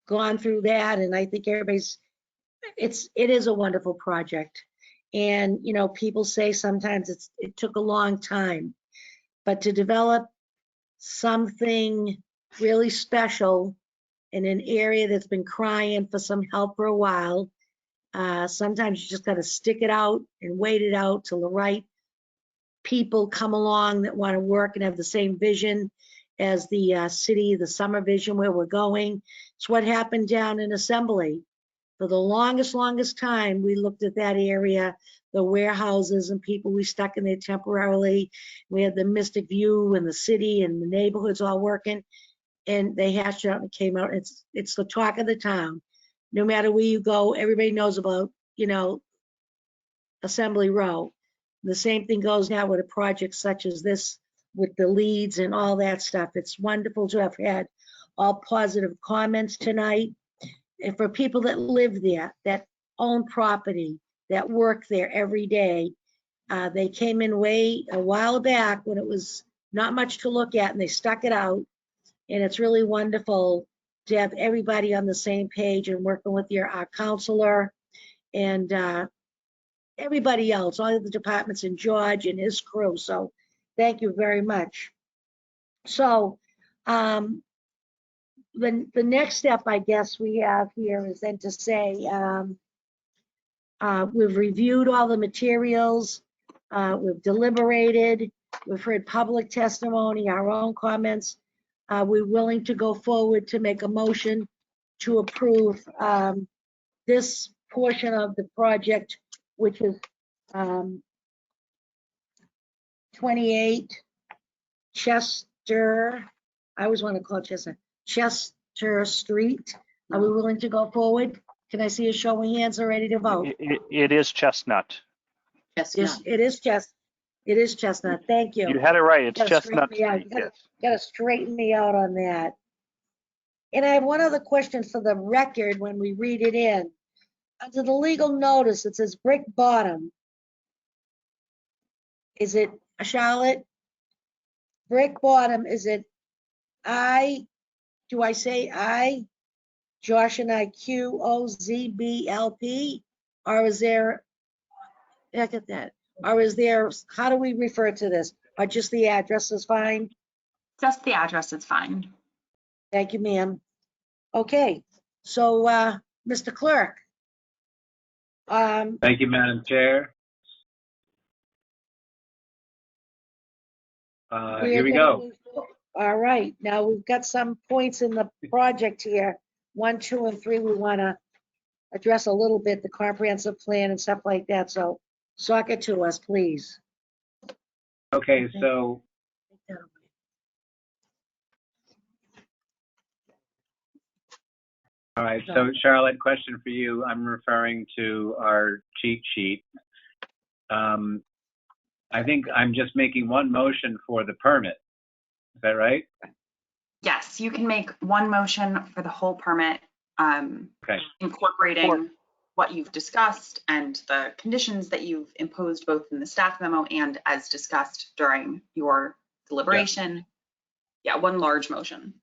gone through that, and I think everybody's, it is a wonderful project. And, you know, people say sometimes it took a long time, but to develop something really special in an area that's been crying for some help for a while, sometimes you just got to stick it out and wait it out till the right people come along that want to work and have the same vision as the city, the summer vision where we're going. It's what happened down in Assembly. For the longest time, we looked at that area, the warehouses and people we stuck in there temporarily. We had the Mystic View and the city and the neighborhoods all working, and they hashed it out and came out. It's the talk of the town. No matter where you go, everybody knows about, you know, Assembly Row. The same thing goes now with a project such as this, with the leads and all that stuff. It's wonderful to have had all positive comments tonight. And for people that live there, that own property, that work there every day, they came in way a while back when it was not much to look at, and they stuck it out. And it's really wonderful to have everybody on the same page and working with our counselor and everybody else, all of the departments, and George and his crew. So thank you very much. So the next step, I guess, we have here is then to say we've reviewed all the materials, we've deliberated, we've heard public testimony, our own comments. We're willing to go forward to make a motion to approve this portion of the project, which is 28 Chester, I always want to call it Chester Street. Are we willing to go forward? Can I see a show of hands are ready to vote? It is Chestnut. Chestnut. It is Chestnut. Thank you. You had it right. It's Gotta Chestnut straighten me out. Street. Yes. Gotta straighten me out on that. And I have one other question for the record when we read it in. Under the legal notice, it says Brick Bottom. Is it, Charlotte? Brick Bottom, is it do I say I? Josh and I, QOZBLP? Or is there, look at that, or is there, how do we refer to this? Or just the address is fine? Just the address is fine. Thank you, ma'am. Okay, so, Mr. Clerk. Thank you, Madam Chair. Here we go. All right, now we've got some points in the project here. 1, 2, and 3, we want to address a little bit, the comprehensive plan and stuff like that. So talk it to us, please. Okay, so all right, so Charlotte, question for you. I'm referring to our cheat sheet. I think I'm just making one motion for the permit. Is that right? Yes, you can make one motion for the whole permit, Okay. incorporating what you've discussed and the conditions that you've imposed both in the staff memo and as discussed during your deliberation. Yeah, one large motion.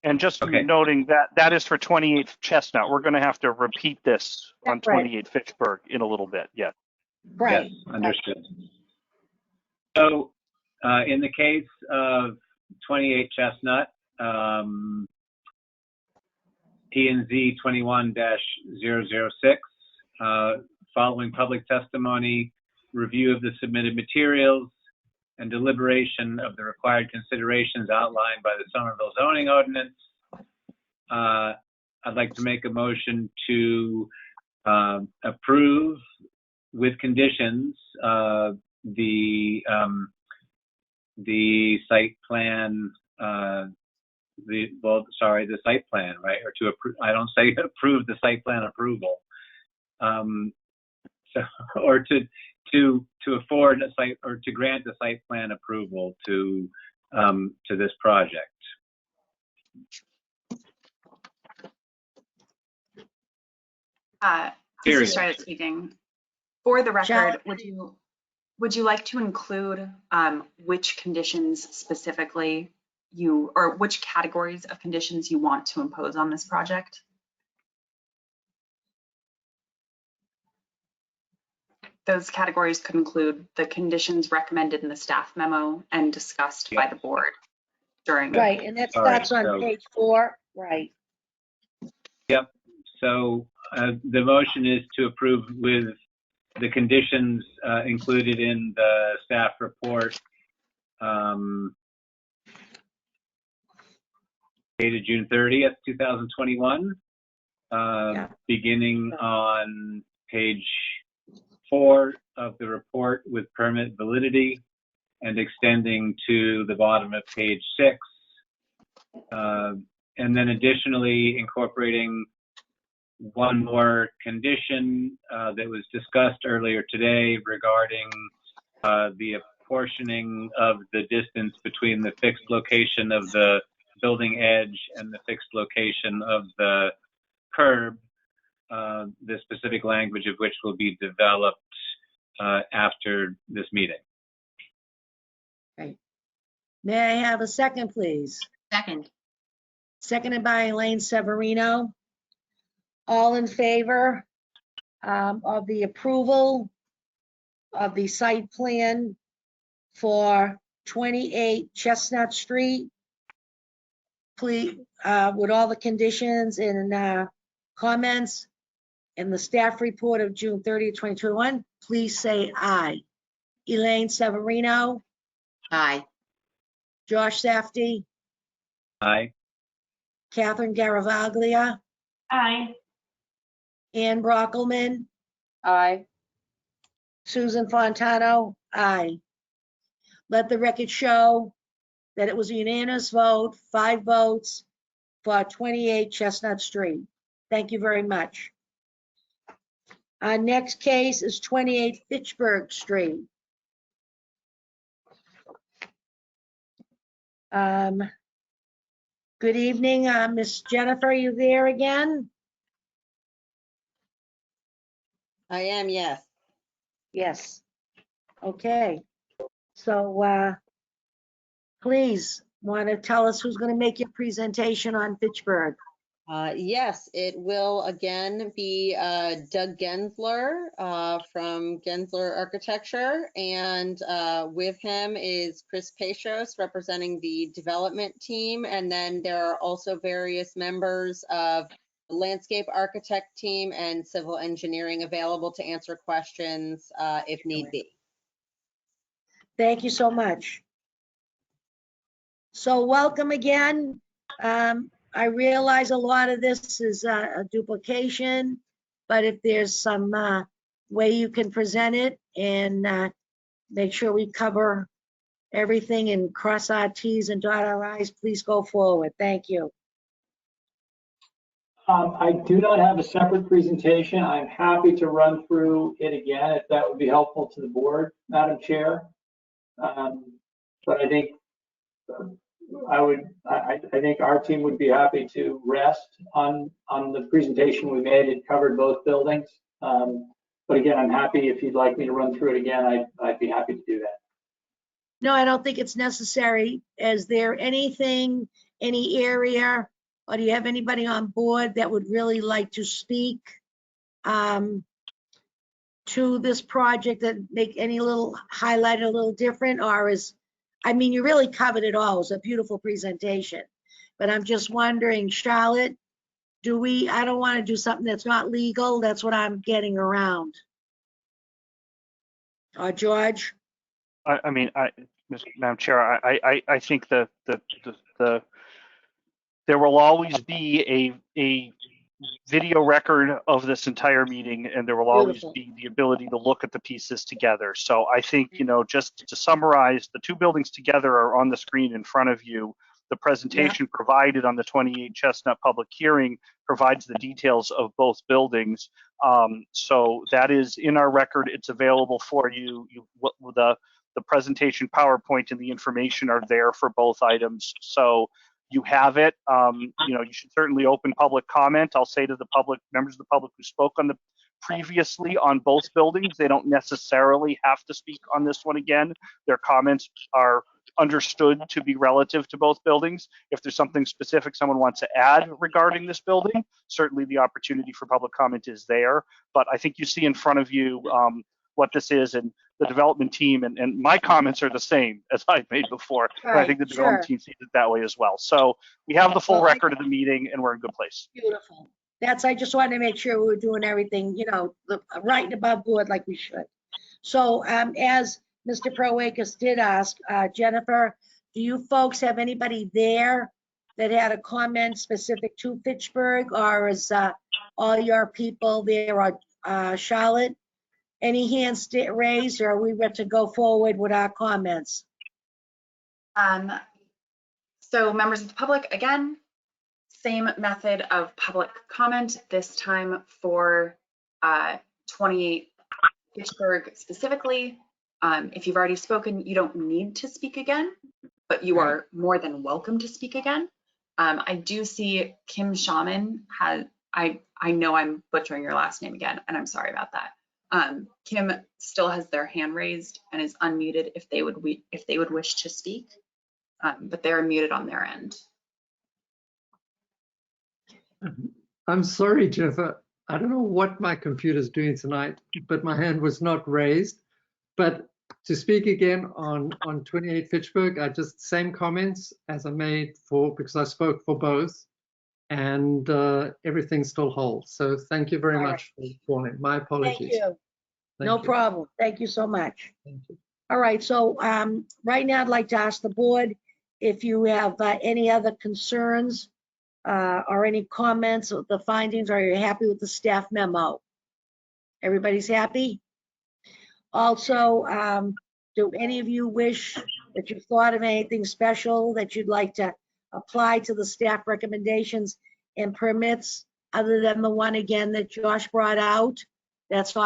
And just Okay. noting that that is for 28 Chestnut. We're going to have to repeat this on That's right. 28 Fitchburg in a little bit. Yeah. Right. Yes, understood. So in the case of 28 Chestnut, P&Z 21-006, following public testimony, review of the submitted materials, and deliberation of the required considerations outlined by the Somerville zoning ordinance, I'd like to make a motion to approve with conditions the site plan, the site plan, right? Or to approve, I don't say approve the site plan approval. Or to afford a site, or to grant the site plan approval to this project. This is Charlotte speaking. For the record, would you like to include which conditions specifically you, or which categories of conditions you want to impose on this project? Those categories could include the conditions recommended in the staff memo and discussed by the board during. Right, and that starts on page 4, right? Yep. So the motion is to approve with the conditions included in the staff report dated June 30th, 2021, beginning on page 4 of the report with permit validity and extending to the bottom of page 6. And then additionally incorporating one more condition that was discussed earlier today regarding the apportioning of the distance between the fixed location of the building edge and the fixed location of the curb, the specific language of which will be developed after this meeting. Right. May I have a second, please? Second. Seconded by Elaine Severino. All in favor of the approval of the site plan for 28 Chestnut Street? Please, with all the conditions and comments in the staff report of June 30th, 2021, please say aye. Elaine Severino? Aye. Josh Safdie? Aye. Catherine Garavaglia? Aye. Ann Brockelman? Aye. Susan Fontano? Aye. Let the record show that it was a unanimous vote, 5 votes for 28 Chestnut Street. Thank you very much. Our next case is 28 Fitchburg Street. Good evening, Miss Jennifer, are you there again? I am, yes. Yes. Okay. So please want to tell us who's going to make your presentation on Fitchburg? Yes, it will again be Doug Gensler from Gensler Architecture, and with him is Chris Pechos representing the development team, and then there are also various members of the landscape architect team and civil engineering available to answer questions if need be. Thank you so much. So welcome again. I realize a lot of this is a duplication, but if there's some way you can present it and make sure we cover everything and cross our T's and dot our I's, please go forward. Thank you. I do not have a separate presentation. I'm happy to run through it again if that would be helpful to the board, Madam Chair. But I think I think our team would be happy to rest on the presentation we made. It covered both buildings. But again, I'm happy if you'd like me to run through it again, I'd be happy to do that. No, I don't think it's necessary. Is there anything, any area, or do you have anybody on board that would really like to speak to this project that make any little highlight a little different, or is, I mean, you really covered it all. It was a beautiful presentation, but I'm just wondering, Charlotte, I don't want to do something that's not legal. That's what I'm getting around. Or George? I mean, Madam Chair, I think there will always be a video record of this entire meeting, and there will always be the ability to look at the pieces together. So I think, just to summarize, the two buildings together are on the screen in front of you. The presentation provided on the 28 Chestnut public hearing provides the details of both buildings. So that is in our record. It's available for you. The presentation PowerPoint and the information are there for both items. So you have it. You should certainly open public comment. I'll say to the public, members of the public who spoke on previously on both buildings, they don't necessarily have to speak on this one again. Their comments are understood to be relative to both buildings. If there's something specific someone wants to add regarding this building, certainly the opportunity for public comment is there. But I think you see in front of you what this is, and the development team and my comments are the same as I've made before. Right, and I think the development team sees it that way as well. So we have the full record of the meeting, and we're in a good place. Beautiful. I just wanted to make sure we were doing everything, right and above board like we should. So as Mr. Proakis did ask, Jennifer, do you folks have anybody there that had a comment specific to Fitchburg, or is all your people there, or Charlotte? Any hands raised, or are we ready to go forward with our comments? So members of the public, again, same method of public comment, this time for 28 Fitchburg specifically. If you've already spoken, you don't need to speak again, but you are more than welcome to speak again. I do see Kim Shaman I know I'm butchering your last name again, and I'm sorry about that. Kim still has their hand raised and is unmuted if they would wish to speak, but they're muted on their end. I'm sorry, Jennifer. I don't know what my computer's doing tonight, but my hand was not raised. But to speak again on 28 Fitchburg, same comments as I made because I spoke for both, and everything still holds. So thank you very much for calling. My apologies. Thank you. No problem. Thank you so much. Thank you. All right, so right now I'd like to ask the board if you have any other concerns or any comments of the findings, or are you happy with the staff memo? Everybody's happy? Also, do any of you wish that you thought of anything special that you'd like to apply to the staff recommendations and permits other than the one again that Josh brought out? That's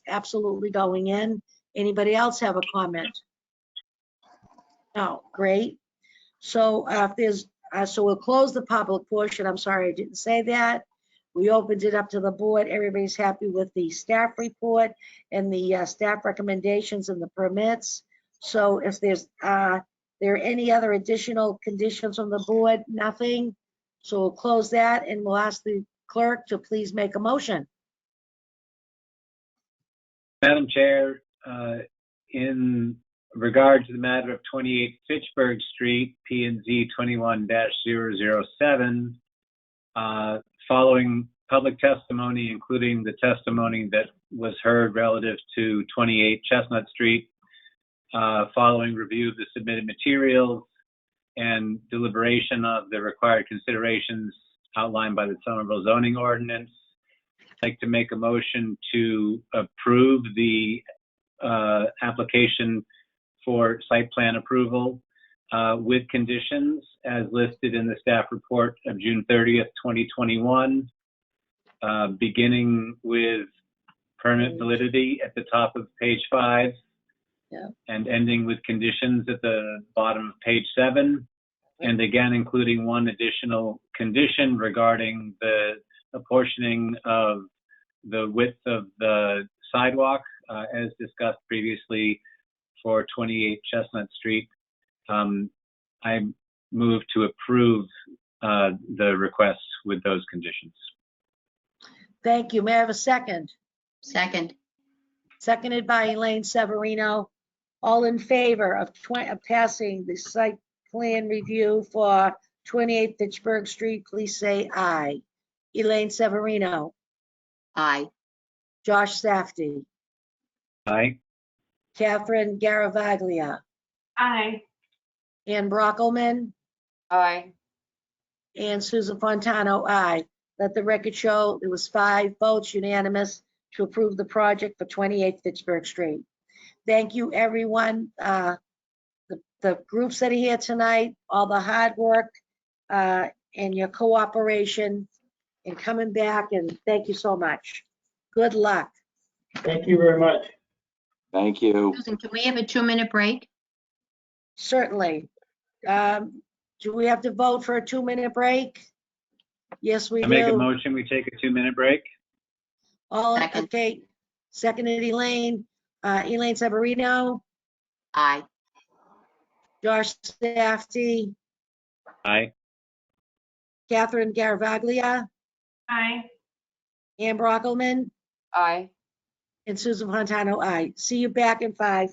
absolutely going in. Anybody else have a comment? No, great. So so we'll close the public portion. I'm sorry I didn't say that. We opened it up to the board. Everybody's happy with the staff report and the staff recommendations and the permits. So if there are any other additional conditions from the board, nothing. So we'll close that and we'll ask the clerk to please make a motion. Madam Chair, in regard to the matter of 28 Fitchburg Street, P and Z 21-007, following public testimony, including the testimony that was heard relative to 28 Chestnut Street, following review of the submitted materials and deliberation of the required considerations outlined by the Somerville zoning ordinance, I'd like to make a motion to approve the application for site plan approval with conditions as listed in the staff report of June 30th, 2021, beginning with permit validity at the top of page 5. Yeah. And ending with conditions at the bottom of page 7, and again including one additional condition regarding the apportioning of the width of the sidewalk as discussed previously for 28 Chestnut Street. I move to approve the requests with those conditions. Thank you. May I have a second? Second. Seconded by Elaine Severino. All in favor of passing the site plan review for 28 Fitchburg Street, please say aye. Elaine Severino, Aye. Josh Safdie, Aye. Catherine Garavaglia, Aye. Ann Brockelman, Aye. and Susan Fontano, aye. Let the record show it was 5 votes unanimous to approve the project for 28 Fitchburg Street. Thank you, everyone. The groups that are here tonight, all the hard work and your cooperation and coming back, and thank you so much. Good luck. Thank you very much. Thank you. Susan, can we have a 2-minute break? Certainly. Do we have to vote for a 2-minute break? Yes, we I make a do. motion, we take a 2-minute break. All, Second. okay. Seconded Elaine. Elaine Severino, Aye. Josh Safdie, Aye. Catherine Garavaglia, Aye. Ann Brockelman, Aye. and Susan Fontano, aye. See you back in 5.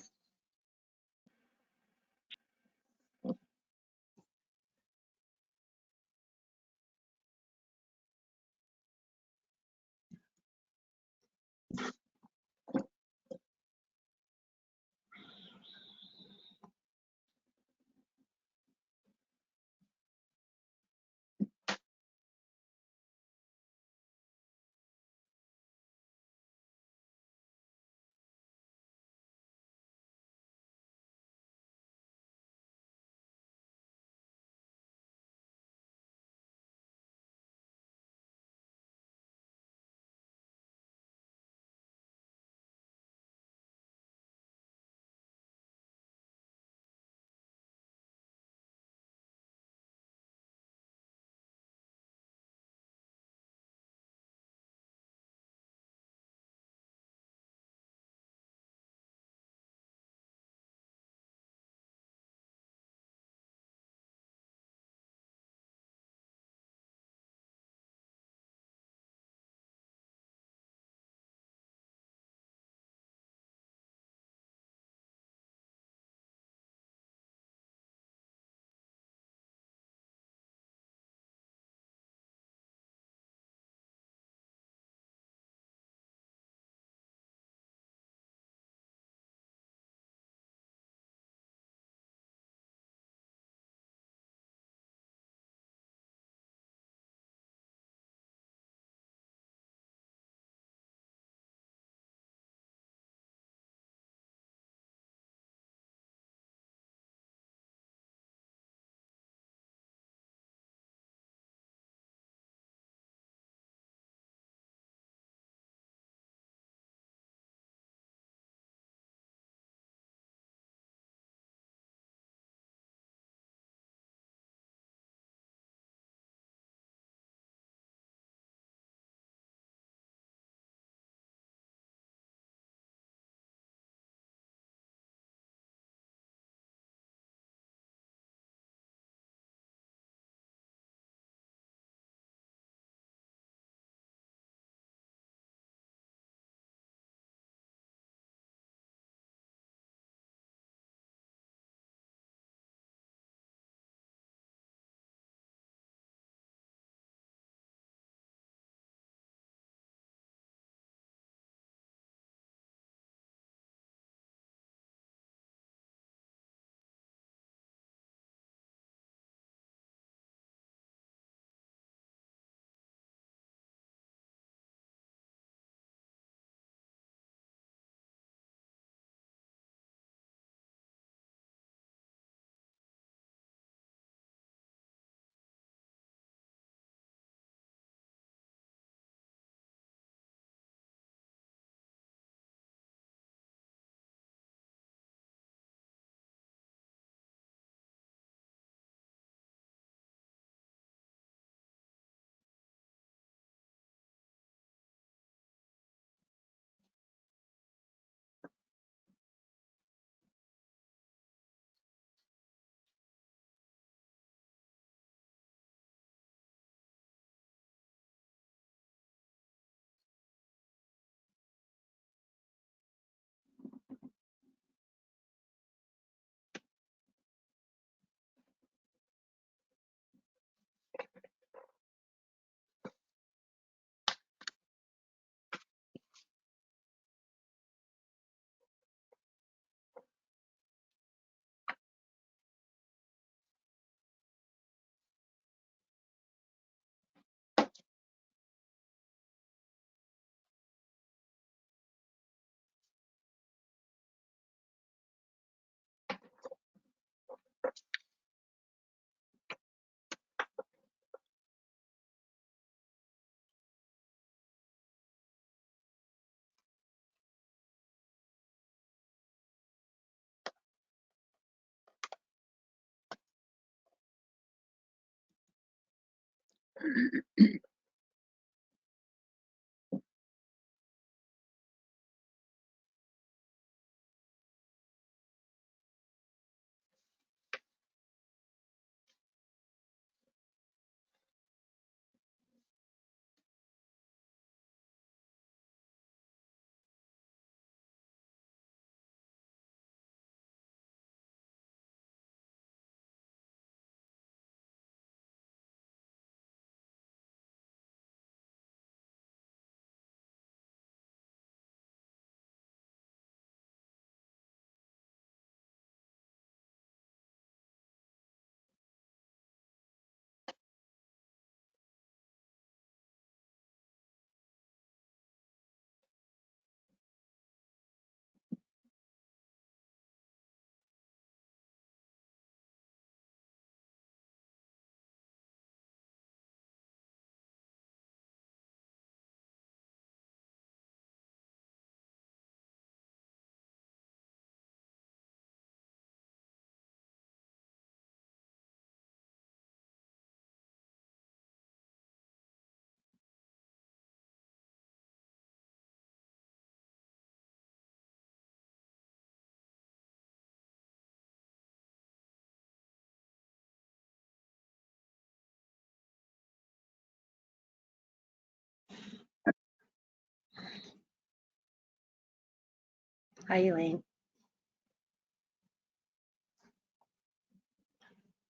Hi, Elaine.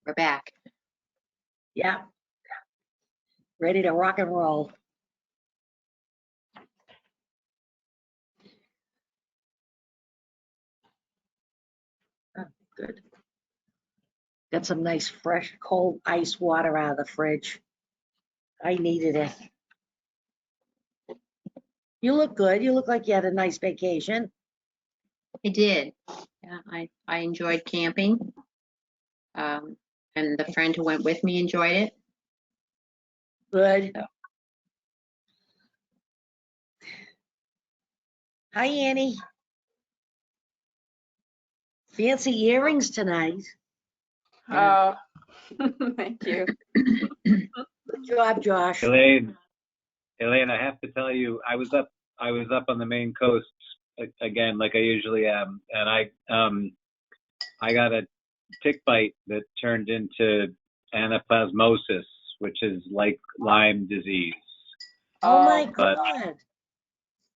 We're back. Yeah. Ready to rock and roll. Oh, good. Got some nice, fresh, cold ice water out of the fridge. I needed it. You look good. You look like you had a nice vacation. I did. Yeah, I enjoyed camping. And the friend who went with me enjoyed it. Good. Hi, Annie. Fancy earrings tonight. Oh, thank you. Good job, Josh. Elaine, I have to tell you, I was up on the Maine coast again, like I usually am, and I got a tick bite that turned into anaplasmosis, which is like Lyme disease. Oh my But- God.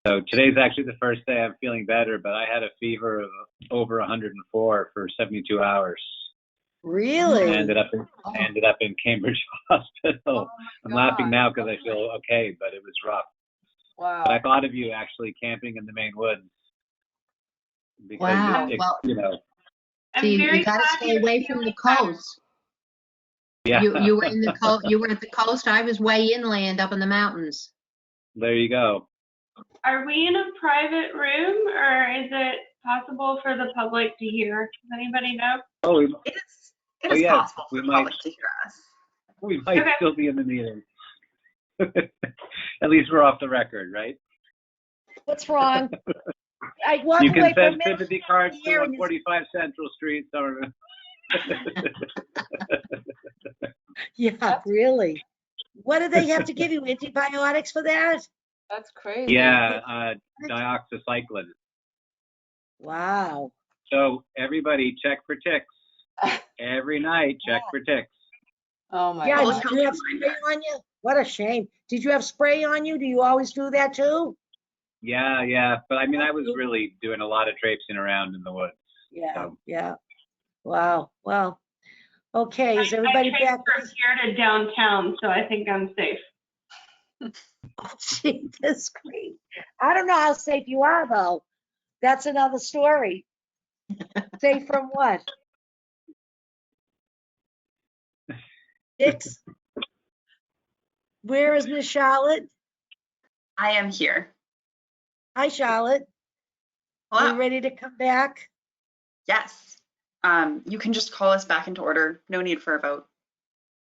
So today's actually the first day I'm feeling better, but I had a fever of over 104 for 72 hours. Really? I ended up in Cambridge Hospital. I'm laughing now because I feel okay, but it was rough. Wow. But I thought of you actually camping in the Maine woods. Because Wow. Well, So you got to stay away from the coast. Yeah. You were in the coast. You were at the coast. I was way inland, up in the mountains. There you go. Are we in a private room or is it possible for the public to hear? Does anybody know? Oh, It is yes, possible for we the might. public to hear us. We might Okay. still be in the meeting. At least we're off the record, right? What's wrong? I walk You away can for a send minute. sympathy cards to Hearing is- 145 Central Street. Somerville. Yeah, really. What do they have to give you? Antibiotics for that? That's crazy. Yeah, dioxycycline. Wow. So everybody check for ticks. Every night, check for ticks. Oh my Yeah, God. did you have spray on you? What a shame. Did you have spray on you? Do you always do that too? Yeah. But I mean, I was really doing a lot of traipsing around in the woods. Yeah, So, yeah. Wow. Well, okay. Is everybody I back? transferred here to downtown, so I think I'm safe. Oh, Jesus Christ. I don't know how safe you are, though. That's another story. Safe from what? Ticks? Where is Miss Charlotte? I am here. Hi, Charlotte. Are Hello. you ready to come back? Yes. You can just call us back into order. No need for a vote.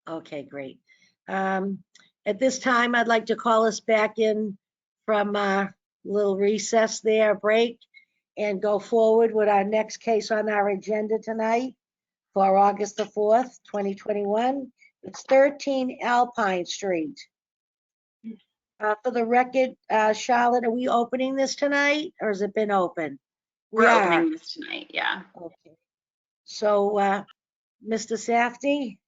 Okay, great. At this time, I'd like to call us back in from a little recess there, break, and go forward with our next case on our agenda tonight for August the 4th, 2021. It's 13 Alpine Street. For the record, Charlotte, are we opening this tonight or has it been open? We're We are. opening this tonight, yeah. Okay. So, Mr. Safdie?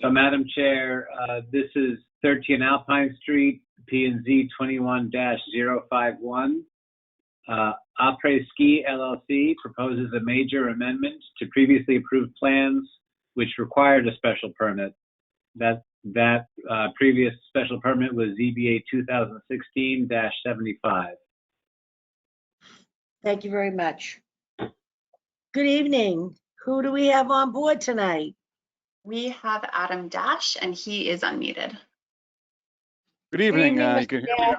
So, Madam Chair, this is 13 Alpine Street, P&Z 21-051. Après Ski LLC proposes a major amendment to previously approved plans which required a special permit. That previous special permit was ZBA 2016-75. Thank you very much. Good evening. Who do we have on board tonight? We have Adam Dash, and he is unmuted. Good evening. evening, You Mr. can hear me?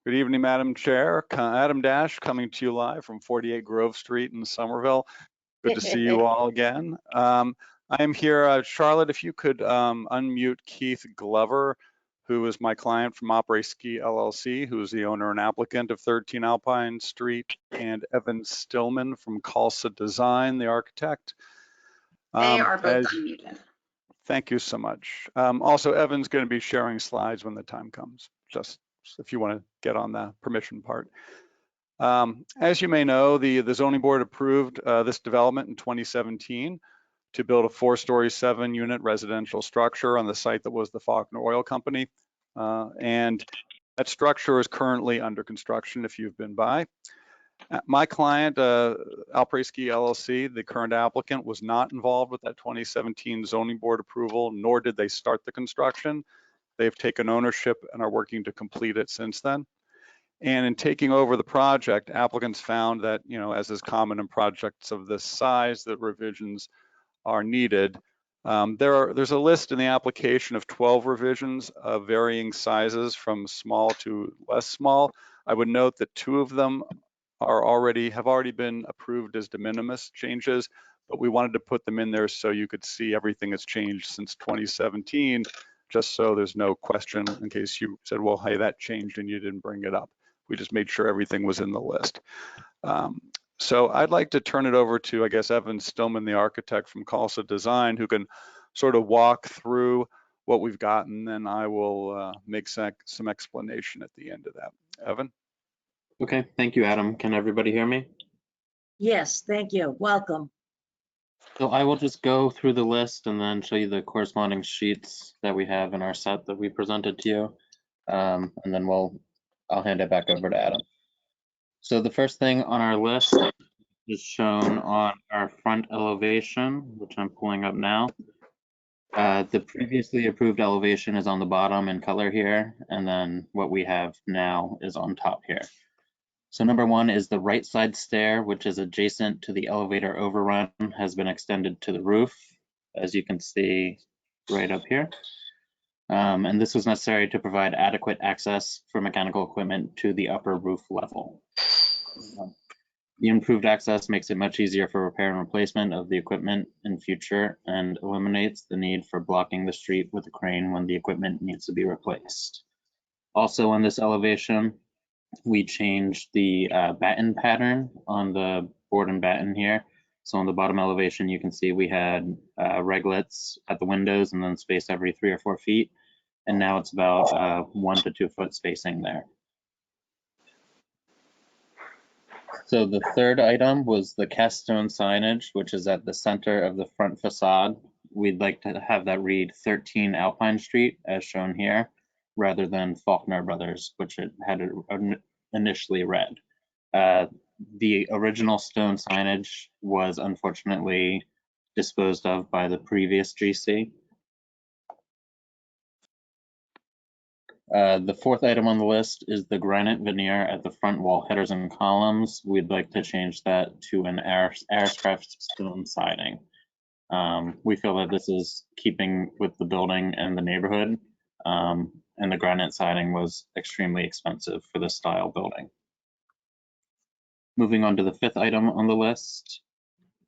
Good evening, Madam Chair. Adam Dash coming to you live from 48 Grove Street in Somerville. Good to see you all again. I am here, Charlotte, if you could unmute Keith Glover, who is my client from Après Ski LLC, who is the owner and applicant of 13 Alpine Street, and Evan Stillman from Kalsa Design, the architect. They are both unmuted. Thank you so much. Also, Evan's going to be sharing slides when the time comes, just if you want to get on the permission part. As you may know, the zoning board approved this development in 2017 to build a 4-story, 7-unit residential structure on the site that was the Faulkner Oil Company. And that structure is currently under construction if you've been by. My client, Après Ski LLC, the current applicant, was not involved with that 2017 zoning board approval, nor did they start the construction. They've taken ownership and are working to complete it since then. And in taking over the project, applicants found that, as is common in projects of this size, that revisions are needed. There's a list in the application of 12 revisions of varying sizes from small to less small. I would note that 2 of them have already been approved as de minimis changes, but we wanted to put them in there so you could see everything that's changed since 2017, just so there's no question in case you said, well, hey, that changed and you didn't bring it up. We just made sure everything was in the list. So I'd like to turn it over to, I guess, Evan Stillman, the architect from Kalsa Design, who can sort of walk through what we've got, and then I will make some explanation at the end of that. Evan? Okay, thank you, Adam. Can everybody hear me? Yes, thank you. Welcome. So I will just go through the list and then show you the corresponding sheets that we have in our set that we presented to you. And then I'll hand it back over to Adam. So the first thing on our list is shown on our front elevation, which I'm pulling up now. The previously approved elevation is on the bottom in color here, and then what we have now is on top here. So number 1 is the right side stair, which is adjacent to the elevator overrun, has been extended to the roof, as you can see right up here. And this was necessary to provide adequate access for mechanical equipment to the upper roof level. The improved access makes it much easier for repair and replacement of the equipment in future and eliminates the need for blocking the street with a crane when the equipment needs to be replaced. Also on this elevation, we changed the batten pattern on the board and batten here. So on the bottom elevation, you can see we had reglets at the windows and then spaced every 3 or 4 feet. And now it's about 1 to 2 foot spacing there. So the third item was the cast stone signage, which is at the center of the front facade. We'd like to have that read 13 Alpine Street as shown here, rather than Faulkner Brothers, which it had initially read. The original stone signage was unfortunately disposed of by the previous GC. The fourth item on the list is the granite veneer at the front wall headers and columns. We'd like to change that to an Arriscraft stone siding. We feel that this is keeping with the building and the neighborhood, and the granite siding was extremely expensive for this style building. Moving on to the fifth item on the list,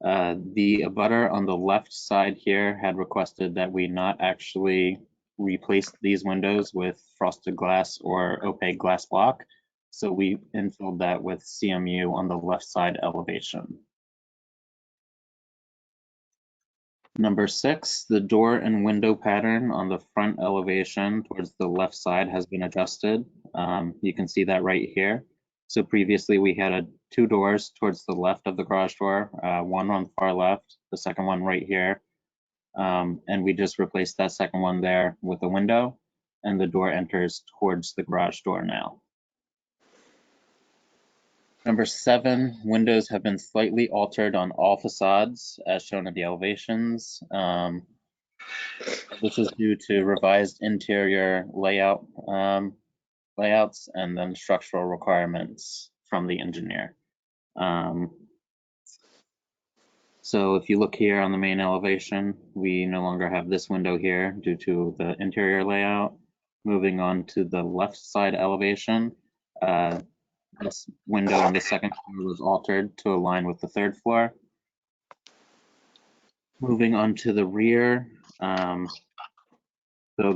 the abutter on the left side here had requested that we not actually replace these windows with frosted glass or opaque glass block. So we infilled that with CMU on the left side elevation. Number 6, the door and window pattern on the front elevation towards the left side has been adjusted. You can see that right here. So previously we had 2 doors towards the left of the garage door, one on the far left, the second one right here. And we just replaced that second one there with a window, and the door enters towards the garage door now. Number 7, windows have been slightly altered on all facades as shown at the elevations. This is due to revised interior layouts and then structural requirements from the engineer. So if you look here on the main elevation, we no longer have this window here due to the interior layout. Moving on to the left side elevation, this window on the second floor was altered to align with the third floor. Moving on to the rear, so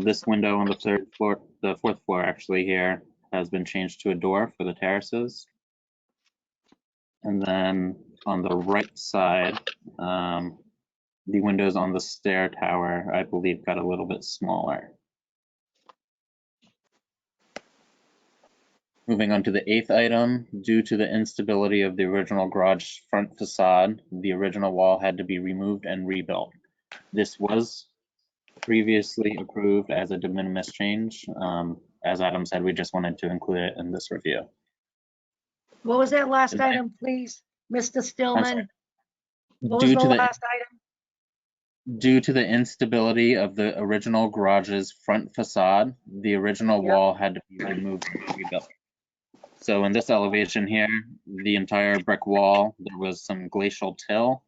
this window on the fourth floor actually here has been changed to a door for the terraces. And then on the right side, the windows on the stair tower, I believe, got a little bit smaller. Moving on to the 8th item, due to the instability of the original garage front facade, the original wall had to be removed and rebuilt. This was previously approved as a de minimis change. As Adam said, we just wanted to include it in this review. What was that last item, please? Mr. Stillman? What was the last item? Due to the instability of the original garage's front facade, the original wall had to be removed and rebuilt. So in this elevation here, the entire brick wall, there was some glacial till,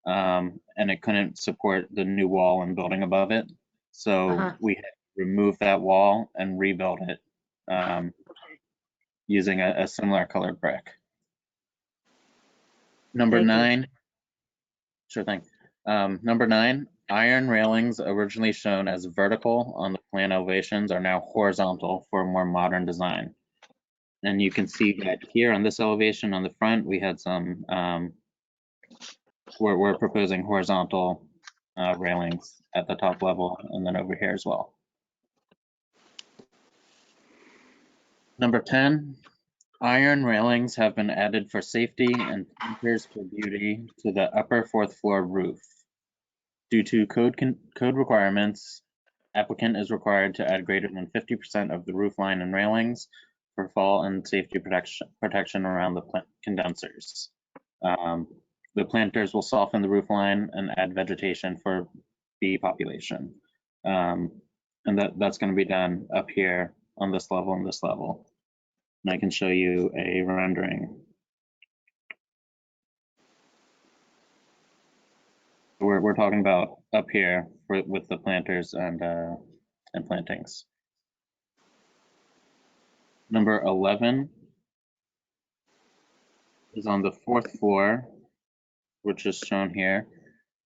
and it couldn't support the new wall and building above it. So we had to remove that wall and rebuild it using a similar colored brick. Number 9, sure thing. Number 9, iron railings originally shown as vertical on the plan elevations are now horizontal for a more modern design. And you can see that here on this elevation on the front, we had some, we're proposing horizontal railings at the top level and then over here as well. Number 10, iron railings have been added for safety and planters for beauty to the upper 4th floor roof. Due to code requirements, applicant is required to add greater than 50% of the roof line and railings for fall and safety protection around the condensers. The planters will soften the roof line and add vegetation for bee population. And that's going to be done up here on this level and this level. And I can show you a rendering. We're talking about up here with the planters and plantings. Number 11 is on the 4th floor, which is shown here.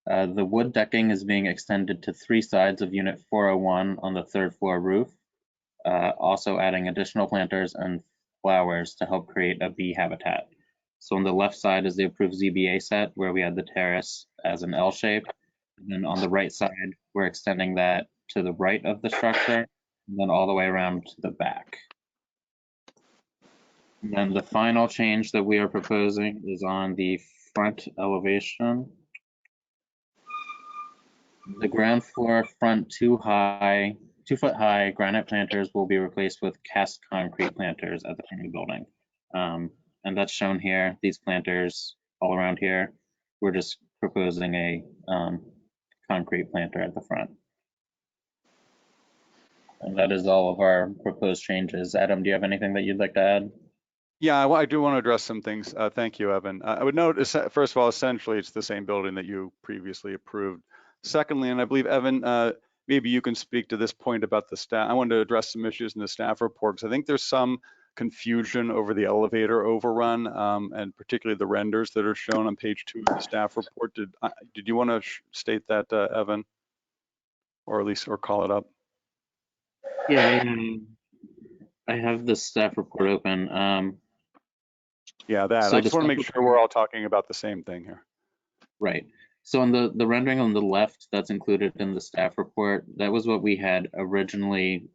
The wood decking is being extended to 3 sides of unit 401 on the 3rd floor roof, also adding additional planters and flowers to help create a bee habitat. So on the left side is the approved ZBA set where we had the terrace as an L shape. And then on the right side, we're extending that to the right of the structure and then all the way around to the back. And then the final change that we are proposing is on the front elevation. The ground floor front 2-foot high granite planters will be replaced with cast concrete planters at the front of the building. And that's shown here, these planters all around here. We're just proposing a concrete planter at the front. And that is all of our proposed changes. Adam, do you have anything that you'd like to add? Yeah, I do want to address some things. Thank you, Evan. I would note, first of all, essentially, it's the same building that you previously approved. Secondly, and I believe, Evan, maybe you can speak to this point about the staff. I wanted to address some issues in the staff report, because I think there's some confusion over the elevator overrun, and particularly the renders that are shown on page 2 of the staff report. Did you want to state that, Evan? Or at least, or call it up? Yeah, I have the staff report open. Yeah, that. So I just want to make sure we're all talking about the same thing here. Right. So on the rendering on the left that's included in the staff report, that was what we had originally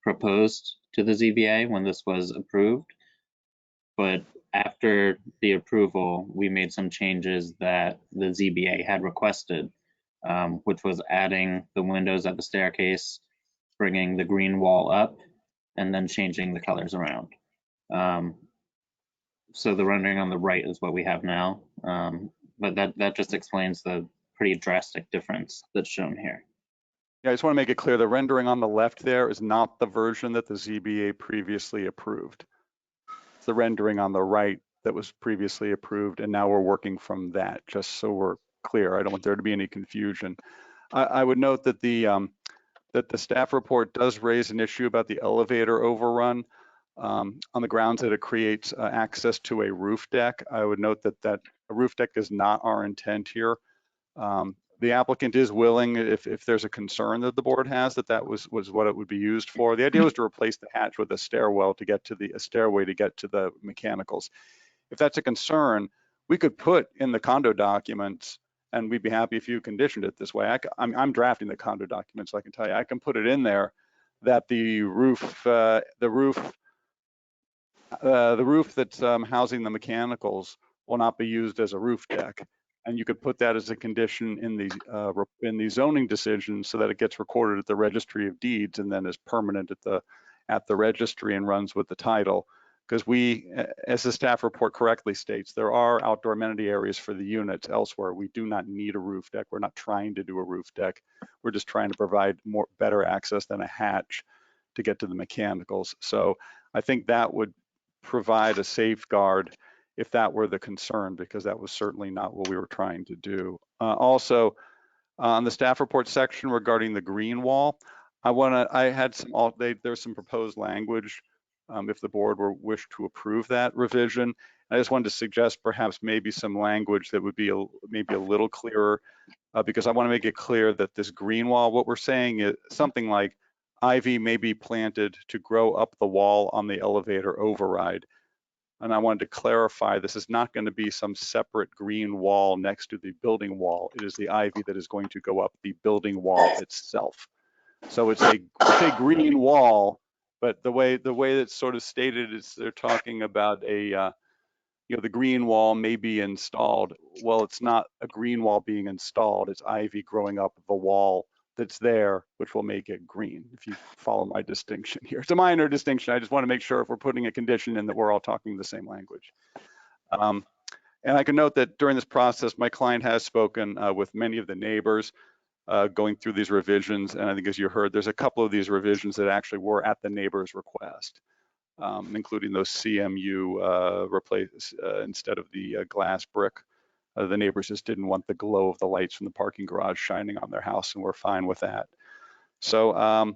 proposed to the ZBA when this was approved. But after the approval, we made some changes that the ZBA had requested, which was adding the windows at the staircase, bringing the green wall up, and then changing the colors around. So the rendering on the right is what we have now, but that just explains the pretty drastic difference that's shown here. Yeah, I just want to make it clear, the rendering on the left there is not the version that the ZBA previously approved. It's the rendering on the right that was previously approved, and now we're working from that, just so we're clear. I don't want there to be any confusion. I would note that the staff report does raise an issue about the elevator overrun on the grounds that it creates access to a roof deck. I would note that a roof deck is not our intent here. The applicant is willing, if there's a concern that the board has, that was what it would be used for. The idea was to replace the hatch with a stairway to get to the mechanicals. If that's a concern, we could put in the condo documents, and we'd be happy if you conditioned it this way. I'm drafting the condo documents, so I can tell you, I can put it in there that the roof that's housing the mechanicals will not be used as a roof deck. And you could put that as a condition in the zoning decision so that it gets recorded at the registry of deeds and then is permanent at the registry and runs with the title. Because we, as the staff report correctly states, there are outdoor amenity areas for the units elsewhere. We do not need a roof deck. We're not trying to do a roof deck. We're just trying to provide better access than a hatch to get to the mechanicals. So I think that would provide a safeguard if that were the concern, because that was certainly not what we were trying to do. Also, on the staff report section regarding the green wall, there's some proposed language if the board wished to approve that revision. I just wanted to suggest perhaps maybe some language that would be maybe a little clearer, because I want to make it clear that this green wall, what we're saying is something like ivy may be planted to grow up the wall on the elevator override. And I wanted to clarify, this is not going to be some separate green wall next to the building wall. It is the ivy that is going to go up the building wall itself. So it's a green wall, but the way it's sort of stated is they're talking about the green wall may be installed. Well, it's not a green wall being installed. It's ivy growing up the wall that's there, which will make it green, if you follow my distinction here. It's a minor distinction. I just want to make sure if we're putting a condition in that we're all talking the same language. And I can note that during this process, my client has spoken with many of the neighbors going through these revisions. And I think as you heard, there's a couple of these revisions that actually were at the neighbor's request, including those CMU replace instead of the glass brick. The neighbors just didn't want the glow of the lights from the parking garage shining on their house, and we're fine with that. So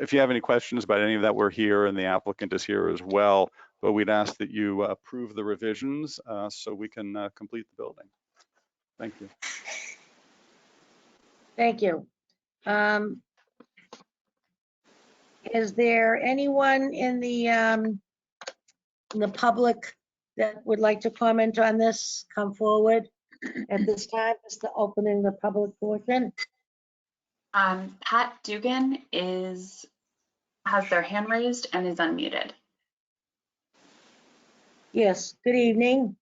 if you have any questions about any of that, we're here, and the applicant is here as well. But we'd ask that you approve the revisions so we can complete the building. Thank you. Thank you. Is there anyone in the public that would like to comment on this? Come forward at this time. It's the opening the public portion. Pat Dugan has their hand raised and is unmuted. Yes, good evening.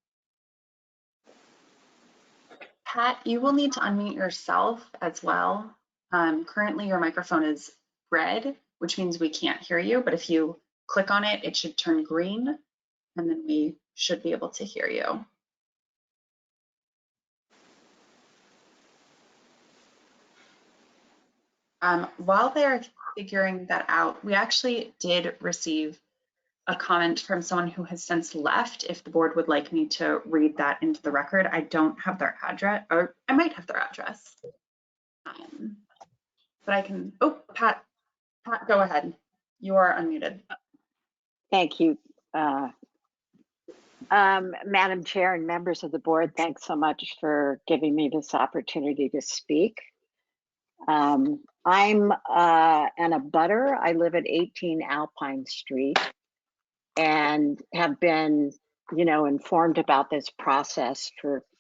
Pat, you will need to unmute yourself as well. Currently your microphone is red, which means we can't hear you, but if you click on it, it should turn green, and then we should be able to hear you. While they're figuring that out, we actually did receive a comment from someone who has since left. If the board would like me to read that into the record, I don't have their address, or I might have their address. But I can, oh, Pat, go ahead. You are unmuted. Thank you. Madam Chair and members of the board, thanks so much for giving me this opportunity to speak. I'm an abutter. I live at 18 Alpine Street and have been informed about this process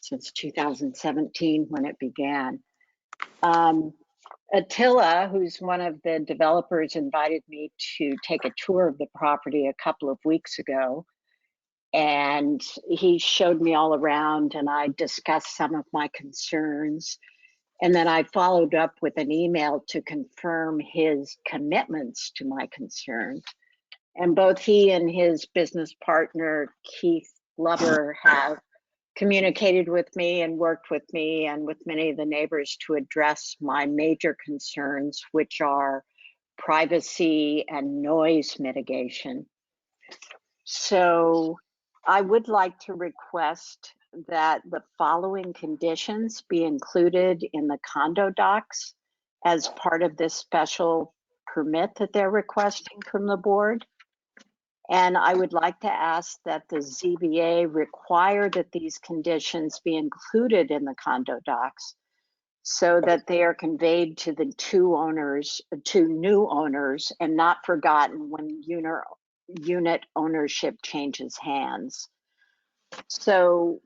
since 2017 when it began. Attila, who's one of the developers, invited me to take a tour of the property a couple of weeks ago. And he showed me all around, and I discussed some of my concerns. And then I followed up with an email to confirm his commitments to my concerns. And both he and his business partner, Keith Lover, have communicated with me and worked with me and with many of the neighbors to address my major concerns, which are privacy and noise mitigation. So I would like to request that the following conditions be included in the condo docs as part of this special permit that they're requesting from the board. And I would like to ask that the ZBA require that these conditions be included in the condo docs so that they are conveyed to the two new owners, and not forgotten when unit ownership changes hands. So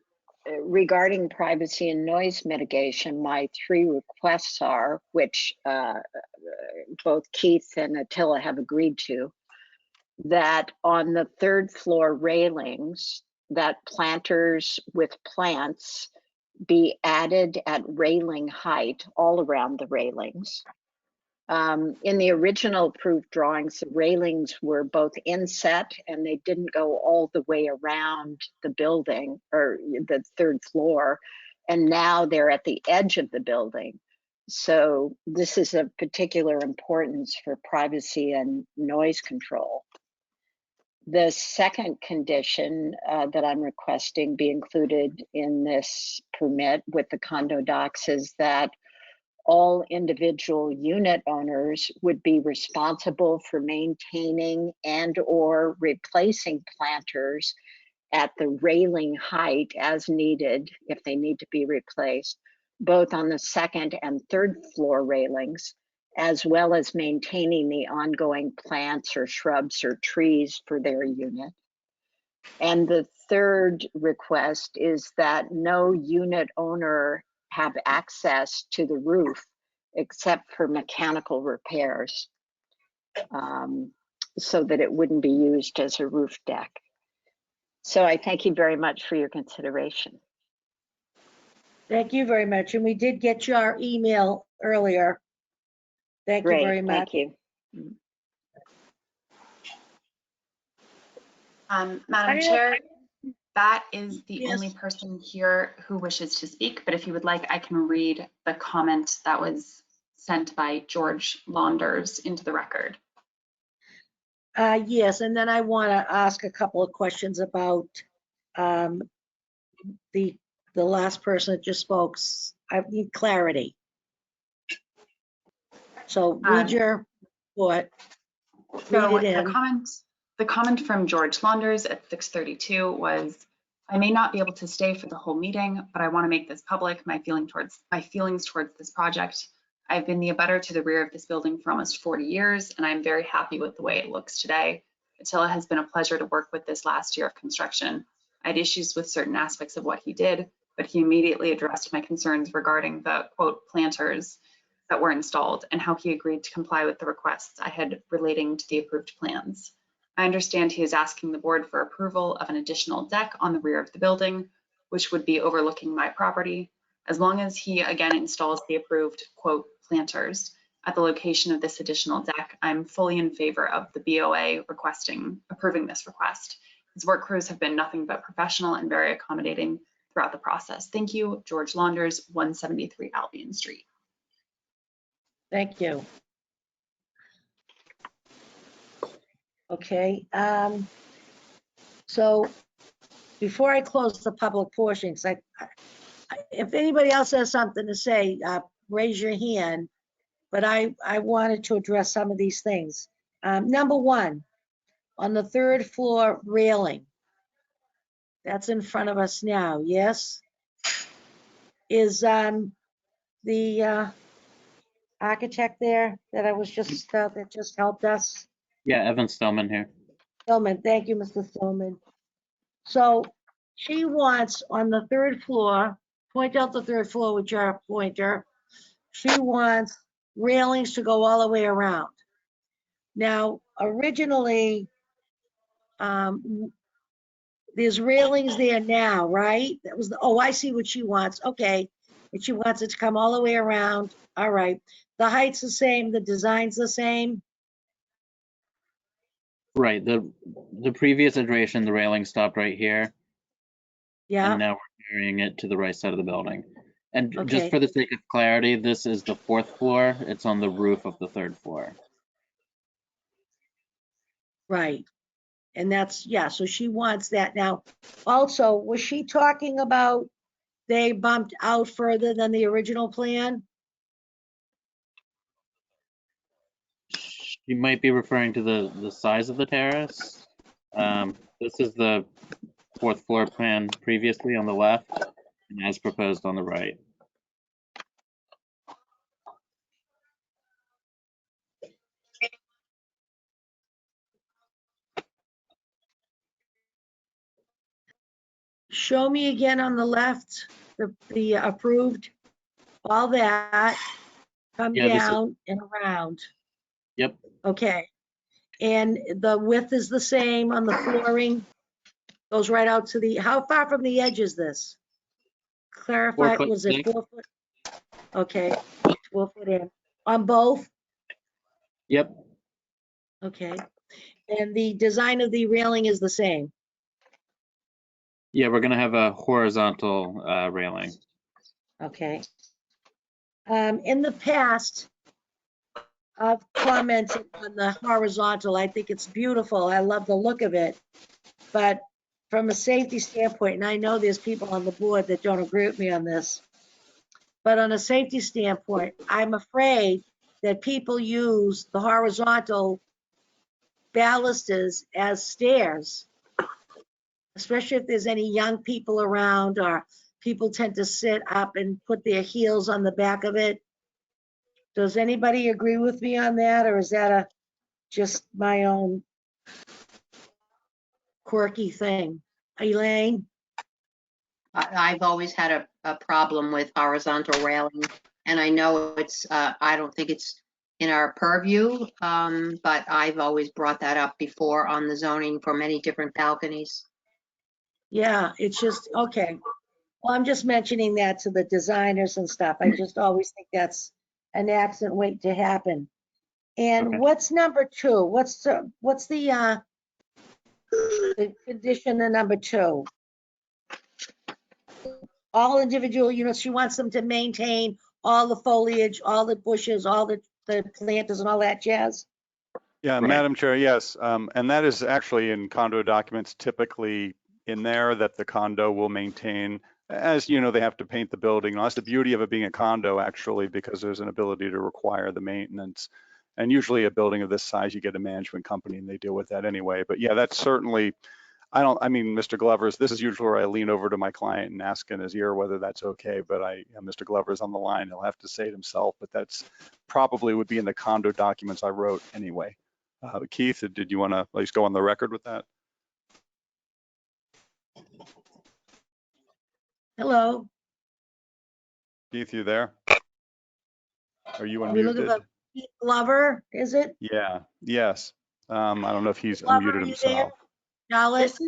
regarding privacy and noise mitigation, my 3 requests are, which both Keith and Attila have agreed to, that on the 3rd floor railings, that planters with plants be added at railing height all around the railings. In the original approved drawings, the railings were both inset and they didn't go all the way around the building or the 3rd floor. And now they're at the edge of the building. So this is of particular importance for privacy and noise control. The second condition that I'm requesting be included in this permit with the condo docs is that all individual unit owners would be responsible for maintaining and or replacing planters at the railing height as needed if they need to be replaced, both on the 2nd and 3rd floor railings, as well as maintaining the ongoing plants or shrubs or trees for their unit. And the 3rd request is that no unit owner have access to the roof except for mechanical repairs, so that it wouldn't be used as a roof deck. So I thank you very much for your consideration. Thank you very much. And we did get your email earlier. Thank Great, you very much. thank you. Madam Chair, that is the Yes. only person here who wishes to speak, but if you would like, I can read the comment that was sent by George Launders into the record. Yes, and then I want to ask a couple of questions about the last person that just spoke. I need clarity. So read your report. So Read it in. the comment from George Launders at 6:32 was, I may not be able to stay for the whole meeting, but I want to make this public, my feelings towards this project. I've been the abutter to the rear of this building for almost 40 years, and I'm very happy with the way it looks today. Attila has been a pleasure to work with this last year of construction. I had issues with certain aspects of what he did, but he immediately addressed my concerns regarding the, quote, planters that were installed and how he agreed to comply with the requests I had relating to the approved plans. I understand he is asking the board for approval of an additional deck on the rear of the building, which would be overlooking my property. As long as he again installs the approved, quote, planters at the location of this additional deck, I'm fully in favor of the BOA approving this request. His work crews have been nothing but professional and very accommodating throughout the process. Thank you, George Launders, 173 Albion Street. Thank you. Okay. So before I close the public portions, if anybody else has something to say, raise your hand. But I wanted to address some of these things. Number 1, on the 3rd floor railing, that's in front of us now, yes? Is the architect there that I was just, that just helped us? Yeah, Evan Stillman here. Stillman, thank you, Mr. Stillman. So she wants on the third floor, point out the third floor with your pointer. She wants railings to go all the way around. Now, originally, there's railings there now, right? That was the, oh, I see what she wants. Okay. And she wants it to come all the way around. All right. The height's the same, the design's the same. Right, the previous iteration, the railing stopped right here, Yeah. and now we're carrying it to the right side of the building. And Okay. just for the sake of clarity, this is the 4th floor. It's on the roof of the 3rd floor. Right. And that's, yeah, so she wants that. Now, also, was she talking about they bumped out further than the original plan? You might be referring to the size of the terrace. This is the 4th floor plan previously on the left, and as proposed on the right. Show me again on the left, the approved, all that, come Yeah, this is- down and around. Yep. Okay. And the width is the same on the flooring, goes right out to the, how far from the edge is this? Clarify, 4 foot was it six. 4 foot? Okay, 4 foot in, on both? Yep. Okay. And the design of the railing is the same? Yeah, we're gonna have a horizontal railing. Okay. In the past, I've commented on the horizontal. I think it's beautiful. I love the look of it. But from a safety standpoint, and I know there's people on the board that don't agree with me on this, but on a safety standpoint, I'm afraid that people use the horizontal balusters as stairs, especially if there's any young people around, or people tend to sit up and put their heels on the back of it. Does anybody agree with me on that, or is that just my own quirky thing? Elaine? I've always had a problem with horizontal railing, and I know it's, I don't think it's in our purview, but I've always brought that up before on the zoning for many different balconies. Yeah, it's just, okay. Well, I'm just mentioning that to the designers and stuff. I just always think that's an accident waiting to happen. And Okay. what's number 2? What's the condition of number 2? All individual units, she wants them to maintain all the foliage, all the bushes, all the planters and all that jazz? Yeah, Madam Chair, yes. And that is actually in condo documents typically in there, that the condo will maintain. As you know, they have to paint the building. That's the beauty of it being a condo, actually, because there's an ability to require the maintenance. And usually a building of this size, you get a management company and they deal with that anyway. But yeah, that's certainly, I mean, Mr. Glover's, this is usually where I lean over to my client and ask in his ear whether that's okay. But Mr. Glover's on the line, he'll have to say it himself, but that's probably would be in the condo documents I wrote anyway. Keith, did you want to at least go on the record with that? Hello? Keith, you there? Are you Are we looking unmuted? for Keith Glover, is it? Yeah, yes. I don't know if he's Glover, unmuted are you there? himself. Charlotte?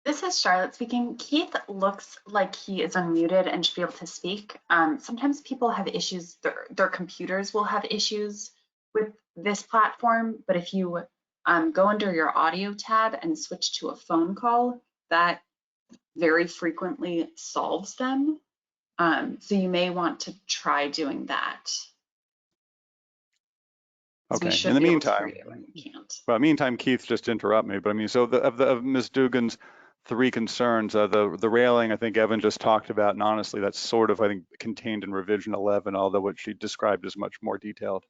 This is Charlotte speaking. Keith looks like he is unmuted and should be able to speak. Sometimes people have issues, their computers will have issues with this platform, but if you go under your audio tab and switch to a phone call, that very frequently solves them. So you may want to try doing that. Okay, We should in the be able to meantime, hear you when we can't. well, meantime, Keith, just interrupt me, but I mean, so of Ms. Dugan's 3 concerns, the railing, I think Evan just talked about, and honestly, that's sort of, I think, contained in revision 11, although what she described is much more detailed.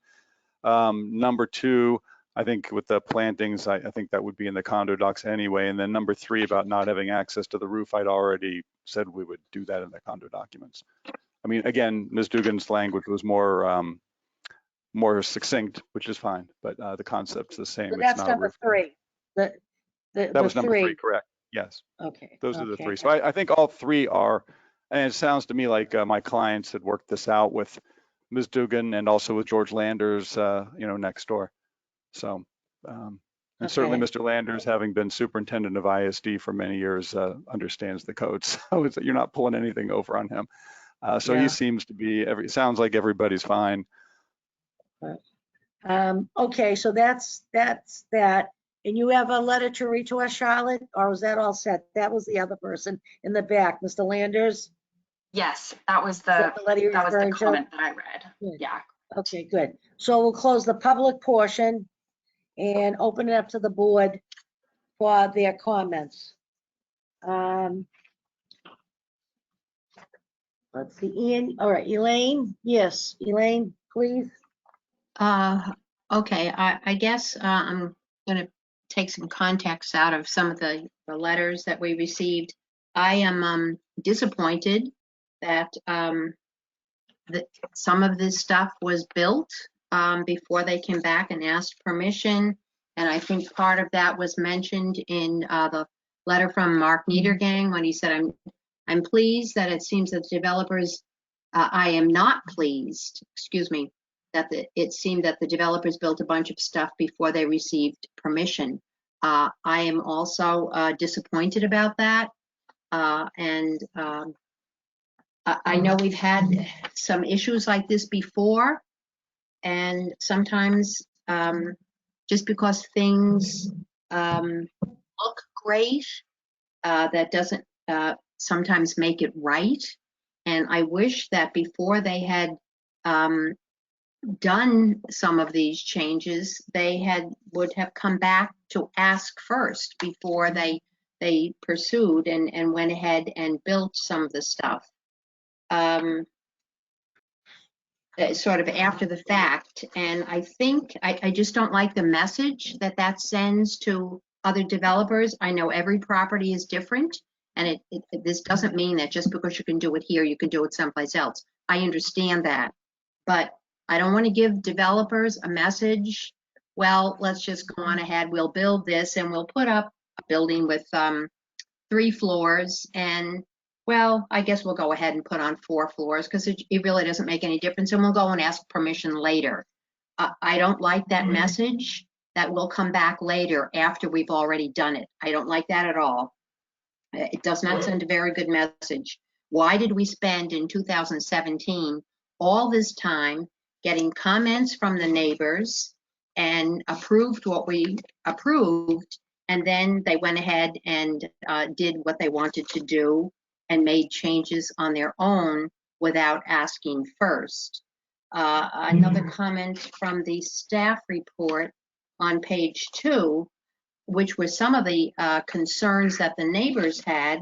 Number 2, I think with the plantings, I think that would be in the condo docs anyway. And then number 3 about not having access to the roof, I'd already said we would do that in the condo documents. I mean, again, Ms. Dugan's language was more succinct, which is fine, but the concept's the same. So It's that's not a number roof. 3. That was number 3, correct? Yes, Okay. those are the okay. three. So I think all three are, and it sounds to me like my clients had worked this out with Ms. Dugan and also with George Landers, next door. So, and certainly Okay. Mr. Landers, having been superintendent of ISD for many years, understands the code. So you're not pulling anything over on him. So Yeah. he seems to be, sounds like everybody's fine. Okay, so that's that. And you have a letter to read to us, Charlotte, or was that all set? That was the other person in the back, Mr. Landers? Yes, that was Is that the letter you're referring to? comment that I read. Good. Yeah. Okay, good. So we'll close the public portion and open it up to the board for their comments. Let's see, Ian, all right, Elaine, yes, Elaine, please. Okay, I guess I'm going to take some context out of some of the letters that we received. I am disappointed that some of this stuff was built before they came back and asked permission. And I think part of that was mentioned in the letter from Mark Niedergang when he said, I'm pleased that it seems that the developers, I am not pleased, excuse me, that it seemed that the developers built a bunch of stuff before they received permission. I am also disappointed about that. I know we've had some issues like this before, and sometimes just because things look great, that doesn't sometimes make it right. And I wish that before they had done some of these changes, they would have come back to ask first before they pursued and went ahead and built some of the stuff. Sort of after the fact. And I think I just don't like the message that sends to other developers. I know every property is different, and this doesn't mean that just because you can do it here, you can do it someplace else. I understand that, but I don't want to give developers a message, well, let's just go on ahead, we'll build this and we'll put up a building with 3 floors, and well, I guess we'll go ahead and put on 4 floors because it really doesn't make any difference, and we'll go and ask permission later. I don't like that message that will come back later after we've already done it. I don't like that at all. It does not send a very good message. Why did we spend in 2017 all this time getting comments from the neighbors and approved what we approved, and then they went ahead and did what they wanted to do and made changes on their own without asking first? Another comment from the staff report on page 2, which were some of the concerns that the neighbors had,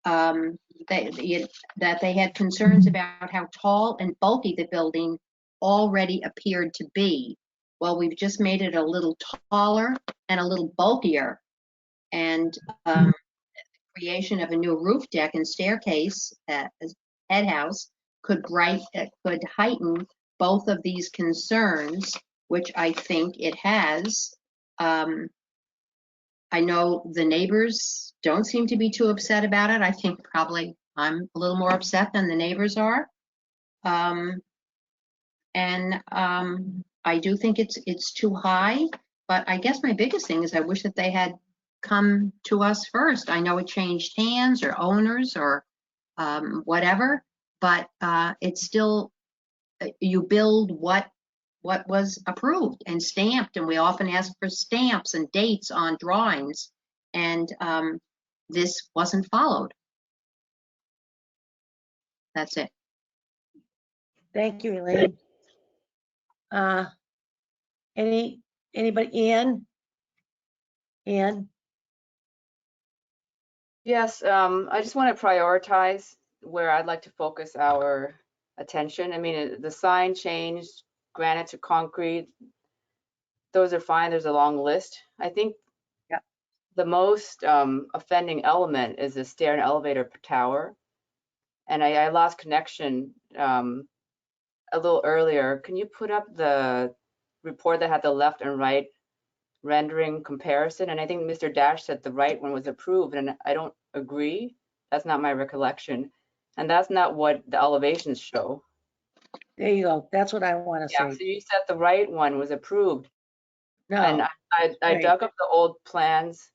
that they had concerns about how tall and bulky the building already appeared to be. Well, we've just made it a little taller and a little bulkier, and creation of a new roof deck and staircase at head house could heighten both of these concerns, which I think it has. I know the neighbors don't seem to be too upset about it. I think probably I'm a little more upset than the neighbors are. I do think it's too high, but I guess my biggest thing is I wish that they had come to us first. I know it changed hands or owners or whatever, but it's still, you build what was approved and stamped, and we often ask for stamps and dates on drawings, and this wasn't followed. That's it. Thank you, Elaine. Anybody, Ann? Ann? Yes, I just want to prioritize where I'd like to focus our attention. I mean, the sign changed, granite to concrete. Those are fine. There's a long list. I think the most offending element is the stair and elevator per tower. And I lost connection a little earlier. Can you put up the report that had the left and right rendering comparison. And I think Mr. Dash said the right one was approved, and I don't agree. That's not my recollection. And that's not what the elevations show. There you go. That's what I want to Yeah, say. so you said the right one was approved. And No, I right. dug up the old plans,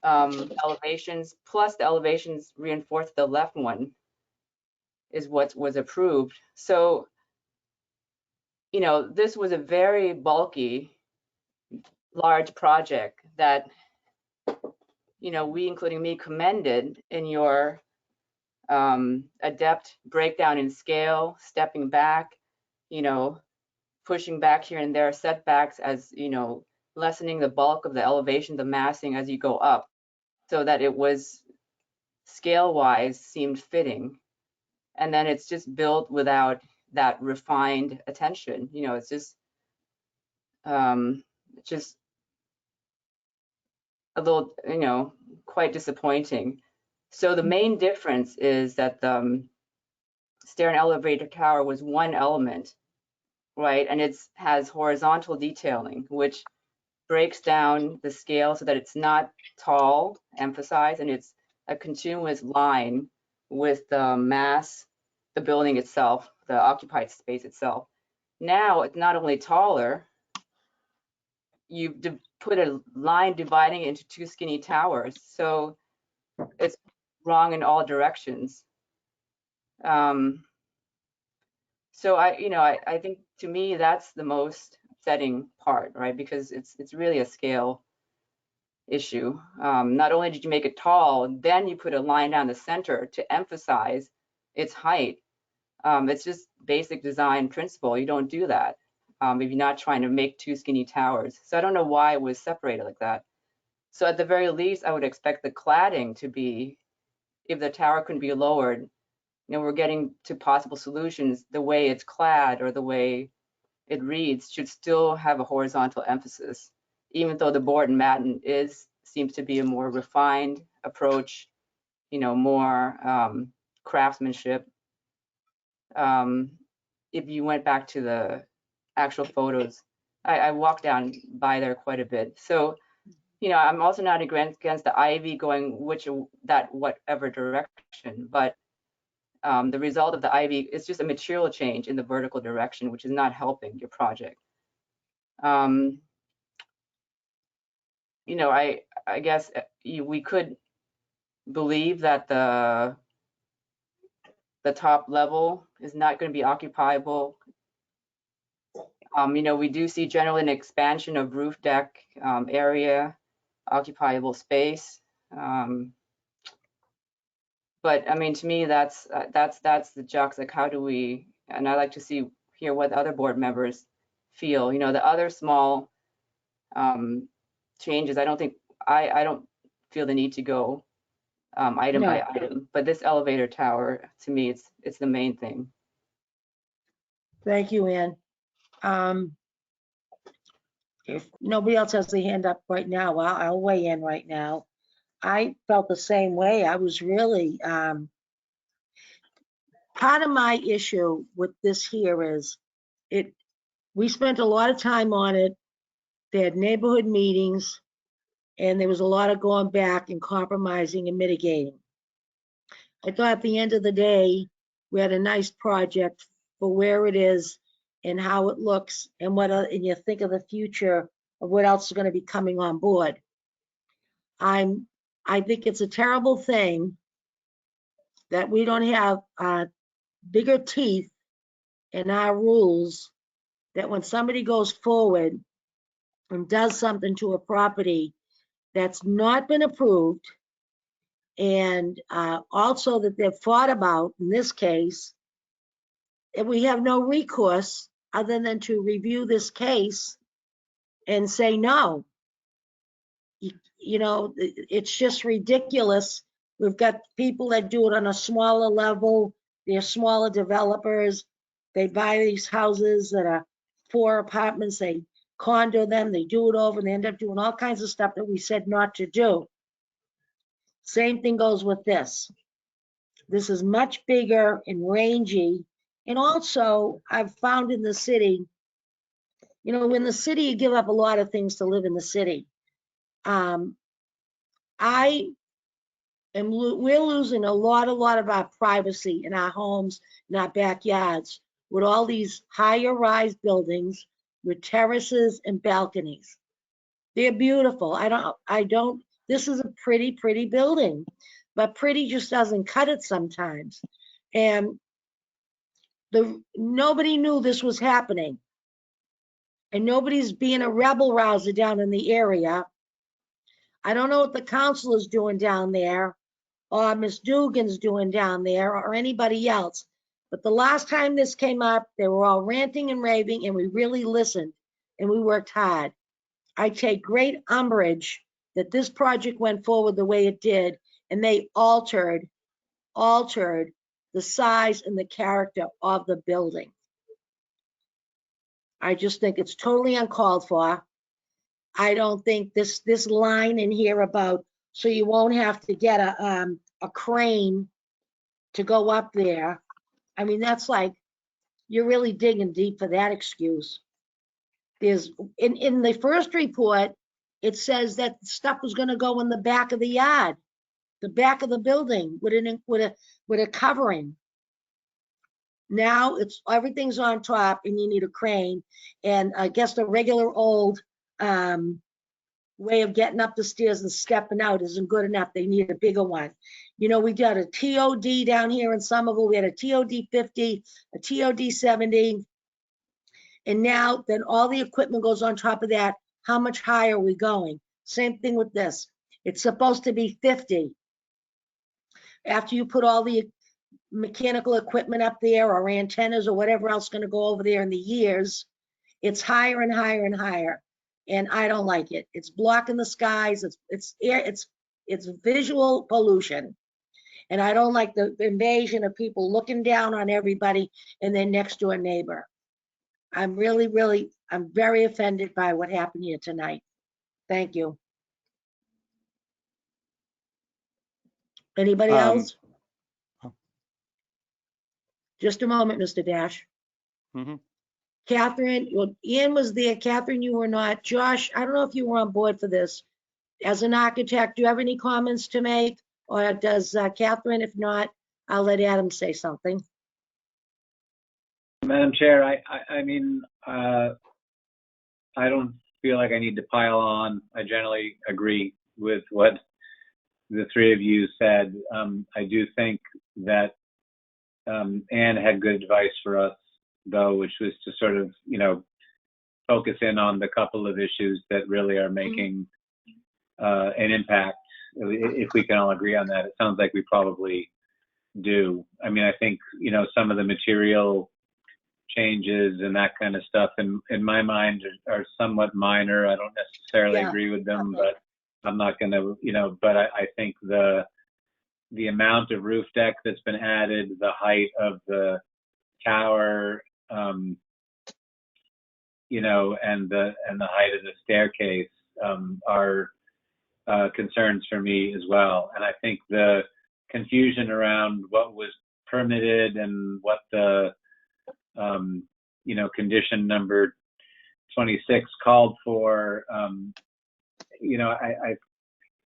elevations, plus the elevations reinforced the left one is what was approved. So, you know, this was a very bulky, large project that, you know, we, including me, commended in your adept breakdown in scale, stepping back, you know, pushing back here and there, setbacks as, you know, lessening the bulk of the elevation, the massing as you go up, so that it was scale-wise seemed fitting. And then it's just built without that refined attention. You know, it's just a little, you know, quite disappointing. So the main difference is that the stair and elevator tower was one element, right? And it has horizontal detailing, which breaks down the scale so that it's not tall, emphasized, and it's a continuous line with the mass, the building itself, the occupied space itself. Now it's not only taller, you've put a line dividing it into two skinny towers, so it's wrong in all directions. So I think, to me, that's the most upsetting part, right? Because it's really a scale issue. Not only did you make it tall, then you put a line down the center to emphasize its height. It's just basic design principle. You don't do that if you're not trying to make two skinny towers. So I don't know why it was separated like that. So at the very least, I would expect the cladding to be, if the tower couldn't be lowered, you know, we're getting to possible solutions. The way it's clad or the way it reads should still have a horizontal emphasis, even though the board in Madden seems to be a more refined approach, you know, more craftsmanship. If you went back to the actual photos, I walked down by there quite a bit. So, you know, I'm also not against the ivy going whatever direction, but the result of the ivy is just a material change in the vertical direction, which is not helping your project. You know, I guess we could believe that the top level is not going to be occupiable. You know, we do see generally an expansion of roof deck area, occupiable space. But I mean, to me, that's the jux. Like, how do we? And I like to hear what other board members feel. You know, the other small changes, I don't feel the need to go item by item. But this elevator tower, to me, it's the main thing. Thank you, Ann. If nobody else has their hand up right now, I'll weigh in right now. I felt the same way. I was really, part of my issue with this here is we spent a lot of time on it. They had neighborhood meetings, and there was a lot of going back and compromising and mitigating. I thought at the end of the day, we had a nice project for where it is and how it looks, and and you think of the future of what else is going to be coming on board. I think it's a terrible thing that we don't have bigger teeth in our rules, that when somebody goes forward and does something to a property that's not been approved, and also that they've thought about, in this case, that we have no recourse other than to review this case and say no. You know, it's just ridiculous. We've got people that do it on a smaller level. They're smaller developers. They buy these houses that are 4 apartments. They condo them. They do it over, and they end up doing all kinds of stuff that we said not to do. Same thing goes with this. This is much bigger and rangy. And also, I've found in the city, You know, in the city, you give up a lot of things to live in the city. We're losing a lot of our privacy in our homes, in our backyards, with all these higher rise buildings with terraces and balconies. They're beautiful. This is a pretty, pretty building, but pretty just doesn't cut it sometimes. And nobody knew this was happening. And nobody's being a rebel rouser down in the area. I don't know what the council is doing down there, or Ms. Dugan's doing down there, or anybody else. But the last time this came up, they were all ranting and raving, and we really listened, and we worked hard. I take great umbrage that this project went forward the way it did, and they altered the size and the character of the building. I just think it's totally uncalled for. I don't think this line in here about, so you won't have to get a crane to go up there. I mean, that's like, you're really digging deep for that excuse. There's, in the first report, it says that stuff was gonna go in the back of the yard, the back of the building with a covering. Now everything's on top and you need a crane. And I guess the regular old way of getting up the stairs and stepping out isn't good enough. They need a bigger one. You know, we got a TOD down here in Somerville. We had a TOD 50, a TOD 70. And now then all the equipment goes on top of that. How much higher are we going? Same thing with this. It's supposed to be 50. After you put all the mechanical equipment up there or antennas or whatever else going to go over there in the years, it's higher and higher and higher. And I don't like it. It's blocking the skies. It's visual pollution. And I don't like the invasion of people looking down on everybody and their next door neighbor. I'm very offended by what happened here tonight. Thank you. Anybody else? Just a moment, Mr. Dash. Catherine, well, Ian was there. Catherine, you were not. Josh, I don't know if you were on board for this. As an architect, do you have any comments to make? Or does Catherine? If not, I'll let Adam say something. Madam Chair, I mean, I don't feel like I need to pile on. I generally agree with what the three of you said. I do think that Anne had good advice for us, though, which was to sort of, focus in on the couple of issues that really are making an impact. If we can all agree on that, it sounds like we probably do. I mean, I think, some of the material changes and that kind of stuff in my mind are somewhat minor. I don't necessarily agree with them, but I'm not going to, but I think the amount of roof deck that's been added, the height of the tower, and the height of the staircase are concerns for me as well. And I think the confusion around what was permitted and what the condition number 26 called for,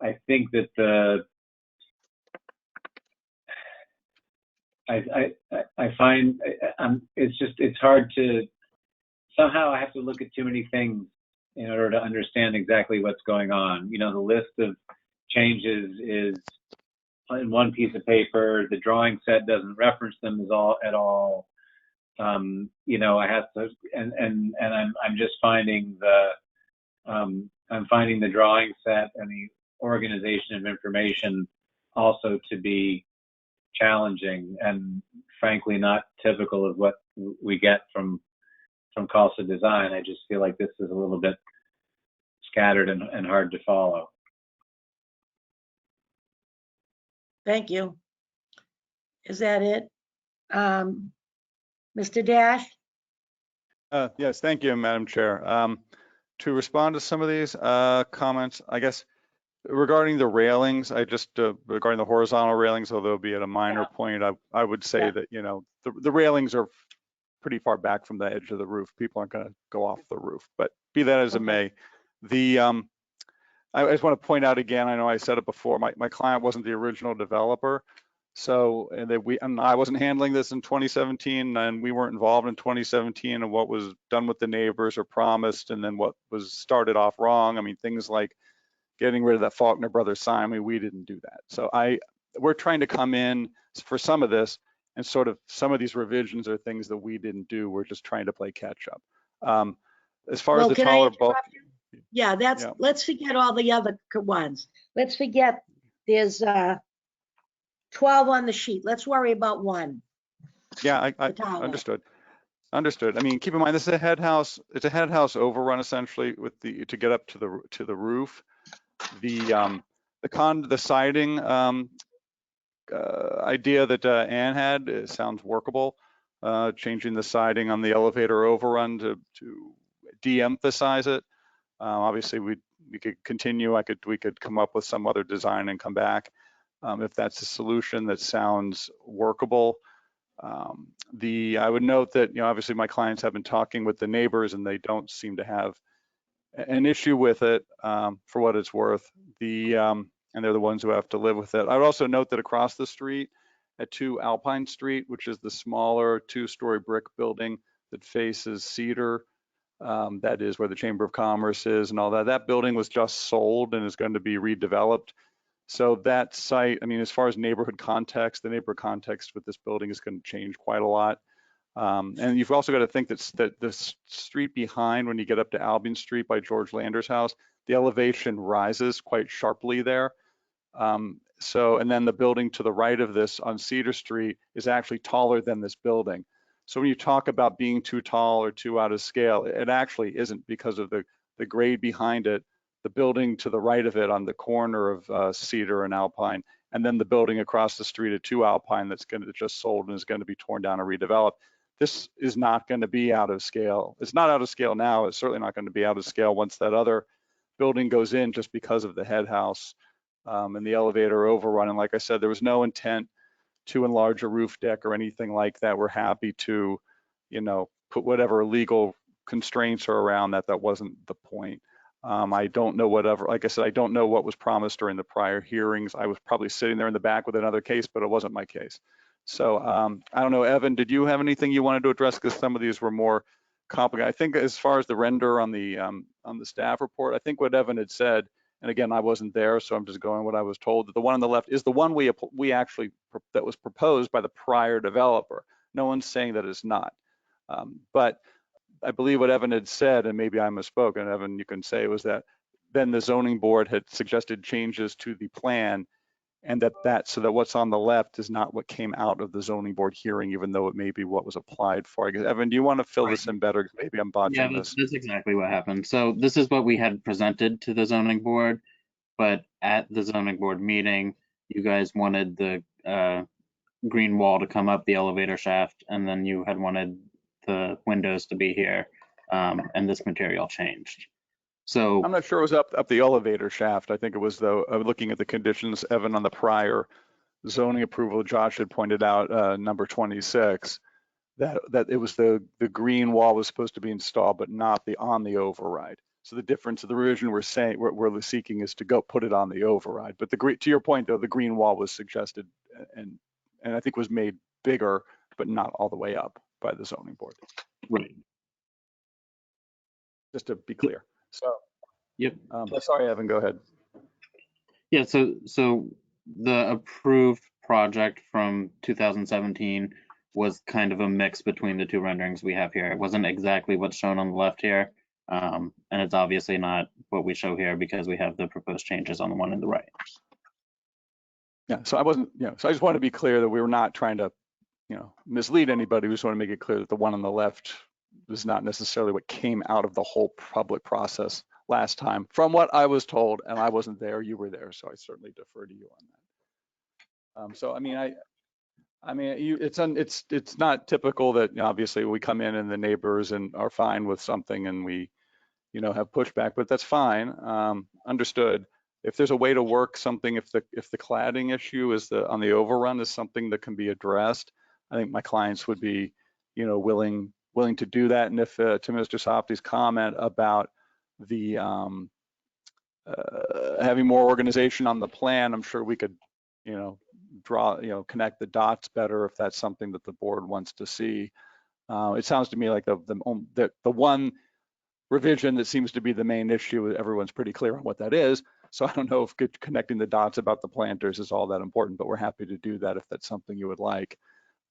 I think that I find it's hard to, somehow I have to look at too many things in order to understand exactly what's going on. The list of changes is in one piece of paper. The drawing set doesn't reference them at all. I have to, and I'm just finding I'm finding the drawing set and the organization of information also to be challenging and frankly not typical of what we get from Khalsa Design. I just feel like this is a little bit scattered and hard to follow. Thank you. Is that it? Mr. Dash? Yes, thank you, Madam Chair. To respond to some of these comments, I guess regarding the railings, regarding the horizontal railings, although be at a minor point, I would say that, the railings are pretty far back from the edge of the roof. People aren't going to go off the roof, but be that as it may, I just want to point out again, I know I said it before, my client wasn't the original developer. So, and I wasn't handling this in 2017, and we weren't involved in 2017 and what was done with the neighbors or promised, and then what was started off wrong. I mean, things like getting rid of that Faulkner Brothers sign, I mean, we didn't do that. So we're trying to come in for some of this, and sort of some of these revisions are things that we didn't do. We're just trying to play catch up. As far as the can I taller bulk, interrupt you? Yeah, let's forget all the other ones. Let's forget there's 12 on the sheet. Let's worry about one. Yeah, I understood. Understood. I mean, keep in mind, this is a head house. It's a head house overrun essentially with to get up to the roof. The siding idea that Ann had sounds workable. Changing the siding on the elevator overrun to de-emphasize it. Obviously, we could continue. We could come up with some other design and come back if that's a solution that sounds workable. I would note that, obviously my clients have been talking with the neighbors and they don't seem to have an issue with it for what it's worth. And they're the ones who have to live with it. I would also note that across the street at 2 Alpine Street, which is the smaller 2-story brick building that faces Cedar, that is where the Chamber of Commerce is and all that. That building was just sold and is going to be redeveloped. So that site, I mean, as far as neighborhood context, the neighborhood context with this building is going to change quite a lot. And you've also got to think that the street behind, when you get up to Albion Street by George Lander's house, the elevation rises quite sharply there. And then the building to the right of this on Cedar Street is actually taller than this building. So when you talk about being too tall or too out of scale, it actually isn't because of the grade behind it. The building to the right of it on the corner of Cedar and Alpine, and then the building across the street at 2 Alpine that's going to just sold and is going to be torn down and redeveloped. This is not going to be out of scale. It's not out of scale now. It's certainly not going to be out of scale once that other building goes in, just because of the head house and the elevator overrun. And like I said, there was no intent to enlarge a roof deck or anything like that. We're happy to, put whatever legal constraints are around that. That wasn't the point. I don't know like I said, I don't know what was promised during the prior hearings. I was probably sitting there in the back with another case, but it wasn't my case. So I don't know, Evan, did you have anything you wanted to address? Because some of these were more complicated. I think as far as the render on the staff report, I think what Evan had said, and again, I wasn't there, so I'm just going what I was told, that the one on the left is the one we actually, that was proposed by the prior developer. No one's saying that it's not. But I believe what Evan had said, and maybe I misspoke, and Evan, you can say, was that then the zoning board had suggested changes to the plan, and so that what's on the left is not what came out of the zoning board hearing, even though it may be what was applied for. I guess, Evan, do you want to fill this in better? Maybe I'm botching this. That's exactly what happened. So this is what we had presented to the zoning board, but at the zoning board meeting, you guys wanted the green wall to come up the elevator shaft, and then you had wanted the windows to be here, and this material changed. So I'm not sure it was up the elevator shaft. I think it was, though, looking at the conditions, Evan, on the prior zoning approval, Josh had pointed out number 26, that it was the green wall was supposed to be installed, but not on the override. So the difference of the revision we're seeking is to go put it on the override. But to your point, though, the green wall was suggested and I think was made bigger, but not all the way up by the zoning board. Right. Just to be clear. So, yep. Sorry, Evan, go ahead. Yeah, so the approved project from 2017 was kind of a mix between the two renderings we have here. It wasn't exactly what's shown on the left here, and it's obviously not what we show here because we have the proposed changes on the one on the right. Yeah, so I just want to be clear that we were not trying to, mislead anybody. We just want to make it clear that the one on the left is not necessarily what came out of the whole public process last time, from what I was told, and I wasn't there, you were there, so I certainly defer to you on that. So I mean, it's not typical that obviously we come in and the neighbors and are fine with something and we, have pushback, but that's fine. Understood. If there's a way to work something, if the cladding issue is on the overrun is something that can be addressed, I think my clients would be willing to do that. And if to Mr. Softy's comment about the having more organization on the plan, I'm sure we could, connect the dots better if that's something that the board wants to see. It sounds to me like the one revision that seems to be the main issue, everyone's pretty clear on what that is. So I don't know if connecting the dots about the planters is all that important, but we're happy to do that if that's something you would like.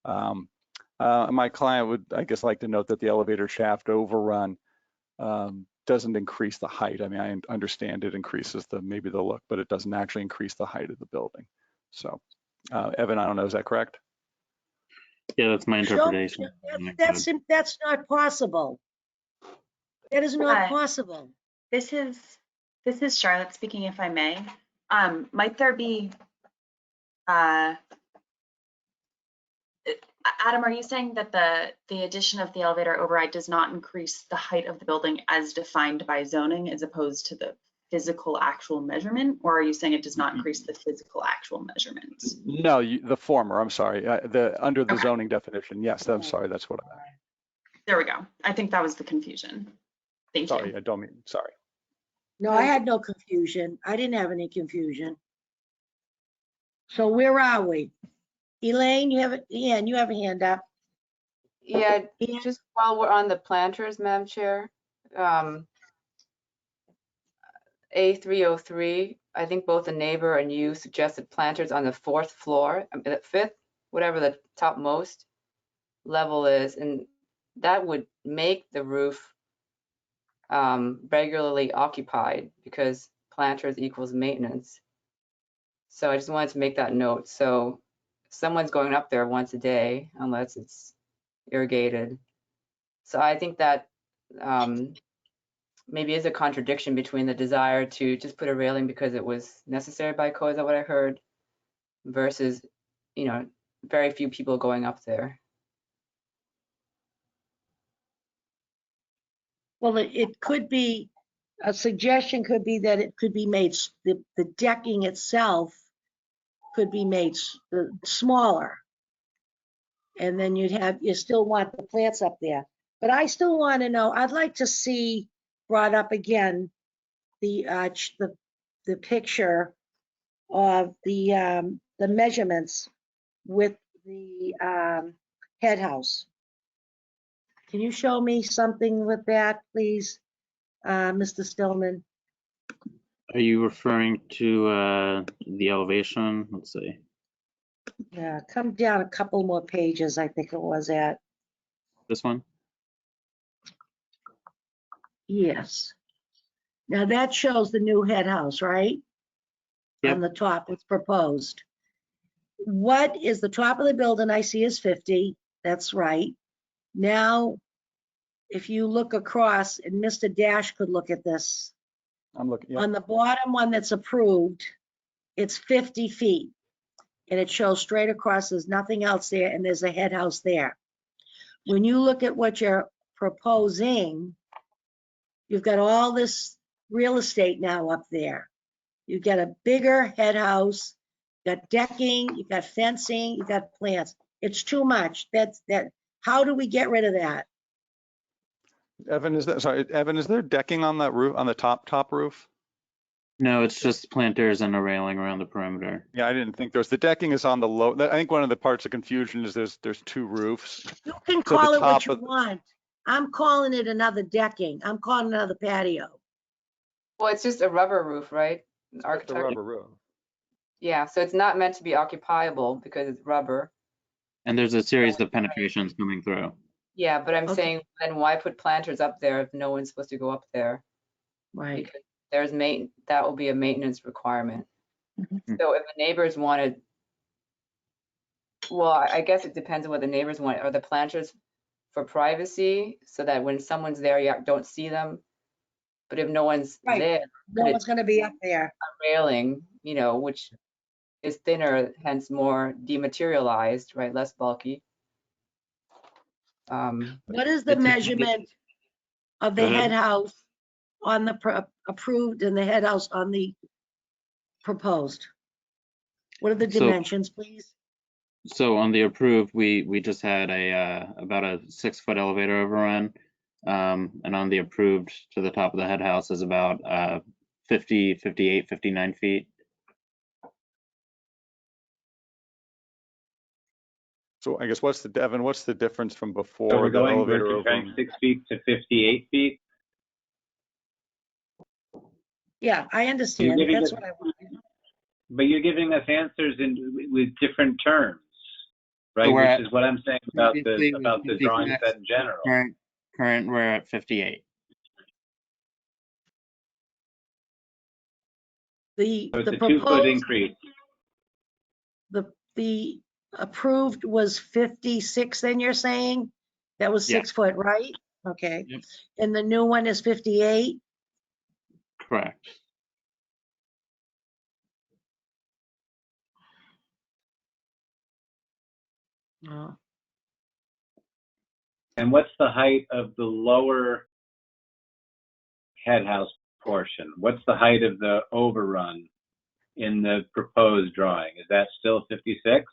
My client would, I guess, like to note that the elevator shaft overrun doesn't increase the height. I mean, I understand it increases maybe the look, but it doesn't actually increase the height of the building. So, Evan, I don't know, is that correct? Yeah, that's my interpretation. That's not possible. That is not possible. This is Charlotte speaking, if I may. Might there be, Adam, are you saying that the addition of the elevator override does not increase the height of the building as defined by zoning as opposed to the physical actual measurement? Or are you saying it does not increase the physical actual measurements? No, the former, I'm sorry. Under the zoning definition, yes, I'm sorry, that's what I meant. There we go. I think that was the confusion. Thank you. Sorry, I don't mean, sorry. No, I had no confusion. I didn't have any confusion. So where are we? Elaine, you have a hand up. Yeah, just while we're on the planters, Madam Chair, A303, I think both the neighbor and you suggested planters on the 4th floor, the 5th, whatever the topmost level is, and that would make the roof regularly occupied because planters equals maintenance. So I just wanted to make that note. So someone's going up there once a day unless it's irrigated. So I think that maybe is a contradiction between the desire to just put a railing because it was necessary by code, is that what I heard, versus, very few people going up there. Well, it could be, a suggestion could be that it could be made, the decking itself could be made smaller. And then you still want the plants up there. But I still want to know, I'd like to see brought up again, the picture of the measurements with the head house. Can you show me something with that, please, Mr. Stillman? Are you referring to the elevation? Let's see. Yeah, come down a couple more pages, I think it was at. This one? Yes. Now that shows the new head house, right? Yep. On the top, it's proposed. What is the top of the building I see is 50, that's right. Now, if you look across, and Mr. Dash could look at this. I'm looking, yeah. On the bottom one that's approved, it's 50 feet. And it shows straight across, there's nothing else there, and there's a head house there. When you look at what you're proposing, you've got all this real estate now up there. You've got a bigger head house, you've got decking, you've got fencing, you've got plants. It's too much. How do we get rid of that? Evan, is there decking on that roof, on the top roof? No, it's just planters and a railing around the perimeter. Yeah, I didn't think the decking is on the low. I think one of the parts of confusion is there's two roofs. You can call it what you want. I'm calling it another decking. I'm calling it another patio. Well, it's just a rubber roof, right? It's a rubber roof. Yeah, so it's not meant to be occupiable because it's rubber. And there's a series of penetrations coming through. Yeah, but I'm saying, then why put planters up there if no one's supposed to go up there? Right. Because that will be a maintenance requirement. So if the neighbors wanted, well, I guess it depends on what the neighbors want. Are the planters for privacy so that when someone's there, you don't see them? But if no one's there, no one's going to be up there. A railing, which is thinner, hence more dematerialized, right? Less bulky. What is the measurement of the head house on the approved and the head house on the proposed? What are the dimensions, please? So on the approved, we just had about a 6-foot elevator overrun. And on the approved to the top of the head house is about 50, 58, 59 feet. So I guess Devin, what's the difference from So before we're the going elevator versus going overrun? 6 feet to 58 feet. Yeah, I understand. giving That's us- what I wanted. But you're giving us answers with different terms, right? So we're Which at- is what I'm saying about previously the it was drawing 56, set in general. Current, we're at 58. The So it's a proposed, 2-foot increase. the approved was 56, then you're saying? That was Yeah. 6 foot, right? Okay. Yep. And the new one is 58? Correct. Oh. And what's the height of the lower head house portion? What's the height of the overrun in the proposed drawing? Is that still 56?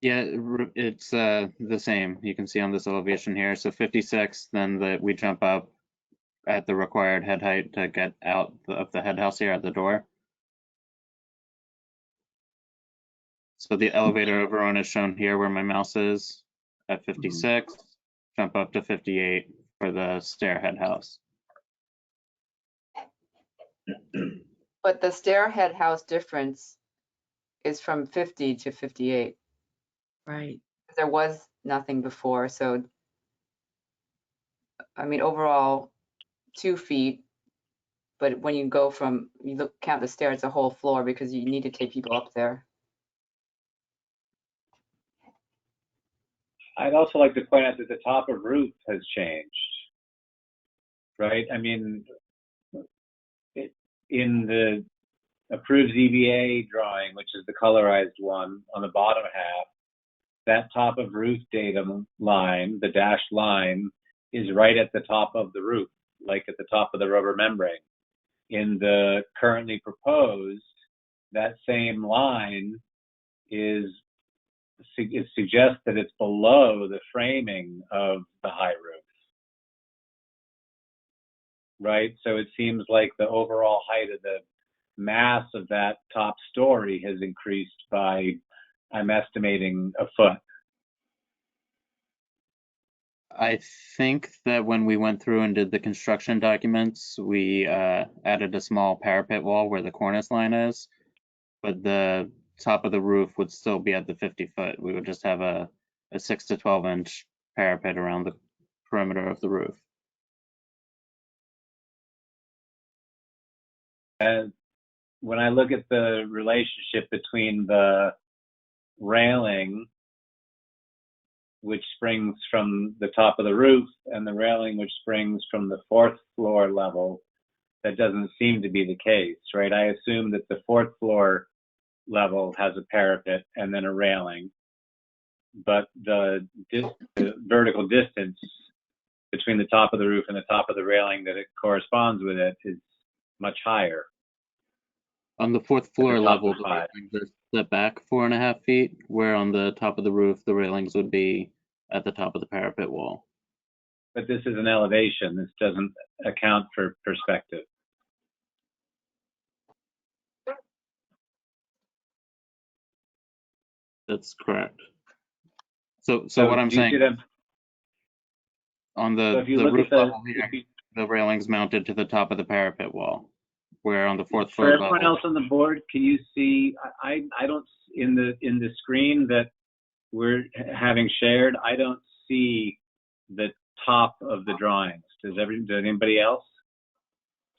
Yeah, it's the same. You can see on this elevation here. So 56, then we jump up at the required head height to get out of the head house here at the door. So the elevator overrun is shown here where my mouse is at 56, jump up to 58 for the stair head house. But the stair head house difference is from 50 to 58. Right. There was nothing before, so I mean, overall 2 feet, but when you go from, count the stair, it's a whole floor because you need to take people up there. I'd also like to point out that the top of roof has changed, right? I mean, in the approved ZBA drawing, which is the colorized one on the bottom half, that top of roof datum line, the dashed line, is right at the top of the roof, like at the top of the rubber membrane. In the currently proposed, that same line it suggests that it's below the framing of the high roof, right? So it seems like the overall height of the mass of that top story has increased by, I'm estimating, a foot. I think that when we went through and did the construction documents, we added a small parapet wall where the cornice line is, but the top of the roof would still be at the 50 foot. We would just have a 6 to 12 inch parapet around the perimeter of the roof. And when I look at the relationship between the railing, which springs from the top of the roof, and the railing which springs from the 4th floor level, that doesn't seem to be the case, right? I assume that the 4th floor level has a parapet and then a railing, but the vertical distance between the top of the roof and the top of the railing that it corresponds with it is much higher. On the 4th floor the top level, of the five. railings are set back 4.5 feet, where on the top of the roof, the railings would be at the top of the parapet wall. But this is an elevation. This doesn't account for perspective. That's correct. So what I'm do you see saying, them? on So the if you look roof at the, level here, the railings mounted to the top of the parapet wall, where on the 4th for floor everyone level, else on the board, can you see? I don't in the screen that we're having shared. I don't see the top of the drawings. Does anybody else?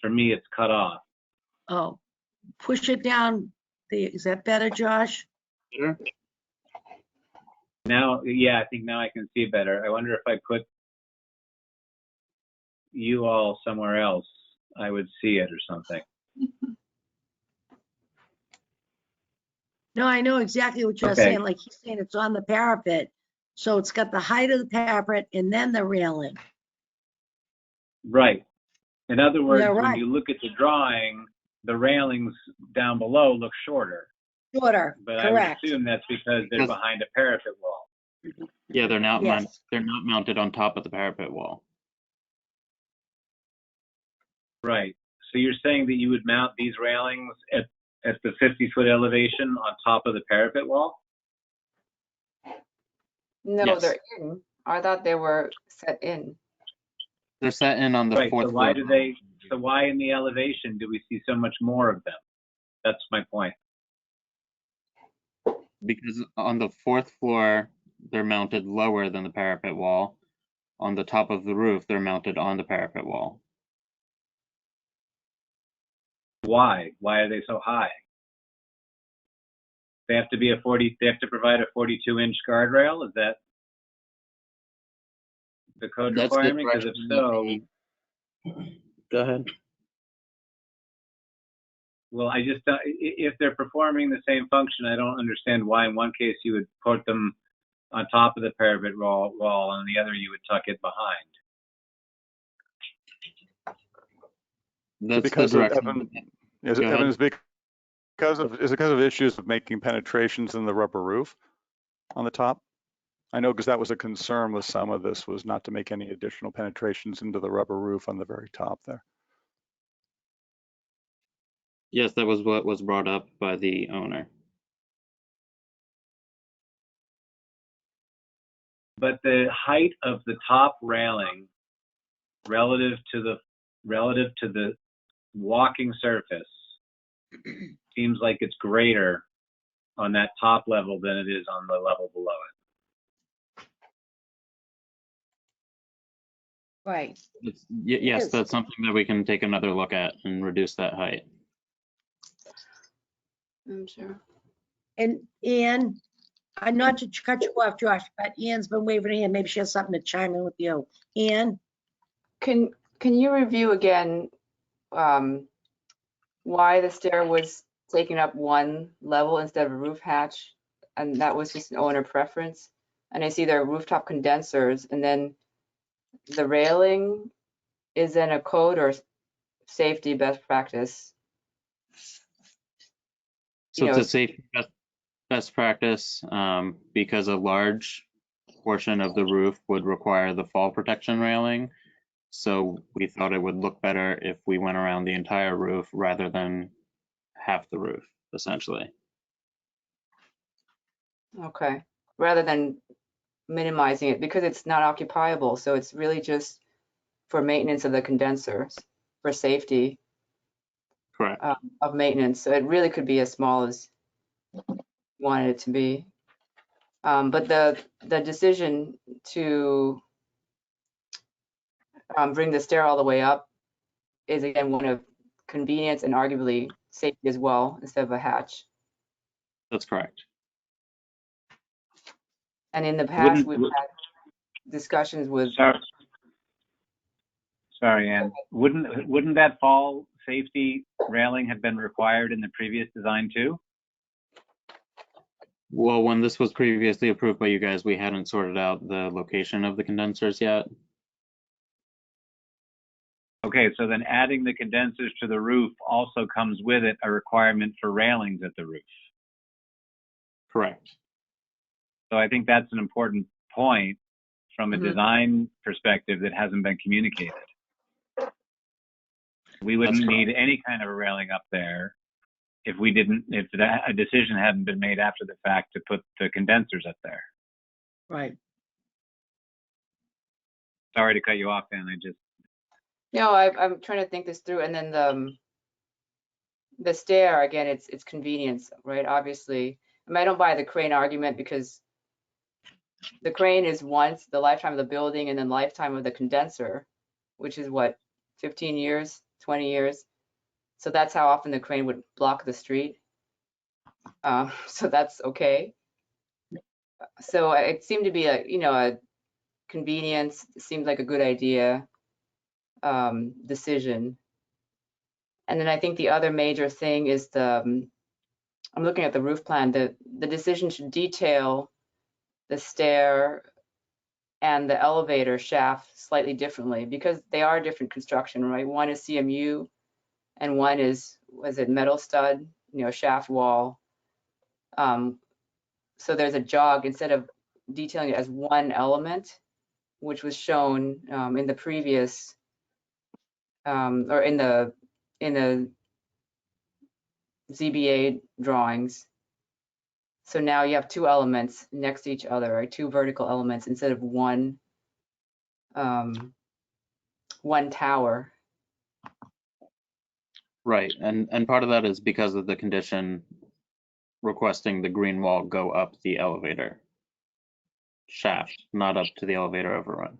For me, it's cut off. Oh, push it down. Is that better, Josh? Sure. Now, yeah, I think now I can see it better. I wonder if I put you all somewhere else, I would see it or something. No, I know exactly what you're Okay. saying. Like he's saying it's on the parapet. So it's got the height of the parapet and then the railing. Right. In other words, Yeah, when right. you look at the drawing, the railings down below look shorter. Shorter, But I would correct. assume that's because they're Yes. behind a parapet wall. Yeah, they're not Yes. they're not mounted on top of the parapet wall. Right. So you're saying that you would mount these railings at the 50-foot elevation on top of the parapet wall? No, Yes. they're in. I thought they were set in. They're set in on the Right. fourth So why floor. do they? So why in the elevation do we see so much more of them? That's my point. Because on the fourth floor, they're mounted lower than the parapet wall. On the top of the roof, they're mounted on the parapet wall. Why? Why are they so high? They have to be they have to provide a 42-inch guardrail? Is that the code That's the requirement? Because if direction so, Go ahead. well, I just, if they're performing the same function, I don't understand why in one case you would put them on top of the parapet wall and in the other you would tuck it behind. That's because the of direction. is Go it, ahead. Evan, is it because of issues of making penetrations in the rubber roof on the top? I know because that was a concern with some of this, was not to make any additional penetrations into the rubber roof on the very top there. Yes, that was what was brought up by the owner. But the height of the top railing relative to the walking surface seems like it's greater on that top level than it is on the level below it. Right. Yes, is. that's something that we can take another look at and reduce that height. I'm sure. And Ann, not to cut you off, Josh, but Ann's been waving her hand. Maybe she has something to chime in with you. Ann? Can you review again why the stair was taking up one level instead of a roof hatch? And that was just an owner preference. And I see there are rooftop condensers, and then the railing is in a code or safety best practice. So You it's know, a safe best practice because a large portion of the roof would require the fall protection railing. So we thought it would look better if we went around the entire roof rather than half the roof, essentially. okay. Rather than minimizing it because it's not occupiable. So it's really just for maintenance of the condensers, for safety Correct. of maintenance. So it really could be as small as you wanted it to be. But the decision to bring the stair all the way up is again one of convenience and arguably safety as well instead of a hatch. That's correct. And in the past, we've Wouldn't- had discussions with. Sorry, Ann. Wouldn't that fall safety railing have been required in the previous design too? Well, when this was previously approved by you guys, we hadn't sorted out the location of the condensers yet. Okay, so then adding the condensers to the roof also comes with it a requirement for railings at the roof. Correct. So I think that's an important point from a Mhm. design perspective that hasn't been communicated. We wouldn't That's need any kind of a railing up there if a decision hadn't been made after the fact to put the condensers up there. Right. Sorry to cut you off, Ann. No, I'm trying to think this through, and then the stair again. It's convenience, right? Obviously, I mean, I don't buy the crane argument because the crane is once the lifetime of the building and then lifetime of the condenser, which is what, 15 years, 20 years. So that's how often the crane would block the street. So that's okay. So it seemed to be a convenience. It seemed like a good idea decision. And then I think the other major thing is I'm looking at the roof plan. The decision to detail the stair and the elevator shaft slightly differently because they are different construction, right? One is CMU and one is was it metal stud, shaft wall. So there's a jog instead of detailing it as one element, which was shown in the previous or in the ZBA drawings. So now you have two elements next to each other, right? Two vertical elements instead of one tower. Right, and part of that is because of the condition requesting the green wall go up the elevator shaft, not up to the elevator overrun.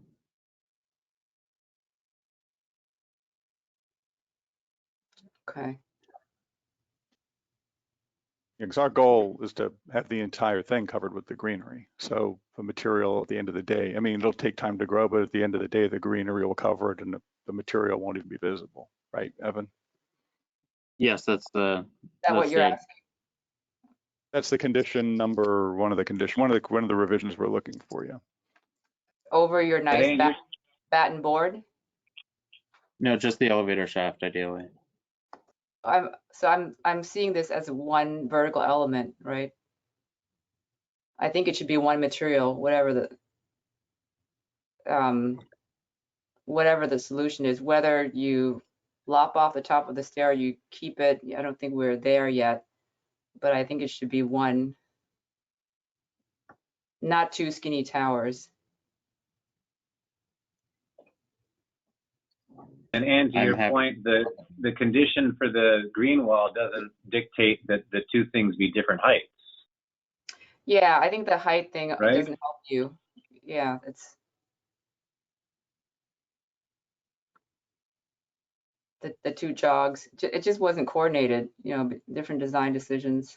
Okay. Because our goal is to have the entire thing covered with the greenery. So the material at the end of the day, I mean, it'll take time to grow, but at the end of the day, the greenery will cover it and the material won't even be visible, right, Evan? Yes, that's the. Is that what you're asking? That's the condition number, one of the revisions we're looking for, yeah. Over your nice batten board? No, just the elevator shaft, ideally. I'm seeing this as one vertical element, right? I think it should be one material, whatever the solution is. Whether you lop off the top of the stair, you keep it. I don't think we're there yet, but I think it should be one, not two skinny towers. And Ann, to your point, the condition for the green wall doesn't dictate that the two things be different heights. Yeah, I think the height thing Right? doesn't help you. Yeah, it's the two jogs. It just wasn't coordinated, different design decisions.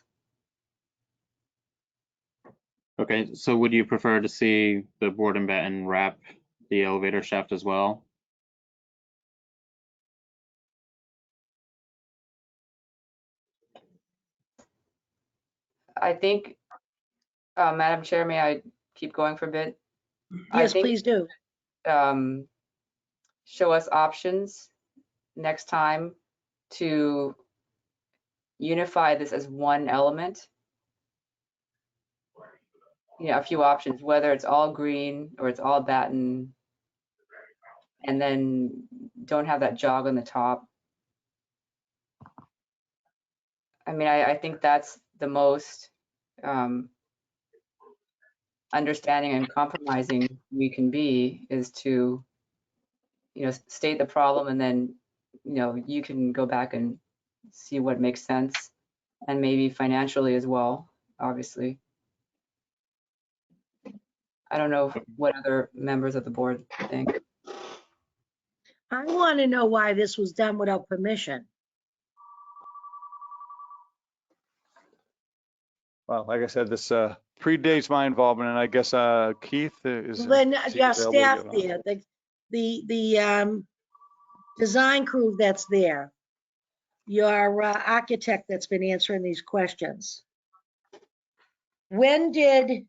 Okay, so would you prefer to see the board and batten wrap the elevator shaft as well? I think, Madam Chair, may I keep going for a bit? Yes, please do. Show us options next time to unify this as one element. A few options, whether it's all green or it's all batten, and then don't have that jog on the top. I mean, I think that's the most understanding and compromising we can be, is to, state the problem, and then, you can go back and see what makes sense, and maybe financially as well, obviously. I don't know what other members of the board think. I want to know why this was done without permission. Well, like I said, this predates my involvement, and I guess Keith is. Then is your available to staff get on. there, the design crew that's there, your architect that's been answering these questions. When did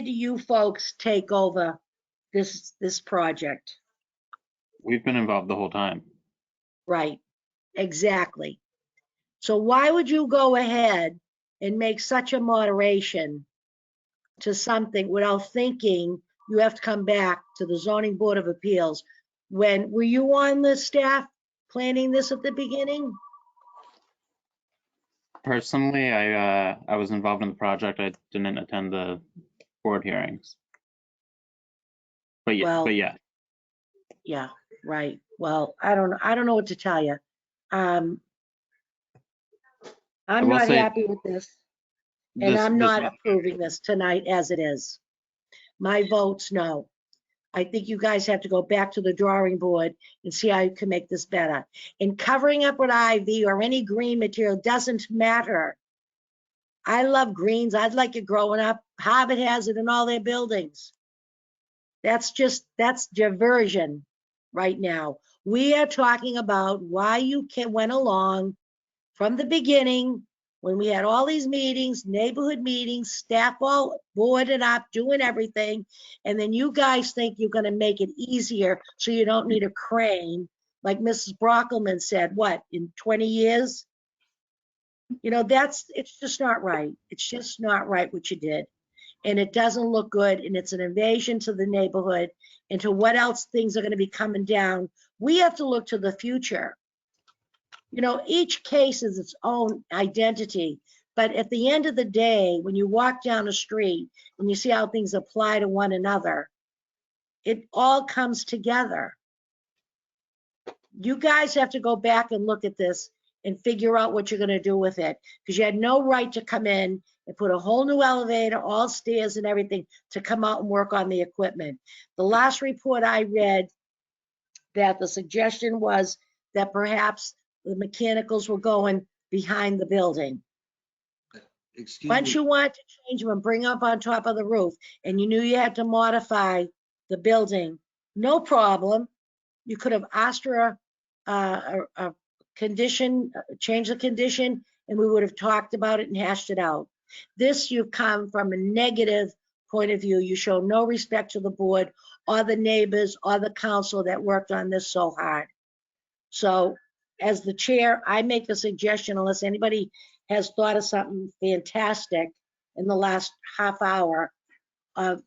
you folks take over this project? We've been involved the whole time. Right, exactly. So why would you go ahead and make such a moderation to something without thinking you have to come back to the Zoning Board of Appeals? Were you on the staff planning this at the beginning? Personally, I was involved in the project. I didn't attend the board hearings. But yeah, Well, yeah, right. Well, I don't know what to tell you. I'm will not say happy with this, and I'm not approving this tonight as it is. My vote's no. I think you guys have to go back to the drawing board and see how you can make this better. And covering up with ivy or any green material doesn't matter. I love greens. I'd like it growing up. Harvard has it in all their buildings. That's diversion right now. We are talking about why you went along from the beginning, when we had all these meetings, neighborhood meetings, staff all boarded up, doing everything, and then you guys think you're going to make it easier so you don't need a crane like Mrs. Brockelman said, what, in 20 years? You know, it's just not right. It's just not right what you did. And it doesn't look good, and it's an invasion to the neighborhood and to what else things are going to be coming down. We have to look to the future. You know, each case is its own identity, but at the end of the day, when you walk down the street and you see how things apply to one another, it all comes together. You guys have to go back and look at this and figure out what you're going to do with it, because you had no right to come in and put a whole new elevator, all stairs and everything to come out and work on the equipment. The last report I read, that the suggestion was that perhaps the mechanicals were going behind the building. Once you want to change them and bring up on top of the roof, and you knew you had to modify the building, no problem. You could have asked for a condition, change the condition, and we would have talked about it and hashed it out. This, you've come from a negative point of view. You show no respect to the board or the neighbors or the council that worked on this so hard. So as the chair, I make a suggestion, unless anybody has thought of something fantastic in the last half hour,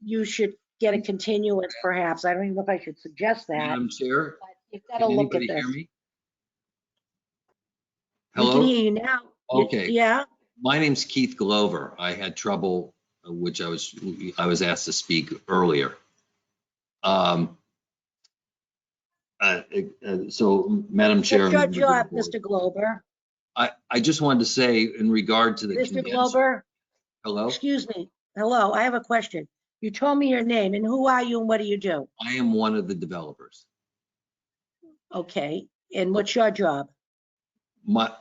you should get a continuance perhaps. I don't even know if I should suggest that. Madam Chair, But you've got to can look at anybody this. hear me? We can Hello? hear you now. Okay. Yeah. My name's Keith Glover. I had trouble, which I was asked to speak earlier. So, Madam Chair. What's your job, Mr. Glover? I just wanted to say in regard to the Mr. condenser. Glover? Hello? Excuse me. Hello, I have a question. You told me your name, and who are you and what do you do? I am one of the developers. Okay, and what's your job? My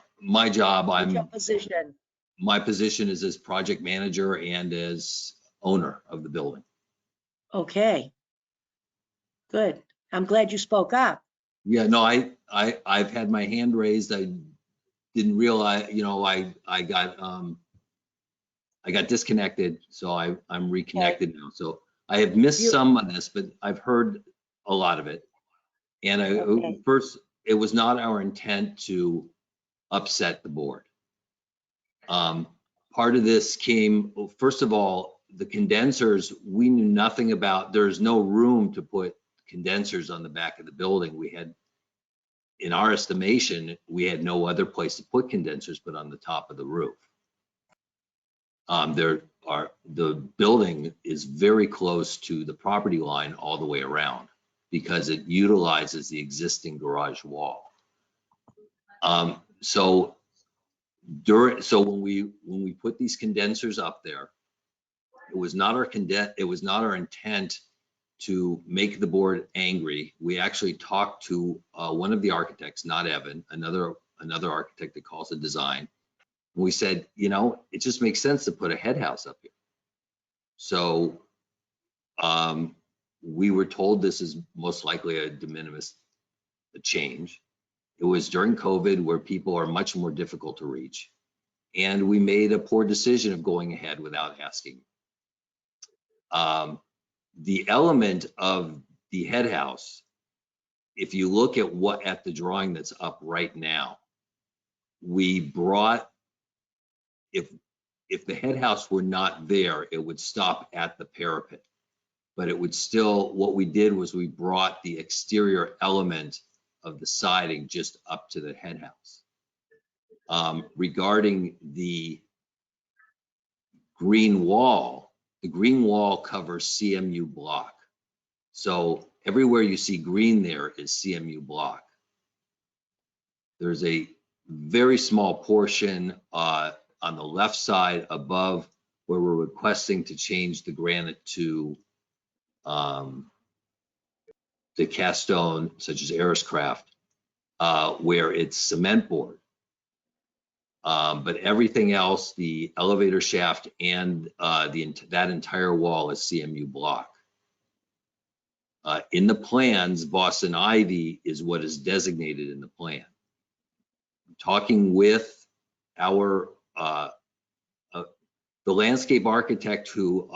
job, What's your position? my position is as project manager and as owner of the building. Okay. Good. I'm glad you spoke up. Yeah, no, I've had my hand raised. I didn't realize, you know, I got disconnected, so I'm reconnected now. So I have missed some of this, but I've heard a lot of it. And first, it was not our intent to upset the board. Part of this came, first of all, the condensers, we knew nothing about. There's no room to put condensers on the back of the building. We had, in our estimation, we had no other place to put condensers but on the top of the roof. The building is very close to the property line all the way around because it utilizes the existing garage wall. So when we put these condensers up there, it was not our intent to make the board angry. We actually talked to one of the architects, not Evan, another architect that calls it design. We said, you know, it just makes sense to put a head house up here. So we were told this is most likely a de minimis change. It was during COVID where people are much more difficult to reach. And we made a poor decision of going ahead without asking. The element of the head house, if you look at the drawing that's up right now, we brought, if the head house were not there, it would stop at the parapet. But it would still, what we did was we brought the exterior element of the siding just up to the head house. Regarding the green wall covers CMU block. So everywhere you see green there is CMU block. There's a very small portion on the left side above where we're requesting to change the granite to the cast stone, such as Ariscraft, where it's cement board. But everything else, the elevator shaft and that entire wall is CMU block. In the plans, Boston Ivy is what is designated in the plan. Talking with the landscape architect who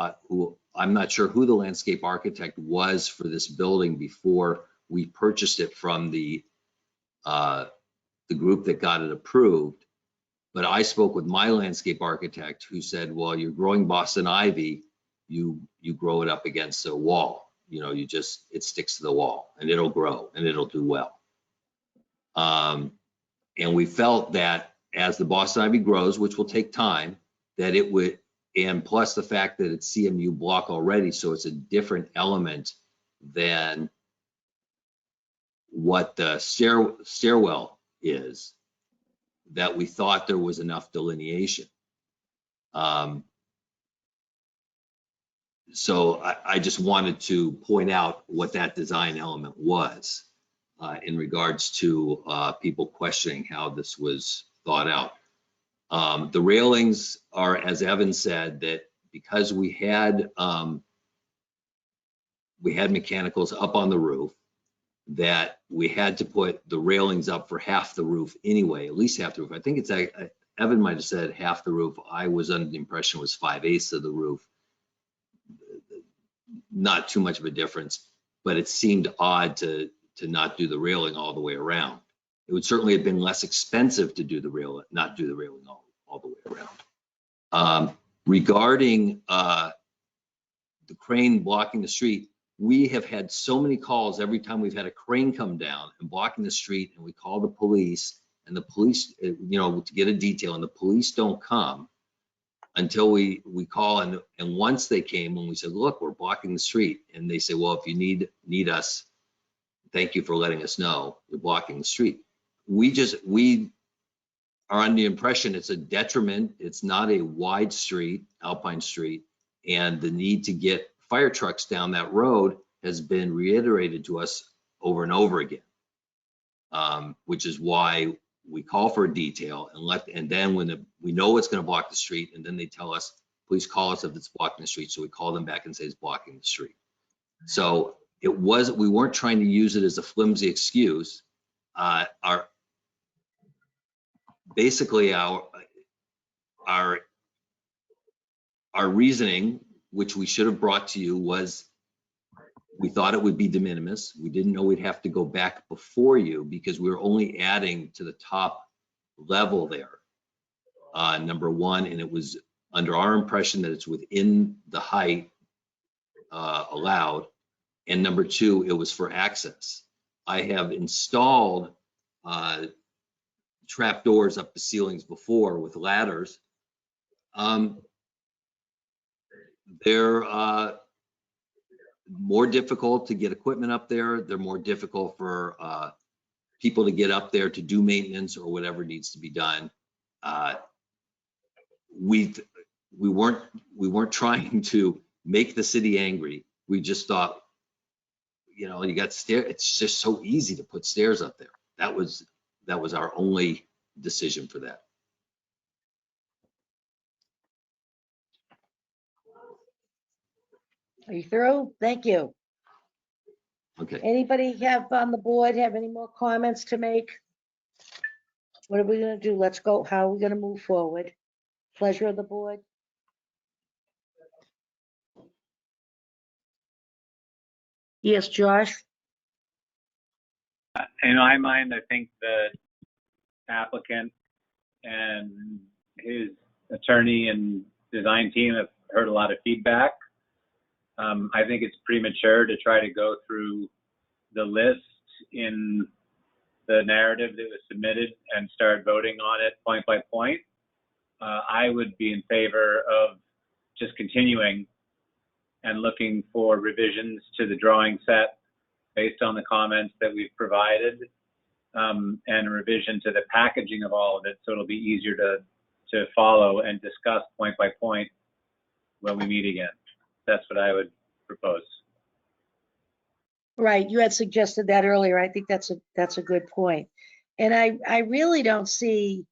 I'm not sure who the landscape architect was for this building before we purchased it from the the group that got it approved. But I spoke with my landscape architect who said, well, you're growing Boston ivy, you grow it up against a wall. You know, it sticks to the wall and it'll grow and it'll do well. And we felt that as the Boston ivy grows, which will take time, that it would, and plus the fact that it's CMU block already, so it's a different element than what the stairwell is, that we thought there was enough delineation. So I just wanted to point out what that design element was in regards to people questioning how this was thought out. The railings are, as Evan said, that because we had mechanicals up on the roof, that we had to put the railings up for half the roof anyway, at least half the roof. I think it's, Evan might have said half the roof. I was under the impression it was 5/8 of the roof. Not too much of a difference, but it seemed odd to not do the railing all the way around. It would certainly have been less expensive to do the railing, not do the railing all the way around. Regarding the crane blocking the street, we have had so many calls every time we've had a crane come down and blocking the street, and we call the police, and the police, you know, to get a detail, and the police don't come until we call. And once they came, when we said, look, we're blocking the street, and they say, well, if you need us, thank you for letting us know you're blocking the street. We are under the impression it's a detriment. It's not a wide street, Alpine Street, and the need to get fire trucks down that road has been reiterated to us over and over again, which is why we call for a detail and then when we know it's going to block the street, and then they tell us, please call us if it's blocking the street. So we call them back and say it's blocking the street. So we weren't trying to use it as a flimsy excuse. Basically our reasoning, which we should have brought to you, was we thought it would be de minimis. We didn't know we'd have to go back before you because we were only adding to the top level there, number one, and it was under our impression that it's within the height allowed, and number two, it was for access. I have installed trap doors up the ceilings before with ladders. They're more difficult to get equipment up there. They're more difficult for people to get up there to do maintenance or whatever needs to be done. We weren't trying to make the city angry. We just thought, you know, you got stairs. It's just so easy to put stairs up there. That was our only decision for that. Are you through? Thank you. Okay. Anybody have on the board have any more comments to make? What are we gonna do? Let's go. How are we gonna move forward? Pleasure of the board. Yes, Josh? In my mind, I think the applicant and his attorney and design team have heard a lot of feedback. I think it's premature to try to go through the list in the narrative that was submitted and start voting on it point by point. I would be in favor of just continuing and looking for revisions to the drawing set based on the comments that we've provided, and a revision to the packaging of all of it, so it'll be easier to follow and discuss point by point when we meet again. That's what I would propose. Right, you had suggested that earlier. I think that's a good point. And I really don't see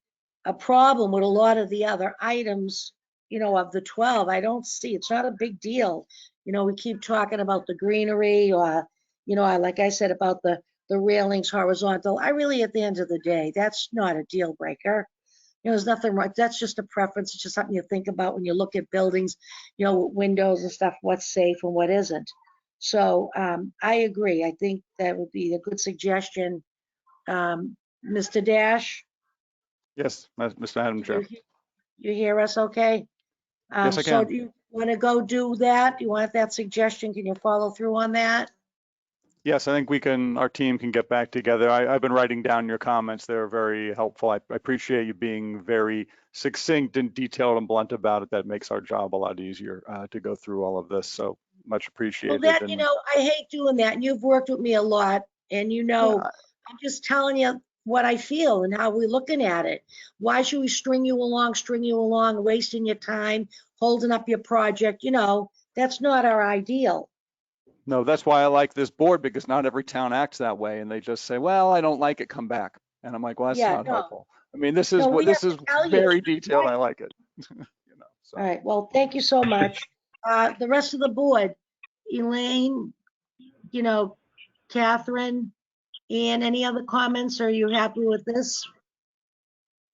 a problem with a lot of the other items, you know, of the 12. I don't see, it's not a big deal. You know, we keep talking about the greenery or, you know, like I said about the railings horizontal. I really, at the end of the day, that's not a deal breaker. You know, there's nothing wrong. That's just a preference. It's just something you think about when you look at buildings, you know, windows and stuff, what's safe and what isn't. So I agree. I think that would be a good suggestion Mr. Dash, Yes, Madam Chair. you hear us okay? Yes, I So can. do you want to go do that? Do you want that suggestion? Can you follow through on that? Yes, I think our team can get back together. I've been writing down your comments. They're very helpful. I appreciate you being very succinct and detailed and blunt about it. That makes our job a lot easier to go through all of this. So much Well, appreciated. that, And I hate doing that. And you've worked with me a lot, and I'm just telling you what I feel and how we're looking at it. Why should we string you along, wasting your time, holding up your project? That's not our ideal. no, that's why I like this board, because not every town acts that way. And they just say, well, I don't like it, come back. And I'm like, well, that's Yeah, not no. helpful. I mean, this is No, we this have is to tell you. very detailed. I like it. All right, well, thank you so much. The rest of the board, Elaine, Catherine, and any other comments? Are you happy with this?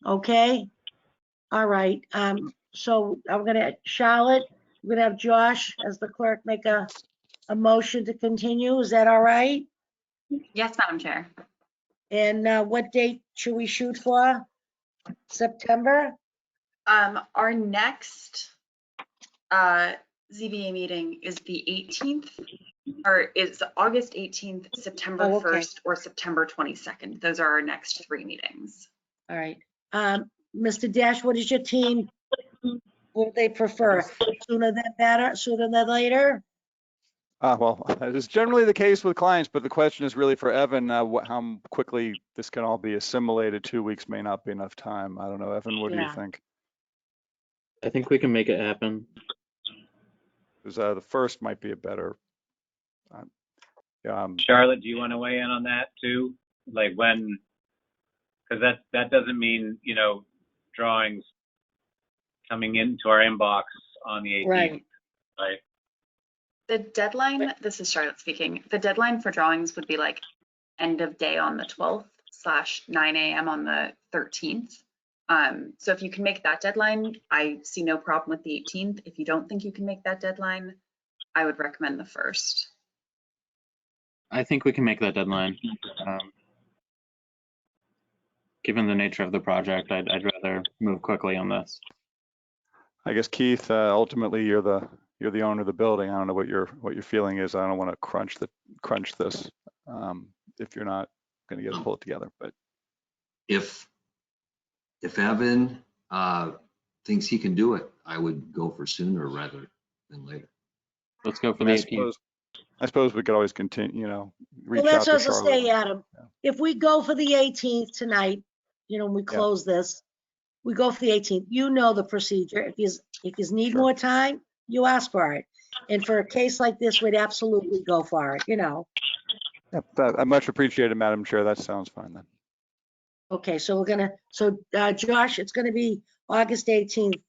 Okay. All right. So Charlotte, we're gonna have Josh as the clerk make a motion to continue. Is that all right? Yes, Madam Chair. And what date should we shoot for? September? Our next ZBA meeting is the 18th, or it's August 18th, September Oh, okay. 1st, or September 22nd. Those are our next 3 meetings. All right. Mr. Dash, what is your team? What do they prefer? Sooner than better, sooner than later? Well, that is generally the case with clients, but the question is really for Evan, how quickly this can all be assimilated. 2 weeks may not be enough time. I don't know. Evan, what do you think? I think we can make it happen. Because the first might be a better. Charlotte, do you want to weigh in on that too? Like when, because that doesn't mean, drawings coming into our inbox on the 18th, Right. right? The deadline, this is Charlotte speaking, the deadline for drawings would be like end of day on the 12th / 9 a.m. on the 13th. So if you can make that deadline, I see no problem with the 18th. If you don't think you can make that deadline, I would recommend the 1st. I think we can make that deadline. Given the nature of the project, I'd rather move quickly on this. I guess Keith, ultimately you're the owner of the building. I don't know what your feeling is. I don't want to crunch this if you're not going to get it pulled together. But If Evan thinks he can do it, I would go for sooner rather than later. Let's go for the 18th. I suppose we could always continue, reach Well, out that's to what I was gonna Charlotte. say, Adam. If we go for the 18th tonight, we close this, we go for the 18th, the procedure. If you need more time, you ask for it. And for a case like this, we'd absolutely go for it, Yeah, I much appreciated, Madam Chair. That sounds fine then. Okay, so Josh, it's gonna be August 18th.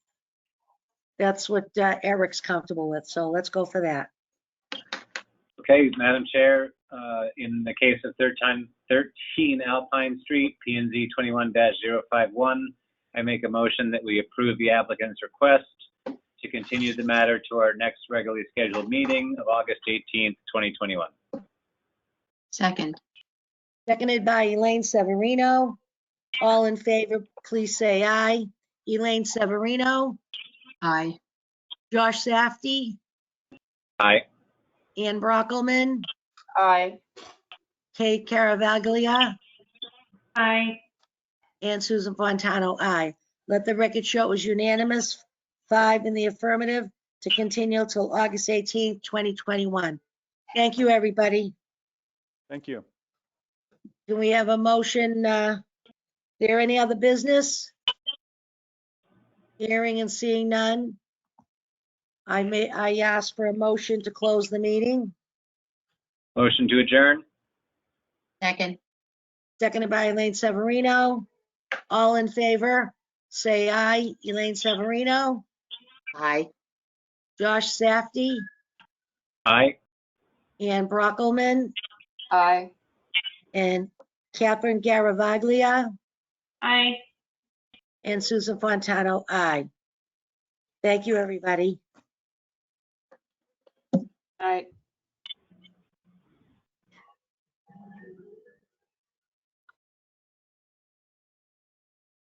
That's what Eric's comfortable with, so let's go for that. Okay, Madam Chair, in the case of 13 Alpine Street, PNZ 21-051, I make a motion that we approve the applicant's request to continue the matter to our next regularly scheduled meeting of August 18th, 2021. Second. Seconded by Elaine Severino. All in favor, please say aye. Elaine Severino, Aye. Josh Safdie, Aye. Ann Brockelman, Aye. Kate Caravaglia, Aye. and Susan Fontano, aye. Let the record show it was unanimous, 5 in the affirmative, to continue till August 18th, 2021. Thank you, everybody. Thank you. Do we have a motion? There any other business? Hearing and seeing none. I ask for a motion to close the meeting. Motion to adjourn? Second. Seconded by Elaine Severino. All in favor, say aye. Elaine Severino, Aye. Josh Safdie, Aye. Ann Brockelman, Aye. and Catherine Garavaglia, Aye. and Susan Fontano, aye. Thank you, everybody. Aye.